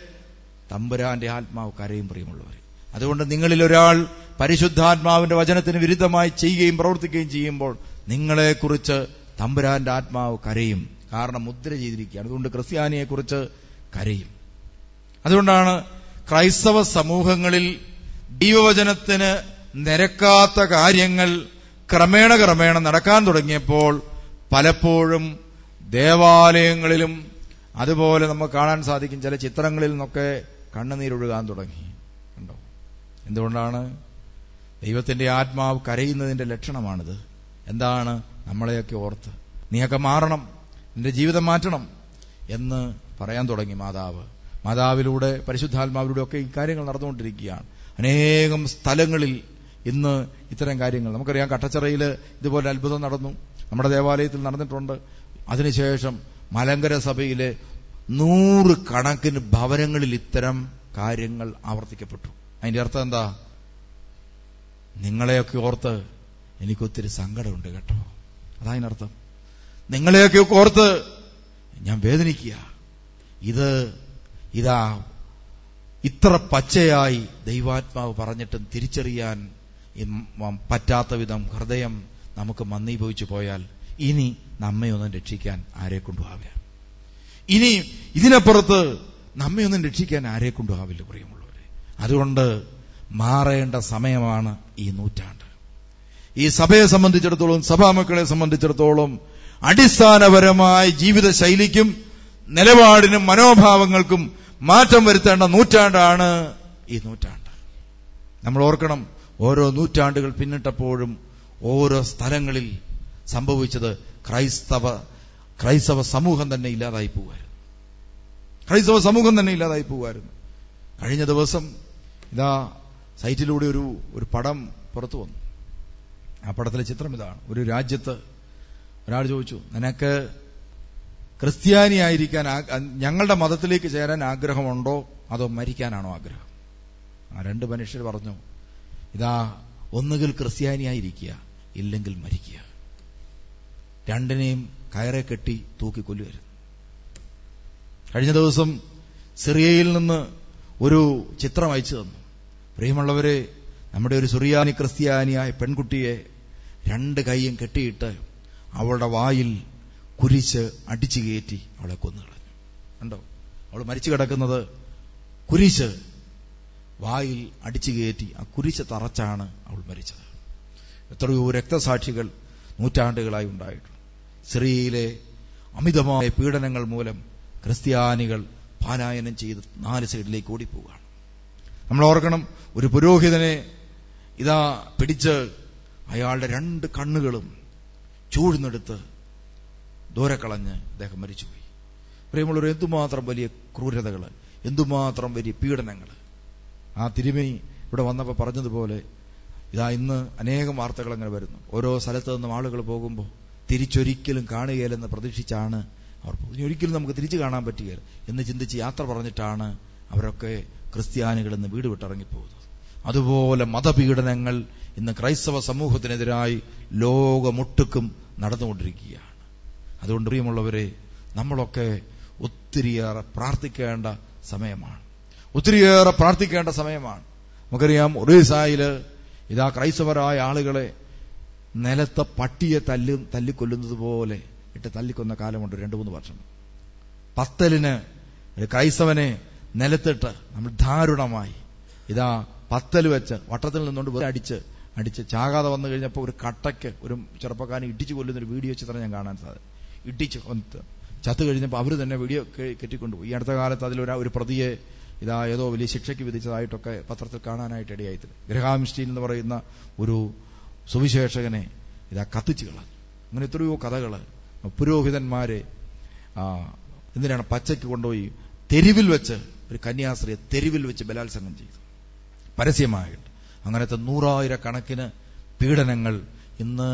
തമ്പുരാന്റെ ആത്മാവ് കരയും. പ്രിയമുള്ളവരെ, അതുകൊണ്ട് നിങ്ങളിൽ ഒരാൾ പരിശുദ്ധാത്മാവിന്റെ വചനത്തിന് വിരുദ്ധമായി ചെയ്യുകയും പ്രവർത്തിക്കുകയും ചെയ്യുമ്പോൾ നിങ്ങളെക്കുറിച്ച് തമ്പുരാന്റെ ആത്മാവ് കരയും. കാരണം മുദ്ര ചെയ്തിരിക്കുകയാണ്. അതുകൊണ്ട് ക്രിസ്ത്യാനിയെക്കുറിച്ച് കരയും. അതുകൊണ്ടാണ് ക്രൈസ്തവ സമൂഹങ്ങളിൽ ദൈവവചനത്തിന് നിരക്കാത്ത കാര്യങ്ങൾ ക്രമേണ നടക്കാൻ തുടങ്ങിയപ്പോൾ പലപ്പോഴും ദേവാലയങ്ങളിലും അതുപോലെ നമുക്ക് കാണാൻ സാധിക്കും ചില ചിത്രങ്ങളിൽ നിന്നൊക്കെ കണ്ണുനീരൊഴുകാൻ തുടങ്ങി. കണ്ടോ? എന്തുകൊണ്ടാണ്? ദൈവത്തിന്റെ ആത്മാവ് കരയുന്നതിന്റെ ലക്ഷണമാണിത്. എന്താണ്? നമ്മളെയൊക്കെ ഓർത്ത് നീയൊക്കെ മാറണം, നിന്റെ ജീവിതം മാറ്റണം എന്ന് പറയാൻ തുടങ്ങി മാതാവിലൂടെ പരിശുദ്ധാത്മാവിലൂടെ ഒക്കെ ഈ കാര്യങ്ങൾ നടന്നുകൊണ്ടിരിക്കുകയാണ്. അനേകം സ്ഥലങ്ങളിൽ ഇന്ന് ഇത്തരം കാര്യങ്ങൾ നമുക്കറിയാം. കട്ടച്ചിറയിൽ ഇതുപോലെ അത്ഭുതം നടന്നു, നമ്മുടെ ദേവാലയത്തിൽ നടന്നിട്ടുണ്ട്. അതിനുശേഷം മലങ്കര സഭയിലെ 100 കണക്കിന് ഭവനങ്ങളിൽ ഇത്തരം കാര്യങ്ങൾ ആവർത്തിക്കപ്പെട്ടു. അതിന്റെ അർത്ഥം എന്താ? നിങ്ങളെയൊക്കെ ഓർത്ത് എനിക്കൊത്തിരി സങ്കടമുണ്ട് കേട്ടോ. അതതിനർത്ഥം. നിങ്ങളെയൊക്കെ ഓർത്ത് ഞാൻ വേദനിക്കുക. ഇതാ ഇത്ര പച്ചയായി ദൈവാത്മാവ് പറഞ്ഞിട്ടും തിരിച്ചറിയാൻ പറ്റാത്ത വിധം ഹൃദയം നമുക്ക് മന്ദീഭവിച്ചു പോയാൽ ഇനി നമ്മയൊന്നും രക്ഷിക്കാൻ ആരെ കൊണ്ടുപോവുക? ഇനി ഇതിനപ്പുറത്ത് നമ്മയൊന്നും രക്ഷിക്കാൻ ആരെ കൊണ്ടുപോവില്ല പ്രിയമുള്ളവരെ. അതുകൊണ്ട് മാറേണ്ട സമയമാണ് ഈ നൂറ്റാണ്ട്. ഈ സഭയെ സംബന്ധിച്ചിടത്തോളം, സഭാമക്കളെ സംബന്ധിച്ചിടത്തോളം അടിസ്ഥാനപരമായ ജീവിത ശൈലിക്കും നിലപാടിനും മനോഭാവങ്ങൾക്കും മാറ്റം വരുത്തേണ്ട നൂറ്റാണ്ടാണ് ഈ നൂറ്റാണ്ട്. നമ്മൾ ഓർക്കണം, ഓരോ നൂറ്റാണ്ടുകൾ പിന്നിട്ടപ്പോഴും ഓരോ സ്ഥലങ്ങളിൽ സംഭവിച്ചത് ക്രൈസ്തവ സമൂഹം തന്നെ ഇല്ലാതായി പോവുമായിരുന്നു. കഴിഞ്ഞ ദിവസം ഇതാ സൈറ്റിലൂടെ ഒരു പടം പുറത്തു വന്നു. ആ പടത്തിലെ ചിത്രം ഇതാണ്. ഒരു രാജ്യത്ത് ഒരാൾ ചോദിച്ചു, നിനക്ക് ക്രിസ്ത്യാനിയായിരിക്കാൻ ഞങ്ങളുടെ മതത്തിലേക്ക് ചേരാൻ ആഗ്രഹമുണ്ടോ അതോ മരിക്കാനാണോ ആഗ്രഹം? ആ 2 മനുഷ്യർ പറഞ്ഞു, ഇതാ ഒന്നുകിൽ ക്രിസ്ത്യാനിയായിരിക്കുക, ഇല്ലെങ്കിൽ മരിക്കുക. 2നെയും കയറെ കെട്ടി തൂക്കി കൊല്ലുകയായിരുന്നു. കഴിഞ്ഞ ദിവസം സിറിയയിൽ നിന്ന് ഒരു ചിത്രം അയച്ചു തന്നു. പ്രിയമുള്ളവരെ, നമ്മുടെ ഒരു സുറിയാനി ക്രിസ്ത്യാനിയായ പെൺകുട്ടിയെ 2 കൈയും കെട്ടിയിട്ട് അവളുടെ വായിൽ കുരിശ് അടിച്ചു കയറ്റി അവളെ കൊന്നുകളഞ്ഞു. കണ്ടോ? അവൾ മരിച്ചു കിടക്കുന്നത് കുരിശ് വായിൽ അടിച്ചു കയറ്റി ആ കുരിശ് തറച്ചാണ് അവൾ മരിച്ചത്. എത്രയോ രക്തസാക്ഷികൾ നൂറ്റാണ്ടുകളായി ഉണ്ടായിട്ടുണ്ട്. സിറിയയിലെ അമിതമായ പീഡനങ്ങൾ മൂലം ക്രിസ്ത്യാനികൾ പാലായനം ചെയ്ത് 4 സൈഡിലേക്ക് ഓടിപ്പോവുകയാണ്. നമ്മൾ ഓർക്കണം, ഒരു പുരോഹിതനെ ഇതാ പിടിച്ച് അയാളുടെ 2 കണ്ണുകളും ചൂഴ്ന്നെടുത്ത് ദൂരെ കളഞ്ഞ് അദ്ദേഹം മരിച്ചുപോയി. പ്രിയമുള്ളവർ, എന്തുമാത്രം വലിയ ക്രൂരതകൾ, എന്തുമാത്രം വലിയ പീഡനങ്ങൾ. ആ തിരുമേനി ഇവിടെ വന്നപ്പോൾ പറഞ്ഞതുപോലെ ഇതാ ഇന്ന് അനേകം വാർത്തകൾ അങ്ങനെ വരുന്നു. ഓരോ സ്ഥലത്ത് നിന്നും ആളുകൾ പോകുമ്പോൾ തിരിച്ചൊരിക്കലും കാണുകയില്ലെന്ന് പ്രതീക്ഷിച്ചാണ് അവർ പോകുന്നത്. ഒരിക്കലും നമുക്ക് തിരിച്ചു കാണാൻ പറ്റുകയില്ല എന്ന് ചിന്തിച്ച് യാത്ര പറഞ്ഞിട്ടാണ് അവരൊക്കെ ക്രിസ്ത്യാനികൾ ഇന്ന് വീട് വിട്ടിറങ്ങിപ്പോകുന്നത്. അതുപോലെ മതപീഡനങ്ങൾ ഇന്ന് ക്രൈസ്തവ സമൂഹത്തിനെതിരായി ലോകമൊട്ടുക്കും നടന്നുകൊണ്ടിരിക്കുകയാണ്. അതുകൊണ്ട് പ്രിയമുള്ളവരെ, നമ്മളൊക്കെ ഒത്തിരിയേറെ പ്രാർത്ഥിക്കേണ്ട സമയമാണ്. നമുക്കറിയാം, ഒറീസായില് ഇതാ ക്രൈസ്തവരായ ആളുകളെ നിലത്തെ പട്ടിയെ തല്ലിക്കൊല്ലുന്നത് പോലെ ഇട്ട് തല്ലിക്കൊന്ന കാലമുണ്ട്. 2-3 വർഷം. പത്തലിന് ഒരു ക്രൈസ്തവനെ നിലത്തിട്ട് നമ്മൾ ദാരുണമായി ഇതാ പത്തൽ വെച്ച് വട്ടത്തിൽ നിന്നുകൊണ്ട് അടിച്ച് ചാകാതെ വന്നു കഴിഞ്ഞപ്പോൾ ഒരു കട്ടയ്ക്ക് ഒരു ചെറുപ്പക്കാരനെ ഇടിച്ചു കൊല്ലുന്നൊരു വീഡിയോ ചിത്രം ഞാൻ കാണാൻ സാധിക്കും. ഇടിച്ച് ചത്തു കഴിഞ്ഞപ്പോൾ അവർ തന്നെ വീഡിയോ കെട്ടിക്കൊണ്ടുപോയി. ഈ അടുത്ത കാലത്ത് അതിലൊരു പ്രതിയെ ഇതാ ഏതോ വലിയ ശിക്ഷയ്ക്ക് വിധിച്ചതായിട്ടൊക്കെ പത്രത്തിൽ കാണാനായിട്ട് ഇടയായിട്ടില്ല. ഗ്രഹാം സ്റ്റീൻ എന്ന് പറയുന്ന ഒരു സുവിശേഷകനെ ഇതാ കത്തിച്ചു കളഞ്ഞു. അങ്ങനെ എത്രയോ കഥകള്. പുരോഹിതന്മാരെ എന്തിനാണ് പച്ചയ്ക്ക് കൊണ്ടുപോയി തെരുവിൽ വെച്ച് ഒരു കന്യാസ്ത്രീയെ തെരുവിൽ വെച്ച് ബലാത്സംഗം ചെയ്തു പരസ്യമായിട്ട്. അങ്ങനത്തെ 100,000 പീഡനങ്ങൾ ഇന്ന്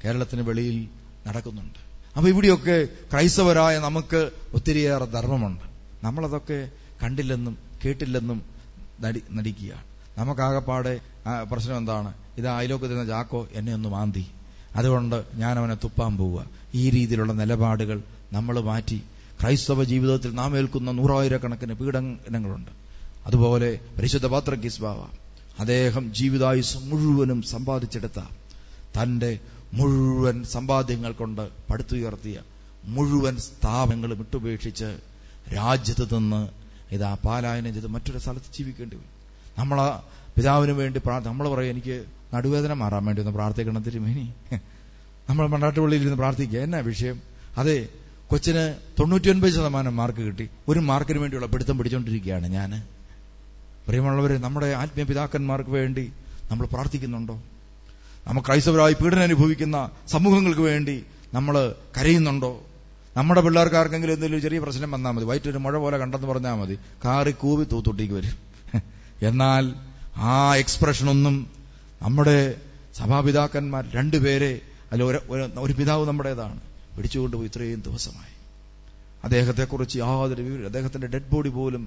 കേരളത്തിന് വെളിയിൽ നടക്കുന്നുണ്ട്. അപ്പൊ ഇവിടെയൊക്കെ ക്രൈസ്തവരായ നമുക്ക് ഒത്തിരിയേറെ ധർമ്മമുണ്ട്. നമ്മളതൊക്കെ കണ്ടില്ലെന്നും കേട്ടില്ലെന്നും നടിക്കുകയാണ്. നമുക്കാകപ്പാടെ പ്രശ്നം എന്താണ്? ഇത് അയലോക്കത്തിരുന്ന ചാക്കോ എന്നെ ഒന്ന് മാന്തി, അതുകൊണ്ട് ഞാൻ അവനെ തുപ്പാൻ പോവുക. ഈ രീതിയിലുള്ള നിലപാടുകൾ നമ്മൾ മാറ്റി ക്രൈസ്തവ ജീവിതത്തിൽ നാം ഏൽക്കുന്ന 100,000 പീഡനങ്ങളുണ്ട്. അതുപോലെ പരിശുദ്ധ പാത്രക്കീസ് ബാവ അദ്ദേഹം ജീവിതായുസ് മുഴുവനും സമ്പാദിച്ചെടുത്ത തന്റെ മുഴുവൻ സമ്പാദ്യങ്ങൾ കൊണ്ട് പടുത്തുയർത്തിയ മുഴുവൻ സ്ഥാപനങ്ങളും വിട്ടുപേക്ഷിച്ച് രാജ്യത്ത് നിന്ന് ഇതാ പാലായനം ചെയ്ത് മറ്റൊരു സ്ഥലത്ത് ജീവിക്കേണ്ടി വരും. നമ്മളാ പിതാവിന് വേണ്ടി നമ്മൾ പറയും, എനിക്ക് നടുവേദന മാറാൻ വേണ്ടി ഒന്ന് പ്രാർത്ഥിക്കണം തിരുമേനി. നമ്മൾ മണ്ടാട്ടുപള്ളിയിൽ ഇരുന്ന് പ്രാർത്ഥിക്കുക. എന്നാ വിഷയം? അതെ, കൊച്ചിന് 99% മാർക്ക് കിട്ടി. ഒരു മാർക്കിന് വേണ്ടിയുള്ള പിടുത്തം പിടിച്ചുകൊണ്ടിരിക്കുകയാണ് ഞാൻ. പ്രിയമുള്ളവരെ, നമ്മുടെ ആത്മീയ പിതാക്കന്മാർക്ക് വേണ്ടി നമ്മൾ പ്രാർത്ഥിക്കുന്നുണ്ടോ? നമ്മൾ ക്രൈസ്തവരായി പീഡനം അനുഭവിക്കുന്ന സമൂഹങ്ങൾക്ക് വേണ്ടി നമ്മൾ കരയുന്നുണ്ടോ? നമ്മുടെ പിള്ളേർക്ക് ആർക്കെങ്കിലും എന്തെങ്കിലും ചെറിയ പ്രശ്നം വന്നാൽ മതി, വയറ്റൊരു മഴ പോലെ കണ്ടെന്ന് പറഞ്ഞാൽ മതി, കാറി കൂവി തൂത്തൊട്ടിക്ക് വരും. എന്നാൽ ആ എക്സ്പ്രഷനൊന്നും നമ്മുടെ സഭാപിതാക്കന്മാർ 2 പേരെ അല്ല ഒരു പിതാവ് നമ്മുടേതാണ് പിടിച്ചുകൊണ്ടുപോയി ഇത്രയും ദിവസമായി. അദ്ദേഹത്തെക്കുറിച്ച് യാതൊരു വിവരം, അദ്ദേഹത്തിന്റെ ഡെഡ് ബോഡി പോലും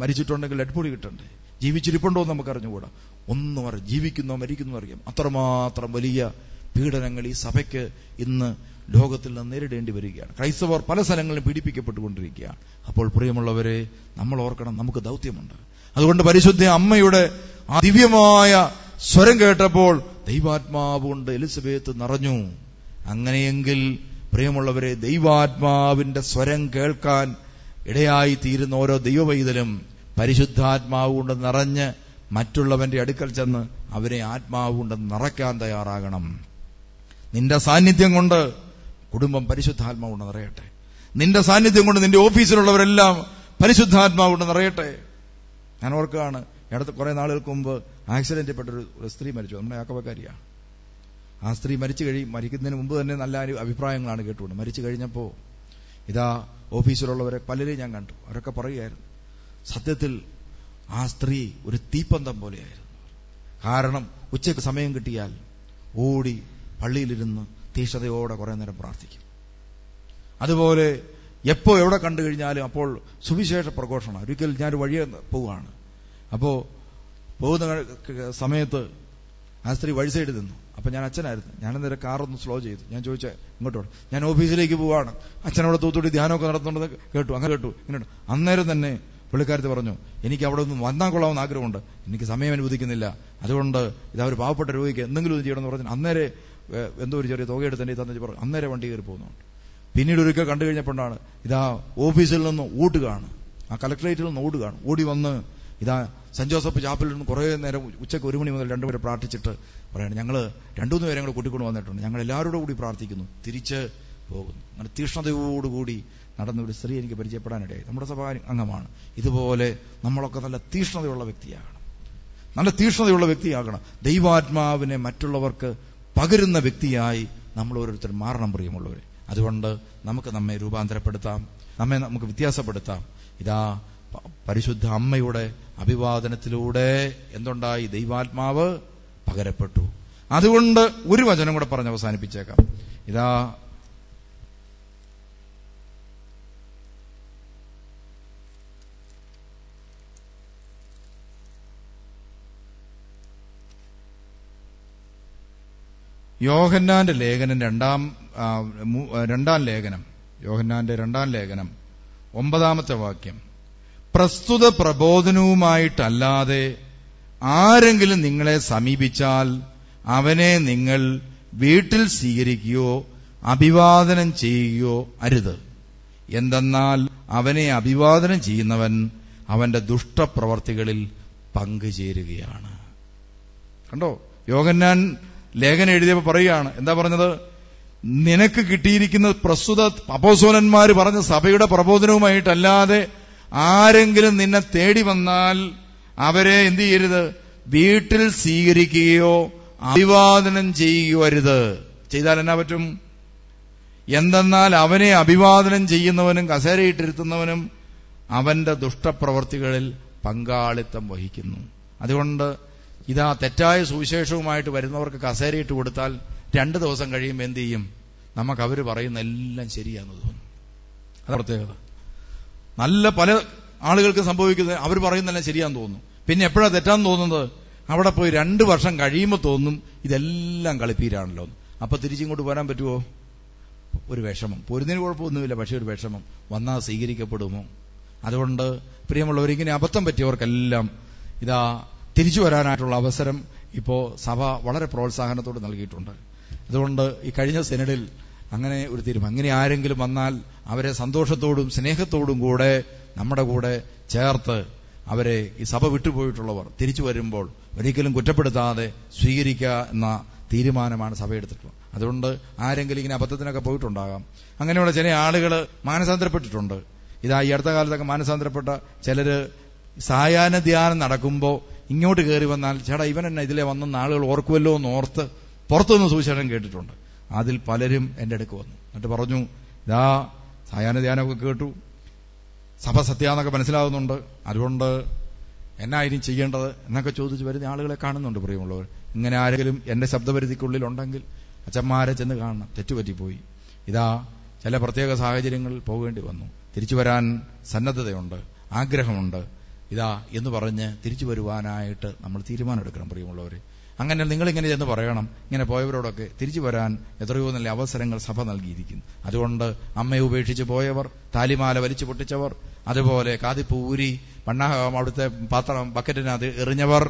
മരിച്ചിട്ടുണ്ടെങ്കിൽ ഡെഡ് ബോഡി കിട്ടണ്ടേ? ജീവിച്ചിരിപ്പുണ്ടോ എന്ന് നമുക്ക് അറിഞ്ഞുകൂടാ. ഒന്നും അറിയാം, ജീവിക്കുന്നോ മരിക്കുന്നോ അറിയാം. അത്രമാത്രം വലിയ പീഡനങ്ങൾ ഈ സഭയ്ക്ക് ഇന്ന് ലോകത്തിൽ നിന്ന് നേരിടേണ്ടി വരികയാണ്. ക്രൈസ്തവർ പല സ്ഥലങ്ങളിലും പീഡിപ്പിക്കപ്പെട്ടുകൊണ്ടിരിക്കുകയാണ്. അപ്പോൾ പ്രിയമുള്ളവരെ, നമ്മൾ ഓർക്കണം, നമുക്ക് ദൗത്യമുണ്ട്. അതുകൊണ്ട് പരിശുദ്ധ അമ്മയുടെ ആ ദിവ്യമായ സ്വരം കേട്ടപ്പോൾ ദൈവാത്മാവ് കൊണ്ട് എലിസബത്ത് നിറഞ്ഞു. അങ്ങനെയെങ്കിൽ പ്രിയമുള്ളവരെ, ദൈവാത്മാവിന്റെ സ്വരം കേൾക്കാൻ ഇടയായി തീരുന്ന ഓരോ ദൈവവൈതലും പരിശുദ്ധാത്മാവ് കൊണ്ട് നിറഞ്ഞ് മറ്റുള്ളവന്റെ അടുക്കൽ ചെന്ന് അവരെ ആത്മാവ് കൊണ്ട് നിറയ്ക്കാൻ തയ്യാറാകണം. നിന്റെ സാന്നിധ്യം കൊണ്ട് കുടുംബം പരിശുദ്ധാത്മാവ് കൊണ്ട് നിറയട്ടെ. നിന്റെ സാന്നിധ്യം കൊണ്ട് നിന്റെ ഓഫീസിലുള്ളവരെല്ലാം പരിശുദ്ധാത്മാവ് കൊണ്ട് നിറയട്ടെ. ഞാൻ ഓർക്കുകയാണ്, അടുത്ത കുറെ നാളുകൾക്ക് മുമ്പ് ആക്സിഡന്റ് പെട്ടൊരു സ്ത്രീ മരിച്ചു. നമ്മുടെ യാക്കോബക്കാരിയാണ്. ആ സ്ത്രീ മരിക്കുന്നതിന് മുമ്പ് തന്നെ നല്ല അഭിപ്രായങ്ങളാണ് കേട്ടുകൊണ്ട്. മരിച്ചു കഴിഞ്ഞപ്പോൾ ഇതാ ഓഫീസിലുള്ളവരെ പലരെയും ഞാൻ കണ്ടു. അവരൊക്കെ പറയുകയായിരുന്നു, സത്യത്തിൽ ആ സ്ത്രീ ഒരു തീപ്പന്തം പോലെയായിരുന്നു. കാരണം ഉച്ചയ്ക്ക് സമയം കിട്ടിയാൽ ഓടി പള്ളിയിലിരുന്ന് തീഷ്ണതയോടെ കുറെ നേരം പ്രാർത്ഥിക്കും. അതുപോലെ എവിടെ കണ്ടു കഴിഞ്ഞാലും അപ്പോൾ സുവിശേഷ പ്രഘോഷണം. ഒരിക്കൽ ഞാനൊരു വഴിയെ പോവുകയാണ്. അപ്പോ പോകുന്ന സമയത്ത് ആ സ്ത്രീ വഴി സൈഡിൽ നിന്നു. അപ്പൊ ഞാൻ അച്ഛനായിരുന്നു. ഞാനെന്നേരം കാറൊന്ന് സ്ലോ ചെയ്തു. ഞാൻ ചോദിച്ച ഇങ്ങോട്ട്, ഞാൻ ഓഫീസിലേക്ക് പോവാണ്, അച്ഛനവിടെ തൂത്തുകൂടി ധ്യാനമൊക്കെ നടത്തുന്നത് കേട്ടു, അങ്ങനെ കേട്ടു, ഇങ്ങനെ. അന്നേരം തന്നെ പുള്ളിക്കാരത്തി പറഞ്ഞു, എനിക്ക് അവിടെ ഒന്ന് വന്നാൽ കൊള്ളാമെന്ന് ആഗ്രഹമുണ്ട്, എനിക്ക് സമയം അനുവദിക്കുന്നില്ല, അതുകൊണ്ട് ഇതാ ഒരു പാവപ്പെട്ട രോഗിക്ക് എന്തെങ്കിലും ഒന്ന് ചെയ്യണമെന്ന് പറഞ്ഞു. അന്നേരം എന്തോ ഒരു ചെറിയ തുക എടുത്ത് തന്നെ പറഞ്ഞു. അന്നേരം വണ്ടി കയറി പോകുന്നുണ്ട്. പിന്നീട് ഒരിക്കൽ കണ്ടു കഴിഞ്ഞപ്പോഴാണ് ഇതാ ഓഫീസിൽ നിന്ന് ഓടുകയാണ്, ആ കളക്ടറേറ്റിൽ നിന്ന് ഓടുകയാണ്. ഓടി വന്ന് ഇതാ സെന്റ് ജോസഫ് ചാപ്പലിൽ നിന്ന് കുറെ നേരം ഉച്ചയ്ക്ക് 1 മണി മുതൽ 2 വരെ പ്രാർത്ഥിച്ചിട്ട് പറയണം, ഞങ്ങൾ 2-3 പേരെ ഞങ്ങൾ കൂട്ടിക്കൊണ്ട് വന്നിട്ടുണ്ട്, ഞങ്ങൾ എല്ലാവരോടും കൂടി പ്രാർത്ഥിക്കുന്നു, തിരിച്ച് പോകുന്നു. അങ്ങനെ തീഷ്ണതയോടുകൂടി നടന്ന ഒരു സ്ത്രീ എനിക്ക് പരിചയപ്പെടാനിടയായി. നമ്മുടെ സഭ അംഗമാണ്. ഇതുപോലെ നമ്മളൊക്കെ നല്ല തീഷ്ണതയുള്ള വ്യക്തിയാകണം. ദൈവാത്മാവിനെ മറ്റുള്ളവർക്ക് പകരുന്ന വ്യക്തിയായി നമ്മൾ ഓരോരുത്തരും മാറണം പ്രിയമുള്ളവരെ. അതുകൊണ്ട് നമുക്ക് നമ്മെ രൂപാന്തരപ്പെടുത്താം, നമുക്ക് വ്യത്യാസപ്പെടുത്താം. ഇതാ പരിശുദ്ധ അമ്മയുടെ അഭിവാദനത്തിലൂടെ എന്തുണ്ടായി? ദൈവാത്മാവ് പകരപ്പെട്ടു. അതുകൊണ്ട് ഒരു വചനം കൂടെ പറഞ്ഞ് അവസാനിപ്പിച്ചേക്കാം. ഇതാ യോഹന്നാന്റെ ലേഖനം രണ്ടാം ലേഖനം യോഹന്നാന്റെ 2-ാം ലേഖനം 9-ാമത്തെ വാക്യം. പ്രസ്തുത പ്രബോധനവുമായിട്ടല്ലാതെ ആരെങ്കിലും നിങ്ങളെ സമീപിച്ചാൽ അവനെ നിങ്ങൾ വീട്ടിൽ സ്വീകരിക്കുകയോ അഭിവാദനം ചെയ്യുകയോ അരുത്. എന്തെന്നാൽ അവനെ അഭിവാദനം ചെയ്യുന്നവൻ അവന്റെ ദുഷ്ടപ്രവർത്തികളിൽ പങ്കുചേരുകയാണ്. കണ്ടോ, യോഹന്നാൻ ലേഖനം എഴുതിയപ്പോൾ പറയുകയാണ്, എന്താ പറഞ്ഞത്? നിനക്ക് കിട്ടിയിരിക്കുന്ന പ്രസ്തുത അപ്പോസ്തലന്മാർ പറഞ്ഞ സഭയുടെ പ്രബോധനവുമായിട്ടല്ലാതെ ആരെങ്കിലും നിന്നെ തേടി വന്നാൽ അവരെ എന്ത് ചെയ്യരുത്? വീട്ടിൽ സ്വീകരിക്കുകയോ അഭിവാദനം ചെയ്യുകയോ അരുത്. ചെയ്താൽ എന്നാ പറ്റും? എന്തെന്നാൽ അവനെ അഭിവാദനം ചെയ്യുന്നവനും കസേരയിട്ടിരുത്തുന്നവനും അവന്റെ ദുഷ്ടപ്രവർത്തികളിൽ പങ്കാളിത്തം വഹിക്കുന്നു. അതുകൊണ്ട് ഇതാ തെറ്റായ സുവിശേഷവുമായിട്ട് വരുന്നവർക്ക് കസേരയിട്ട് കൊടുത്താൽ 2 ദിവസം കഴിയുമ്പോൾ എന്ത് ചെയ്യും? നമുക്ക് അവർ പറയുന്ന എല്ലാം ശരിയാണെന്ന് തോന്നും. അതാണ് പ്രത്യേകത. നല്ല പല ആളുകൾക്ക് സംഭവിക്കുന്നത് അവർ പറയുന്നതെല്ലാം ശരിയാന്ന് തോന്നുന്നു. പിന്നെ എപ്പോഴാണ് തെറ്റാന്ന് തോന്നുന്നത്? അവിടെ പോയി 2 വർഷം കഴിയുമ്പോൾ തോന്നും ഇതെല്ലാം കളിപ്പീരാണല്ലോ. അപ്പൊ തിരിച്ചിങ്ങോട്ട് വരാൻ പറ്റുമോ? ഒരു വിഷമം. പോരുന്നതിന് കുഴപ്പമൊന്നുമില്ല, പക്ഷെ ഒരു വിഷമം വന്നാൽ സ്വീകരിക്കപ്പെടുമോ? അതുകൊണ്ട് പ്രിയമുള്ളവർ, ഇങ്ങനെ അബദ്ധം പറ്റിയവർക്കെല്ലാം ഇതാ തിരിച്ചു വരാനായിട്ടുള്ള അവസരം ഇപ്പോ സഭ വളരെ പ്രോത്സാഹനത്തോട് നൽകിയിട്ടുണ്ട്. അതുകൊണ്ട് ഈ കഴിഞ്ഞ സെനഡിൽ അങ്ങനെ ഒരു തീരുമാനം, അങ്ങനെ ആരെങ്കിലും വന്നാൽ അവരെ സന്തോഷത്തോടും സ്നേഹത്തോടും കൂടെ നമ്മുടെ കൂടെ ചേർത്ത് അവരെ, ഈ സഭ വിട്ടുപോയിട്ടുള്ളവർ തിരിച്ചു വരുമ്പോൾ ഒരിക്കലും കുറ്റപ്പെടുത്താതെ സ്വീകരിക്കുക എന്ന തീരുമാനമാണ് സഭ എടുത്തിട്ടുള്ളത്. അതുകൊണ്ട് ആരെങ്കിലും ഇങ്ങനെ അബദ്ധത്തിനൊക്കെ പോയിട്ടുണ്ടാകാം. അങ്ങനെയുള്ള ചില ആളുകൾ മാനസാന്തരപ്പെട്ടിട്ടുണ്ട്. ഇതാ ഈ അടുത്ത കാലത്തൊക്കെ മാനസാന്തരപ്പെട്ട ചിലര് സായാഹ്ന ധ്യാനം നടക്കുമ്പോൾ ഇങ്ങോട്ട് കയറി വന്നാൽ, ചേട്ടാ ഇവൻ എന്നെ ഇതിലെ വന്നെന്ന് ആളുകൾ ഓർക്കുമല്ലോ എന്ന് ഓർത്ത് പുറത്തുനിന്ന് സുവിശേഷം കേട്ടിട്ടുണ്ട്. അതിൽ പലരും എന്റെ അടുക്ക് വന്നു, എന്നിട്ട് പറഞ്ഞു, ഇതാ സായാഹ്ന ധ്യാനമൊക്കെ കേട്ടു, സഭ സത്യാന്നൊക്കെ മനസ്സിലാകുന്നുണ്ട്, അതുകൊണ്ട് എന്നായിരിക്കും ചെയ്യേണ്ടത് എന്നൊക്കെ ചോദിച്ച് വരുന്ന ആളുകളെ കാണുന്നുണ്ട്. പ്രിയമുള്ളവർ, ഇങ്ങനെ ആരെങ്കിലും എന്റെ ശബ്ദപരിധിക്കുള്ളിലുണ്ടെങ്കിൽ അച്ഛന്മാരെ ചെന്ന് കാണണം. തെറ്റുപറ്റിപ്പോയി, ഇതാ ചില പ്രത്യേക സാഹചര്യങ്ങളിൽ പോകേണ്ടി വന്നു, തിരിച്ചു വരാൻ സന്നദ്ധതയുണ്ട്, ആഗ്രഹമുണ്ട്, ഇതാ എന്ന് പറഞ്ഞ് തിരിച്ചു വരുവാനായിട്ട് നമ്മൾ തീരുമാനമെടുക്കണം. പ്രിയമുള്ളവരെ, അങ്ങനെ നിങ്ങളിങ്ങനെ ചെന്ന് പറയണം, ഇങ്ങനെ പോയവരോടൊക്കെ തിരിച്ചു വരാൻ എത്രയോ നല്ല അവസരങ്ങൾ സഭ നൽകിയിരിക്കുന്നു. അതുകൊണ്ട് അമ്മയെ ഉപേക്ഷിച്ച് പോയവർ, താലിമാല വലിച്ചു പൊട്ടിച്ചവർ, അതുപോലെ കാതിപ്പൂരി അവിടുത്തെ പാത്രം ബക്കറ്റിനകത്ത് എറിഞ്ഞവർ,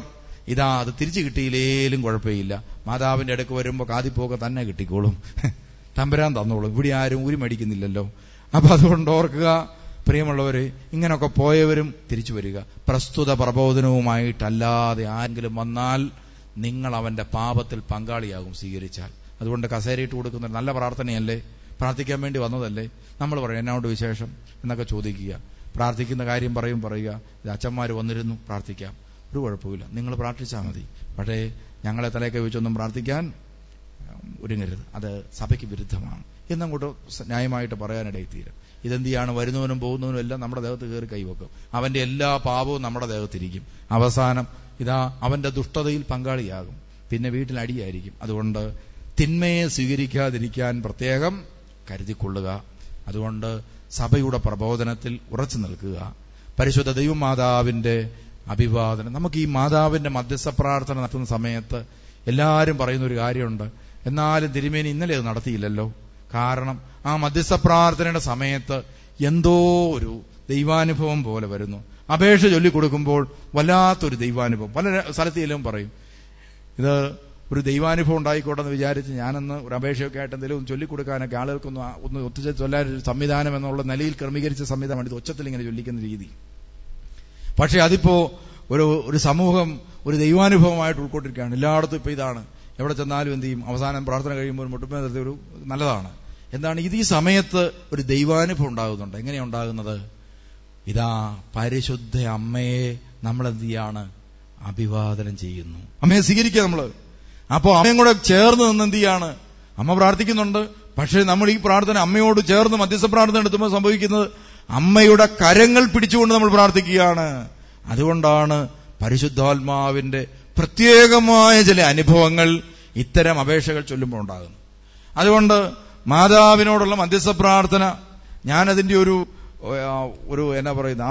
ഇതാ അത് തിരിച്ചു കിട്ടിയില്ലേലും കുഴപ്പമില്ല, മാതാവിന്റെ അടുക്ക് വരുമ്പോൾ കാതിപ്പോക്കെ തന്നെ കിട്ടിക്കോളും, തമ്പുരാൻ തന്നോളും, ഇവിടെ ആരും ഊരി മേടിക്കുന്നില്ലല്ലോ. അപ്പൊ അതുകൊണ്ട് ഓർക്കുക പ്രിയമുള്ളവര്, ഇങ്ങനൊക്കെ പോയവരും തിരിച്ചു വരിക. പ്രസ്തുത പ്രബോധനവുമായിട്ടല്ലാതെ ആരെങ്കിലും വന്നാൽ നിങ്ങൾ അവന്റെ പാപത്തിൽ പങ്കാളിയാകും സ്വീകരിച്ചാൽ. അതുകൊണ്ട് കസേരയിട്ട് കൊടുക്കുന്ന നല്ല പ്രാർത്ഥനയല്ലേ, പ്രാർത്ഥിക്കാൻ വേണ്ടി വന്നതല്ലേ. നമ്മൾ പറയും എന്നോട് വിശേഷം എന്നൊക്കെ ചോദിക്കുക, പ്രാർത്ഥിക്കുന്ന കാര്യം പറയുക, ഇത് അച്ഛന്മാർ വന്നിരുന്നു, പ്രാർത്ഥിക്കാം, ഒരു കുഴപ്പമില്ല, നിങ്ങൾ പ്രാർത്ഥിച്ചാൽ മതി. പക്ഷേ ഞങ്ങളെ തലയൊക്കെ വെച്ചൊന്നും പ്രാർത്ഥിക്കാൻ ഒരുങ്ങരുത്, അത് സഭയ്ക്ക് വിരുദ്ധമാണ് എന്നങ്ങോട്ട് ന്യായമായിട്ട് പറയാനിടയിൽ തീരും. ഇതെന്ത് ചെയ്യാണ്? വരുന്നവനും പോകുന്നവനും എല്ലാം നമ്മുടെ ദേഹത്ത് കയറി കൈവെക്കും, അവന്റെ എല്ലാ പാപവും നമ്മുടെ ദേഹത്തിരിക്കും. അവസാനം ഇതാ അവന്റെ ദുഷ്ടതയിൽ പങ്കാളിയാകും, പിന്നെ വീട്ടിൽ അടിയായിരിക്കും. അതുകൊണ്ട് തിന്മയെ സ്വീകരിക്കാതിരിക്കാൻ പ്രത്യേകം കരുതിക്കൊള്ളുക. അതുകൊണ്ട് സഭയുടെ പ്രബോധനത്തിൽ ഉറച്ചു നിൽക്കുക. പരിശുദ്ധ ദൈവമാതാവിന്റെ അഭിവാദനം, നമുക്ക് ഈ മാതാവിന്റെ മധ്യസ്ഥ പ്രാർത്ഥന നടത്തുന്ന സമയത്ത് എല്ലാവരും പറയുന്ന ഒരു കാര്യമുണ്ട്, എന്നാലും തിരുമേനി ഇന്നലെ അത് നടത്തിയില്ലല്ലോ. കാരണം ആ മധ്യസ്ഥ പ്രാർത്ഥനയുടെ സമയത്ത് എന്തോ ഒരു ദൈവാനുഭവം പോലെ വരുന്നു. അപേക്ഷ ചൊല്ലിക്കൊടുക്കുമ്പോൾ വല്ലാത്തൊരു ദൈവാനുഭവം. പല സ്ഥലത്തെല്ലാം പറയും, ഇത് ഒരു ദൈവാനുഭവം ഉണ്ടായിക്കോട്ടെ എന്ന് വിചാരിച്ച് ഞാനന്ന് ഒരു അപേക്ഷയൊക്കെ ആയിട്ട് എന്തെങ്കിലും ചൊല്ലിക്കൊടുക്കാനൊക്കെ ആളുകൾക്കൊന്ന് ഒത്തുചേർത്ത് ചൊല്ലാൻ സംവിധാനം എന്നുള്ള നിലയിൽ ക്രമീകരിച്ച സംവിധാനം, ഇത് ഒച്ചത്തിൽ ഇങ്ങനെ ചൊല്ലിക്കുന്ന രീതി. പക്ഷെ അതിപ്പോ ഒരു സമൂഹം ഒരു ദൈവാനുഭവമായിട്ട് ഉൾക്കൊണ്ടിരിക്കുകയാണ്. എല്ലായിടത്തും ഇപ്പൊ ഇതാണ്. എവിടെ ചെന്നാലും എന്ത് ചെയ്യും? അവസാനം പ്രാർത്ഥന കഴിയുമ്പോൾ മുട്ടുമേ നിർത്തി ഒരു നല്ലതാണ്. എന്താണ് ഇത്? ഈ സമയത്ത് ഒരു ദൈവാനുഭവം ഉണ്ടാകുന്നുണ്ട്. എങ്ങനെയാണ് ഉണ്ടാകുന്നത്? ഇതാ പരിശുദ്ധ അമ്മയെ നമ്മൾ എന്ത് ചെയ്യാണ്? അഭിവാദനം ചെയ്യുന്നു. അമ്മയെ സ്വീകരിക്കുക നമ്മള്. അപ്പോ അമ്മയും കൂടെ ചേർന്ന് നിന്ന് എന്ത് ചെയ്യാണ്? അമ്മ പ്രാർത്ഥിക്കുന്നുണ്ട്. പക്ഷെ നമ്മൾ ഈ പ്രാർത്ഥന അമ്മയോട് ചേർന്ന് മധ്യസ്ഥ പ്രാർത്ഥന എടുത്തുമ്പോൾ സംഭവിക്കുന്നത് അമ്മയുടെ കരങ്ങൾ പിടിച്ചുകൊണ്ട് നമ്മൾ പ്രാർത്ഥിക്കുകയാണ്. അതുകൊണ്ടാണ് പരിശുദ്ധാത്മാവിന്റെ പ്രത്യേകമായ ചില അനുഭവങ്ങൾ ഇത്തരം അപേക്ഷകൾ ചൊല്ലുമ്പോൾ ഉണ്ടാകുന്നു. അതുകൊണ്ട് മാതാവിനോടുള്ള മധ്യസ്ഥ പ്രാർത്ഥന, ഞാനതിന്റെ ഒരു എന്നാ പറയുന്ന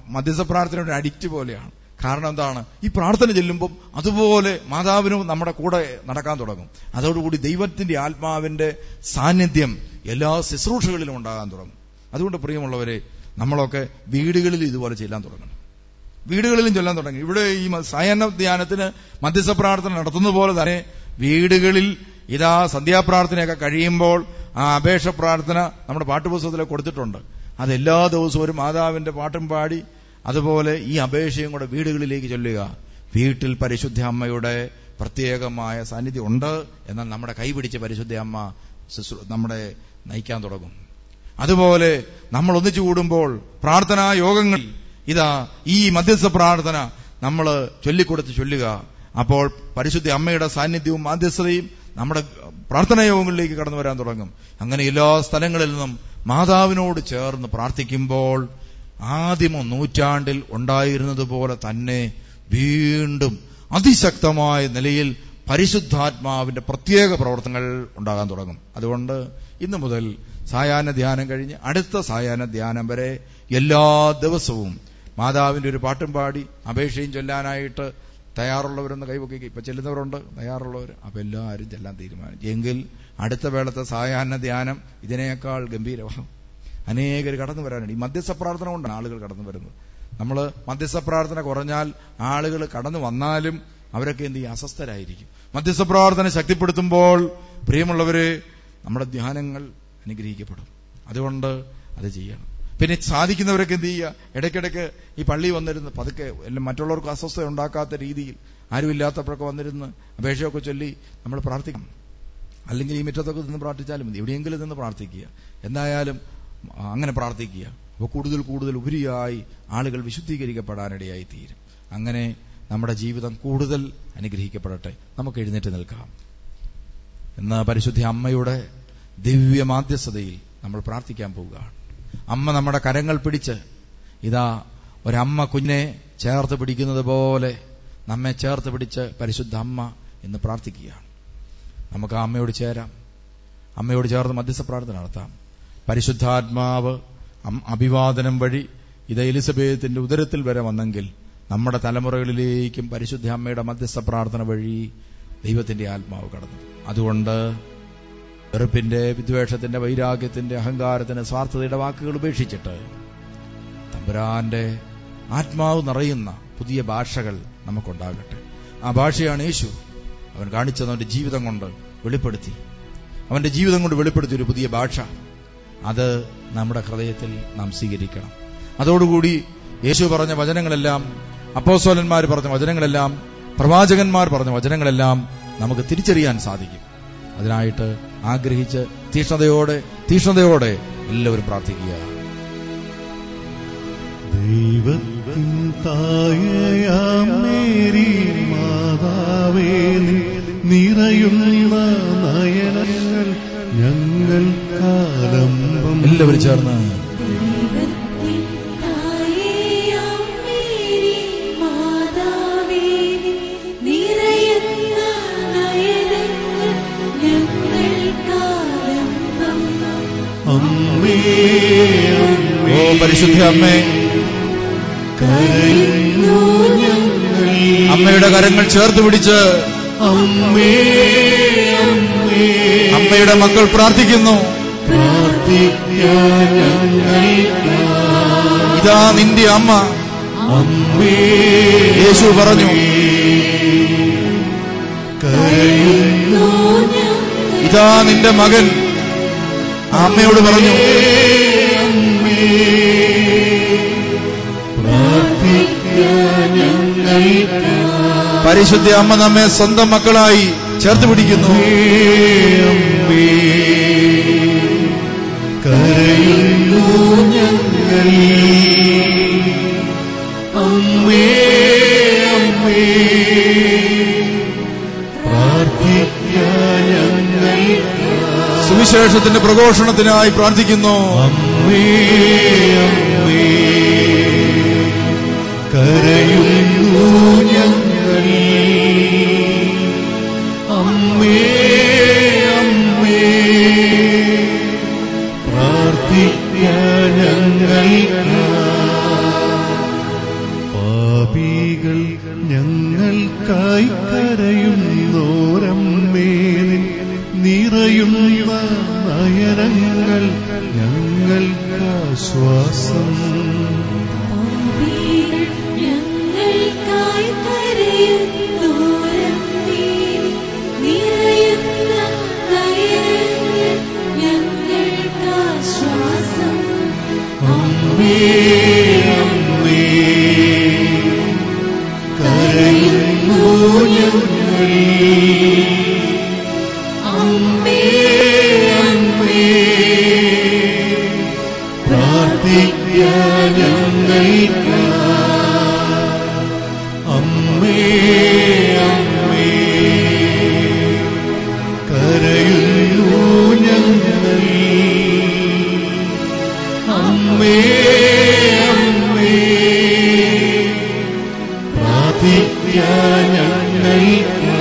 മധ്യസ്ഥ പ്രാർത്ഥനയുടെ അഡിക്റ്റ് പോലെയാണ്. കാരണം എന്താണ്? ഈ പ്രാർത്ഥന ചെല്ലുമ്പം അതുപോലെ മാതാവിനും നമ്മുടെ കൂടെ നടക്കാൻ തുടങ്ങും. അതോടുകൂടി ദൈവത്തിന്റെ ആത്മാവിന്റെ സാന്നിധ്യം എല്ലാ ശുശ്രൂഷകളിലും ഉണ്ടാകാൻ തുടങ്ങും. അതുകൊണ്ട് പ്രിയമുള്ളവരെ, നമ്മളൊക്കെ വീടുകളിൽ ഇതുപോലെ ചെല്ലാൻ തുടങ്ങണം. വീടുകളിലും ചൊല്ലാൻ തുടങ്ങി. ഇവിടെ ഈ സായാഹ്ന ധ്യാനത്തിന് മധ്യസ്ഥ പ്രാർത്ഥന നടത്തുന്ന പോലെ തന്നെ വീടുകളിൽ ഇതാ സന്ധ്യാപ്രാർത്ഥനയൊക്കെ കഴിയുമ്പോൾ ആ അപേക്ഷ പ്രാർത്ഥന നമ്മുടെ പാട്ടുപുസ്തകത്തിൽ കൊടുത്തിട്ടുണ്ട്. അതെല്ലാ ദിവസവും ഒരു മാതാവിന്റെ പാട്ടും പാടി അതുപോലെ ഈ അപേക്ഷയും കൂടെ വീടുകളിലേക്ക് ചൊല്ലുക. വീട്ടിൽ പരിശുദ്ധ അമ്മയുടെ പ്രത്യേകമായ സാന്നിധ്യം ഉണ്ട്. എന്നാൽ നമ്മുടെ കൈപിടിച്ച് പരിശുദ്ധ അമ്മ നമ്മളെ നയിക്കാൻ തുടങ്ങും. അതുപോലെ നമ്മൾ ഒന്നിച്ചു കൂടുമ്പോൾ പ്രാർത്ഥനാ യോഗങ്ങൾ ഇതാ ഈ മധ്യസ്ഥ പ്രാർത്ഥന നമ്മൾ ചൊല്ലിക്കൊടുത്ത് ചൊല്ലുക. അപ്പോൾ പരിശുദ്ധ അമ്മയുടെ സാന്നിധ്യവും മാധ്യസ്ഥതയും നമ്മുടെ പ്രാർത്ഥനാ യോഗങ്ങളിലേക്ക് കടന്നു വരാൻ തുടങ്ങും. അങ്ങനെ എല്ലാ സ്ഥലങ്ങളിൽ നിന്നും മാതാവിനോട് ചേർന്ന് പ്രാർത്ഥിക്കുമ്പോൾ ആദിമ നൂറ്റാണ്ടിൽ ഉണ്ടായിരുന്നതുപോലെ തന്നെ വീണ്ടും അതിശക്തമായ നിലയിൽ പരിശുദ്ധാത്മാവിന്റെ പ്രത്യേക പ്രവർത്തനങ്ങൾ ഉണ്ടാകാൻ തുടങ്ങും. അതുകൊണ്ട് ഇന്നു മുതൽ സായാഹ്ന ധ്യാനം കഴിഞ്ഞ് അടുത്ത സായാഹ്ന ധ്യാനം വരെ എല്ലാ ദിവസവും മാതാവിന്റെ ഒരു പാട്ടും പാടി അപേക്ഷയും ചൊല്ലാനായിട്ട് തയ്യാറുള്ളവരൊന്ന് കൈവക്കി. ഇപ്പൊ ചെല്ലുന്നവരുണ്ട് തയ്യാറുള്ളവർ. അപ്പൊ എല്ലാവരും ചെല്ലാൻ തീരുമാനിച്ചു എങ്കിൽ അടുത്ത വേളത്തെ സായാഹ്ന ധ്യാനം ഇതിനേക്കാൾ ഗംഭീരമാണ്. അനേകർ കടന്നു വരാനുണ്ട്. ഈ മധ്യസ്ഥ പ്രാർത്ഥന കൊണ്ടാണ് ആളുകൾ കടന്നു വരുന്നത്. നമ്മൾ മധ്യസ്ഥ പ്രാർത്ഥന കുറഞ്ഞാൽ ആളുകൾ കടന്നു വന്നാലും അവരൊക്കെ എന്ത് ചെയ്യും? അസ്വസ്ഥരായിരിക്കും. മധ്യസ്ഥ പ്രാർത്ഥന ശക്തിപ്പെടുത്തുമ്പോൾ പ്രിയമുള്ളവരെ, നമ്മുടെ ധ്യാനങ്ങൾ അനുഗ്രഹിക്കപ്പെടും. അതുകൊണ്ട് അത് ചെയ്യണം. പിന്നെ സാധിക്കുന്നവരൊക്കെ എന്ത് ചെയ്യുക? ഇടയ്ക്കിടയ്ക്ക് ഈ പള്ളി വന്നിരുന്ന് പതുക്കെ എല്ലാം മറ്റുള്ളവർക്ക് അസ്വസ്ഥത ഉണ്ടാക്കാത്ത രീതിയിൽ ആരുമില്ലാത്തപ്പോഴൊക്കെ വന്നിരുന്ന് അപേക്ഷയൊക്കെ ചൊല്ലി നമ്മൾ പ്രാർത്ഥിക്കണം. അല്ലെങ്കിൽ ഈ മുറ്റത്തൊക്കെ നിന്ന് പ്രാർത്ഥിച്ചാലും മതി. എവിടെയെങ്കിലും നിന്ന് പ്രാർത്ഥിക്കുക. എന്തായാലും അങ്ങനെ പ്രാർത്ഥിക്കുക. അപ്പോൾ കൂടുതൽ കൂടുതൽ ഉപരിയായി ആളുകൾ വിശുദ്ധീകരിക്കപ്പെടാനിടയായി തീരും. അങ്ങനെ നമ്മുടെ ജീവിതം കൂടുതൽ അനുഗ്രഹിക്കപ്പെടട്ടെ. നമുക്ക് എഴുന്നേറ്റ് നിൽക്കാം. ഇന്ന് പരിശുദ്ധ അമ്മയുടെ ദിവ്യ മാധ്യസ്ഥതയിൽ നമ്മൾ പ്രാർത്ഥിക്കാൻ പോവുകയാണ്. അമ്മ നമ്മുടെ കരങ്ങൾ പിടിച്ച് ഇതാ ഒരമ്മ കുഞ്ഞിനെ ചേർത്ത് പിടിക്കുന്നത് പോലെ നമ്മെ ചേർത്ത് പിടിച്ച് പരിശുദ്ധ അമ്മ എന്ന് പ്രാർത്ഥിക്കുകയാണ്. നമുക്ക് ആ അമ്മയോട് ചേരാം. അമ്മയോട് ചേർന്ന് മധ്യസ്ഥ പ്രാർത്ഥന നടത്താം. പരിശുദ്ധാത്മാവ് അഭിവാദനം വഴി ഇത് എലിസബേത്തിന്റെ ഉദരത്തിൽ വരെ വന്നെങ്കിൽ നമ്മുടെ തലമുറകളിലേക്കും പരിശുദ്ധ അമ്മയുടെ മധ്യസ്ഥ പ്രാർത്ഥന വഴി ദൈവത്തിന്റെ ആത്മാവ് കടന്നു. അതുകൊണ്ട് വെറുപ്പിന്റെ, വിദ്വേഷത്തിന്റെ, വൈരാഗ്യത്തിന്റെ, അഹങ്കാരത്തിന്റെ, സ്വാർത്ഥതയുടെ വാക്കുകൾ ഉപേക്ഷിച്ചിട്ട് തമ്പുരാന്റെ ആത്മാവ് നിറയുന്ന പുതിയ ഭാഷകൾ നമുക്കുണ്ടാകട്ടെ. ആ ഭാഷയാണ് യേശു. അവൻ കാണിച്ചത് അവന്റെ ജീവിതം കൊണ്ട് വെളിപ്പെടുത്തി. അവന്റെ ജീവിതം കൊണ്ട് വെളിപ്പെടുത്തിയ ഒരു പുതിയ ഭാഷ, അത് നമ്മുടെ ഹൃദയത്തിൽ നാം സ്വീകരിക്കണം. അതോടുകൂടി യേശു പറഞ്ഞ വചനങ്ങളെല്ലാം, അപ്പോസ്തലന്മാർ പറഞ്ഞ വചനങ്ങളെല്ലാം, പ്രവാചകന്മാർ പറഞ്ഞ വചനങ്ങളെല്ലാം നമുക്ക് തിരിച്ചറിയാൻ സാധിക്കും. അതിനായിട്ട് ആഗ്രഹിച്ച് തീഷ്ണതയോടെ എല്ലാവരും പ്രാർത്ഥിക്കുക. ദൈവത്തിൻ തായയാം മേരി മാതാവേ, നിറയുന്ന നയനങ്ങൾ ഞങ്ങൾ കാലംബം. എല്ലാവരും ചേർന്ന് ഓ പരിശുദ്ധ അമ്മേ, അമ്മയുടെ കരങ്ങൾ ചേർത്ത് പിടിച്ച് അമ്മയുടെ മക്കൾ പ്രാർത്ഥിക്കുന്നു. ഇതാ നിന്റെ അമ്മ. യേശു പറഞ്ഞു, ഇതാ നിന്റെ മകൻ. അമ്മയോട് പറഞ്ഞു, പരിശുദ്ധ അമ്മ നമ്മെ സ്വന്തം മക്കളായി ചേർത്ത് പിടിക്കുന്നു. കരയുന്നു ഞങ്ങൾ, അമ്മേ അമ്മേ, പ്രാർത്ഥിക്കാൻ ഞങ്ങൾ. സുവിശേഷത്തിന്റെ പ്രഘോഷണത്തിനായി പ്രാർത്ഥിക്കുന്നു. അമ്മേ അമ്മേ കരയുന്നു ഞങ്ങൾ. അമ്മേ അമ്മേ പ്രാർത്ഥിക്കാൻ പാപികൾ ഞങ്ങൾക്കായി കരയുന്നോരമ്മേ, നിറയുന്ന നയനങ്ങൾ ഞങ്ങൾക്കാശ്വാസം. ഞങ്ങൾക്കായി കരയുന്നോരമ്മേ, നിറയുന്ന നയനങ്ങൾ ഞങ്ങൾക്കാശ്വാസം. അമ്മേ അമ്മേ കരയുന്നു ഞങ്ങൾ. അമ്മേ അമ്മേ പ്രാർത്ഥിക്കാൻ ഞങ്ങൾക്ക്. അമ്മേ അമ്മേ കരയുന്നു ഞങ്ങൾ. അമ്മേ അമ്മേ പ്രാർത്ഥിക്കാൻ ഞങ്ങൾക്ക്.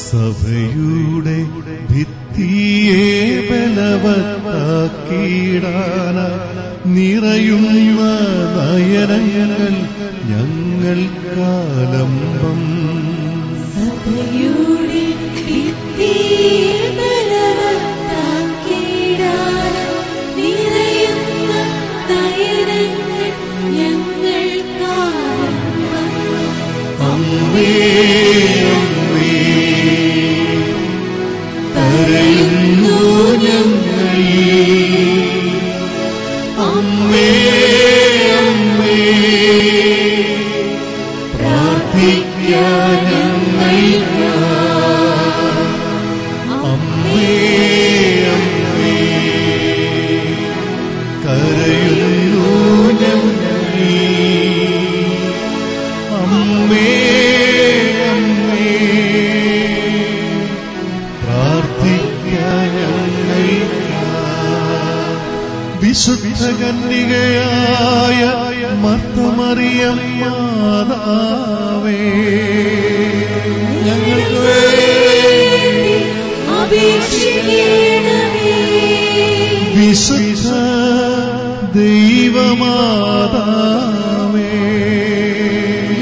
സഭയുടെ ഭിത്തിയെ ബലവത്താക്കിടാന നിറയുന്ന നയനങ്ങൾ ഞങ്ങൾക്കാലംബം. സഭയുടെ ഭിത്തിയെ ബലവത്താക്കിടാൻ നിറയുന്ന നയനങ്ങൾ ഞങ്ങൾക്കാലംബം. അമ്മേ അമ്മേ കരയുന്നു ഞങ്ങൾ. അമ്മേ അമ്മേ പ്രാർത്ഥിക്കാൻ ഞങ്ങൾക്ക്. അമ്മേ അമ്മേ കരയുന്നു ഞങ്ങൾ. അമ്മേ അമ്മേ പ്രാർത്ഥിക്കാൻ ഞങ്ങൾക്ക്. വിശുദ്ധ കന്യകയായ മർത്തമറിയം മാതാവേ, ഞങ്ങൾക്ക് വേണ്ടി അപേക്ഷിക്കണമേ. വിശുദ്ധ ദൈവമാതാവേ,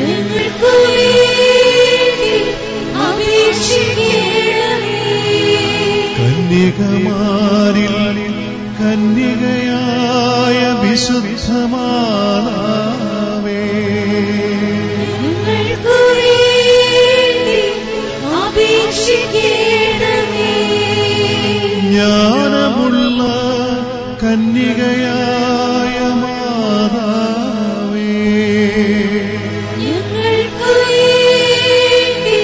ഞങ്ങൾക്ക് വേണ്ടി അപേക്ഷിക്കണമേ. കന്യകമാരിൽ കന്യകയായ വിശുദ്ധ മാതാവേ, ഞങ്ങൾക്ക് വേണ്ടി അപേക്ഷിക്കണമേ. ജ്ഞാനമുള്ള കന്യകയായ മാതാവേ, ഞങ്ങൾക്ക് വേണ്ടി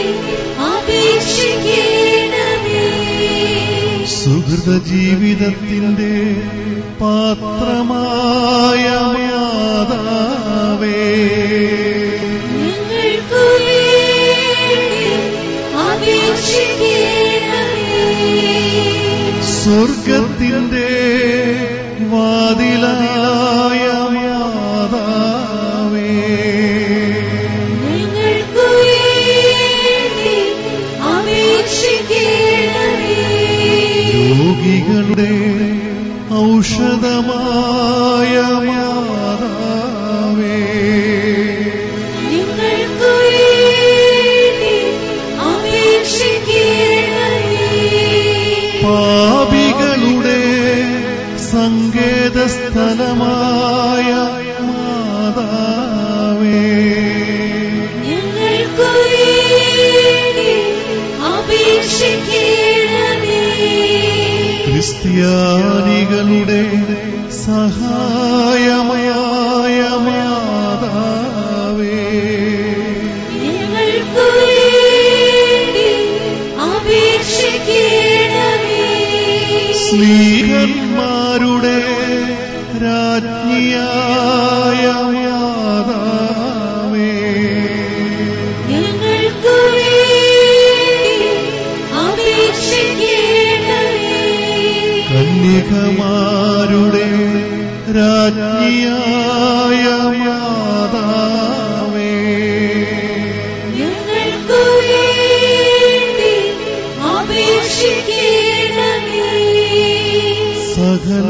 അപേക്ഷിക്കണമേ. സുഹൃത ജീവിതത്തിന്റെ പാത്രമായ മാതാവേ, ഞങ്ങൾക്ക് വേണ്ടി അപേക്ഷിക്കണമേ. സ്വർഗത്തിന്റെ വാതിലായ മാതാവേ, ഞങ്ങൾക്ക് വേണ്ടി അപേക്ഷിക്കണമേ. രോഗികളുടെ ഔഷധമായ മാതാവേ, ഞങ്ങൾക്ക് വേണ്ടി അപേക്ഷിക്കണമേ. പാപികളുടെ സങ്കേതസ്ഥലമായ മാതാവേ, ഞങ്ങൾക്ക് വേണ്ടി അപേക്ഷിക്കണമേ. ക്രിസ്ത്യാനികളുടെ സഹായമായ മാതാവേ, ഞങ്ങൾക്ക് വേണ്ടി അപേക്ഷിക്കണമേ. സ്ത്രീഹന്മാരുടെ രാജ്ഞിയായ മാതാവേ, ഞങ്ങൾക്ക് വേണ്ടി അപേക്ഷിക്കണമേ. കന്യകമാരുടെ രാജ്ഞിയായ മാതാവേ, ഞങ്ങൾക്കു വേണ്ടി അപേക്ഷിക്കണമേ. സകല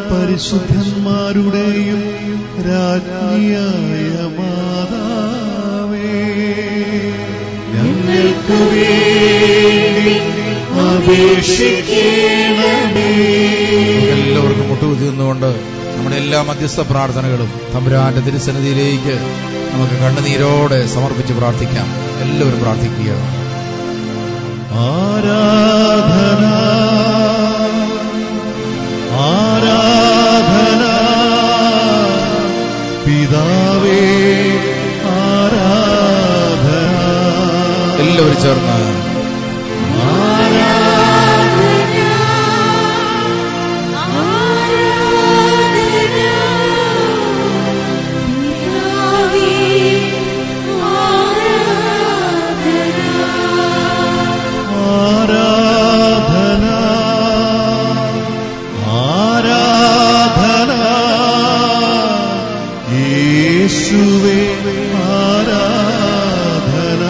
പരിശുദ്ധന്മാരുടെയും രാജ്ഞിയായ മാതാവേ, ഞങ്ങൾക്ക് വേണ്ടി അപേക്ഷിക്കണമേ. എല്ലാവർക്കും മുട്ടുകുത്തി നിന്നുകൊണ്ട് നമ്മുടെ എല്ലാ മധ്യസ്ഥ പ്രാർത്ഥനകളും തമ്പുരാന്റെ തിരുസന്നിധിയിലേക്ക് നമുക്ക് കണ്ണുനീരോടെ സമർപ്പിച്ച് പ്രാർത്ഥിക്കാം. എല്ലാവരും പ്രാർത്ഥിക്കുക. ആരാധന ആരാധന പിതാവേ, ആരാധന. എല്ലാവരും ചേർന്ന് യേശുവേ ആരാധന.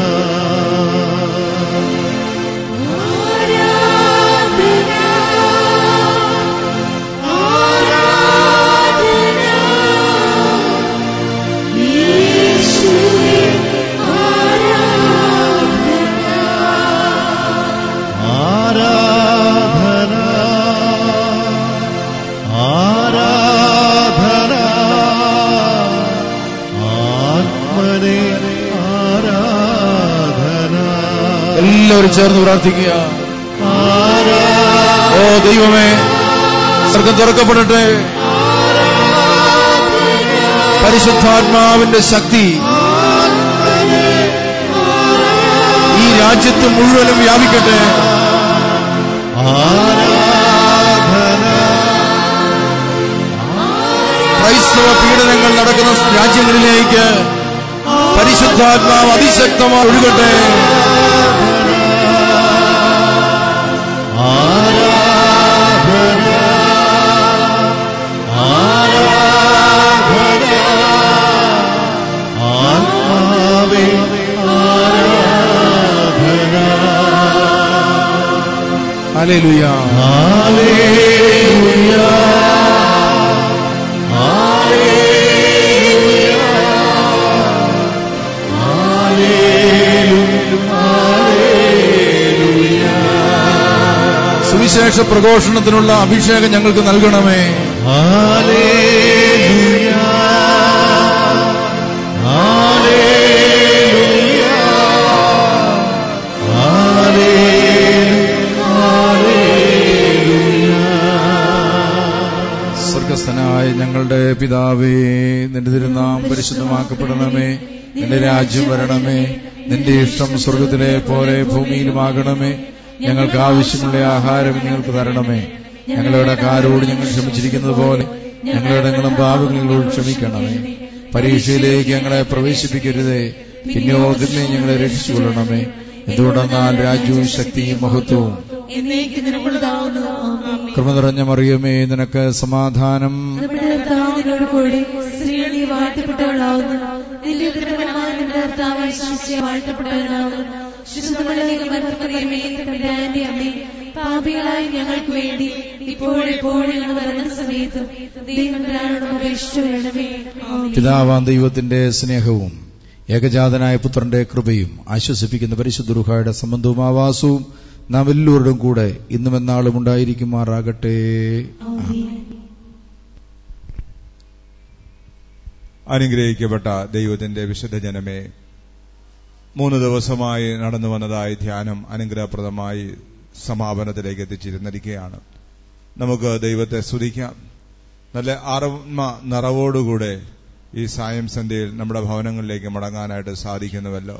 എല്ലാവരും ചേർന്ന് പ്രാർത്ഥിക്കുക. ഓ ദൈവമേ, സ്വർഗ്ഗം തുറക്കപ്പെടട്ടെ. പരിശുദ്ധാത്മാവിന്റെ ശക്തി ഈ രാജ്യത്ത് മുഴുവനും വ്യാപിക്കട്ടെ. ക്രൈസ്തവ പീഡനങ്ങൾ നടക്കുന്ന രാജ്യങ്ങളിലേക്ക് പരിശുദ്ധാത്മാവ് അതിശക്തമായി ഒഴുകട്ടെ. ഹല്ലേലൂയ, ഹല്ലേലൂയ, സുവിശേഷ പ്രഘോഷണത്തിനുള്ള അഭിഷേകം ഞങ്ങൾക്ക് നൽകണമേ. Hallelujah, hallelujah, hallelujah. സ്വർഗസ്ഥനായ ഞങ്ങളുടെ പിതാവേ, നിന്റെ തിരുനാമം പരിശുദ്ധമാക്കപ്പെടണമേ. നിന്റെ രാജ്യം വരണമേ. നിന്റെ ഇഷ്ടം സ്വർഗത്തിലെ പോലെ ഭൂമിയിലുമാകണമേ. ഞങ്ങൾക്ക് ആവശ്യമുള്ള ആഹാരം ഞങ്ങൾക്ക് തരണമേ. ഞങ്ങളുടെ കാരോട് ഞങ്ങൾ ക്ഷമിച്ചിരിക്കുന്നത് പോലെ ഞങ്ങളുടെ പാപങ്ങളോട് ക്ഷമിക്കണമേ. പരീക്ഷയിലേക്ക് ഞങ്ങളെ പ്രവേശിപ്പിക്കരുതേ, പിന്നെയോ തിന്മ ഞങ്ങളെ രക്ഷിച്ചുകൊള്ളണമേ. എന്തുകൊണ്ടെന്നാൽ രാജ്യവും ശക്തിയും മഹത്വവും കൃപ നിറഞ്ഞ മറിയമേ, നിനക്ക് സമാധാനം. കൂടി സ്ത്രീകൾ നീ വാഴ്ത്തപ്പെട്ടവളാവുന്നു. നിന്റെ ഉദരഫലമായ നിന്റെ കർത്താവ് യേശുക്രിസ്തു വാഴ്ത്തപ്പെട്ടവനാവുന്നു. ശുദ്ധമുള്ളവരുടെ അമ്മേ, പാപികളായ ഞങ്ങൾക്ക് വേണ്ടി ഇപ്പോഴെപ്പോഴും ഞങ്ങൾ മരണസമയത്തും ദൈവത്തിനോട് അപേക്ഷിച്ചു വരണമേ. പിതാവാം ദൈവത്തിന്റെ സ്നേഹവും ഏകജാതനായ പുത്രന്റെ കൃപയും ആശ്വസിപ്പിക്കുന്ന പരിശുദ്ധ റൂഹായുടെ സംബന്ധവും ആവാസവും നാം എല്ലാവരുടെയും കൂടെ ഇന്നും എന്നാളും ഉണ്ടായിരിക്കുമാറാകട്ടെ. അനുഗ്രഹിക്കപ്പെട്ട ദൈവത്തിന്റെ വിശുദ്ധ ജനമേ, 3 ദിവസമായി നടന്നു വന്നതായി ധ്യാനം അനുഗ്രഹപ്രദമായി സമാപനത്തിലേക്ക് എത്തിച്ചിരുന്നിരിക്കുകയാണ്. നമുക്ക് ദൈവത്തെ സ്തുതിക്കാം. നല്ല ആത്മ നിറവോടുകൂടെ ഈ സായം സന്ധ്യയിൽ നമ്മുടെ ഭവനങ്ങളിലേക്ക് മടങ്ങാനായിട്ട് സാധിക്കുന്നുവല്ലോ.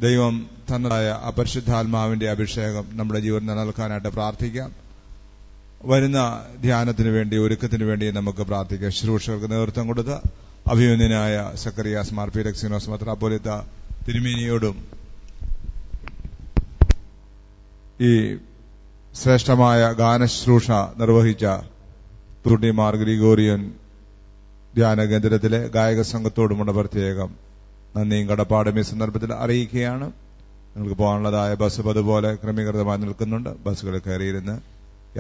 ദൈവം തന്നതായ അപരിശുദ്ധാത്മാവിന്റെ അഭിഷേകം നമ്മുടെ ജീവിതം നിലനിൽക്കാനായിട്ട് പ്രാർത്ഥിക്കാം. വരുന്ന ധ്യാനത്തിനു വേണ്ടി, ഒരുക്കത്തിനു വേണ്ടി നമുക്ക് പ്രാർത്ഥിക്കാം. ശുശ്രൂഷകർക്ക് നേതൃത്വം കൊടുത്ത അഭിമന്യനായ സക്കറിയാസ് മാർ പീലക്സിനോസ് മെത്രാപ്പോലീത്ത തിരുമേനിയോടും ഈ ശ്രേഷ്ഠമായ ഗാനശ്രൂഷ നിർവഹിച്ച തുണ്ടി മാർ ഗ്രിഗോറിയൻ ധ്യാന കേന്ദ്രത്തിലെ ഗായക സംഘത്തോടുമുള്ള പ്രത്യേകം നന്ദിയും കടപ്പാടും ഈ സന്ദർഭത്തിൽ അറിയിക്കുകയാണ്. നിങ്ങൾക്ക് പോകാനുള്ളതായ ബസ് അതുപോലെ ക്രമീകൃതമായി നിൽക്കുന്നുണ്ട്. ബസ്സുകളിൽ കയറിയിരുന്ന്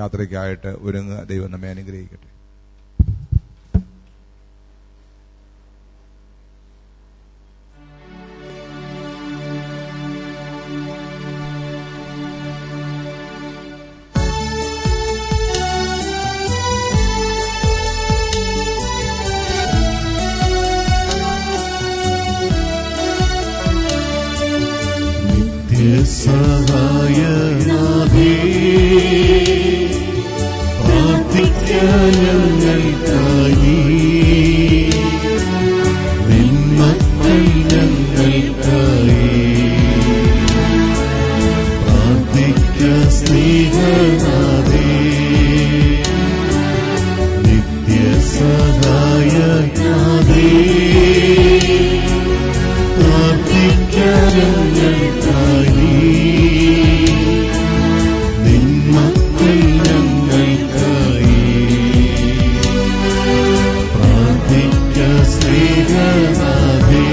യാത്രയ്ക്കായിട്ട് ഒരുങ്ങുക. ദൈവം നമ്മെ അനുഗ്രഹിക്കട്ടെ. സഹായനാഥേ, പ്രാർത്ഥിക്കാൻ ഞങ്ങൾക്കായി, നിന്മക്കൾ ഞങ്ങൾക്കായി, പ്രാർത്ഥിക്ക സ്നേഹനാഥേ, നിത്യസഹായനാഥേ, പ്രാർത്ഥിക്കാൻ ഞങ്ങൾക്കായി, നിന്മക്കൾ ഞങ്ങൾക്കായി, പ്രാർത്ഥിക്ക സ്നേഹനാഥേ.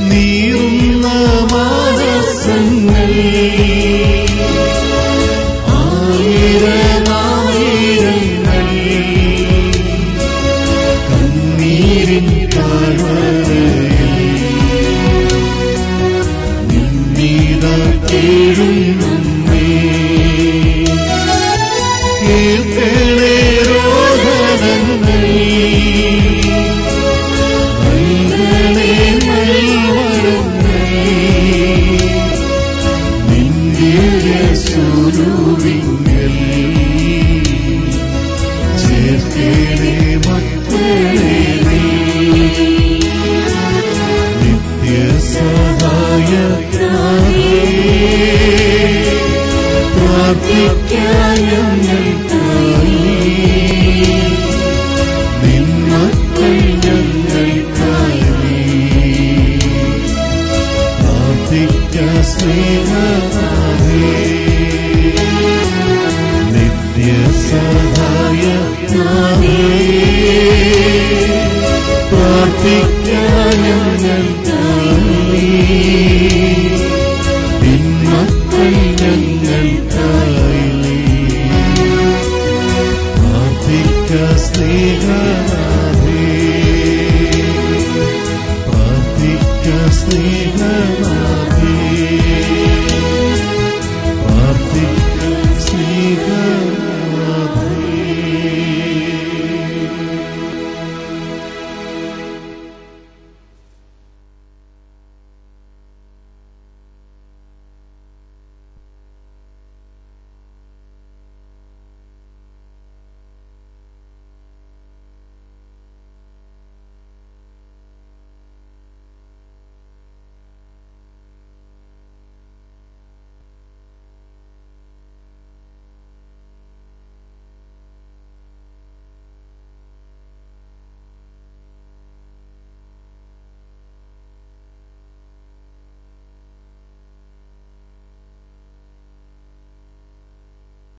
നീറുന്ന മാനസങ്ങൾ ആയിരമായിരങ്ങൾ കണ്ണീരിൻ താഴ്വരയിൽ നിന്നീത കേഴുന്നേ, കേൾക്കണേ രോദനങ്ങൾ, നൽകണേ നൽവരങ്ങൾ, നിന്റെ സ്വരൂപിങ്കൽ ചേർക്കണേ മക്കളെ നീ. നിത്യസഹായനാഥേ, പ്രാർത്ഥിക്കാൻ ഞങ്ങൾക്കായി, നിന്മക്കൾ ഞങ്ങൾക്കായി, പ്രാർത്ഥിക്ക സ്നേഹ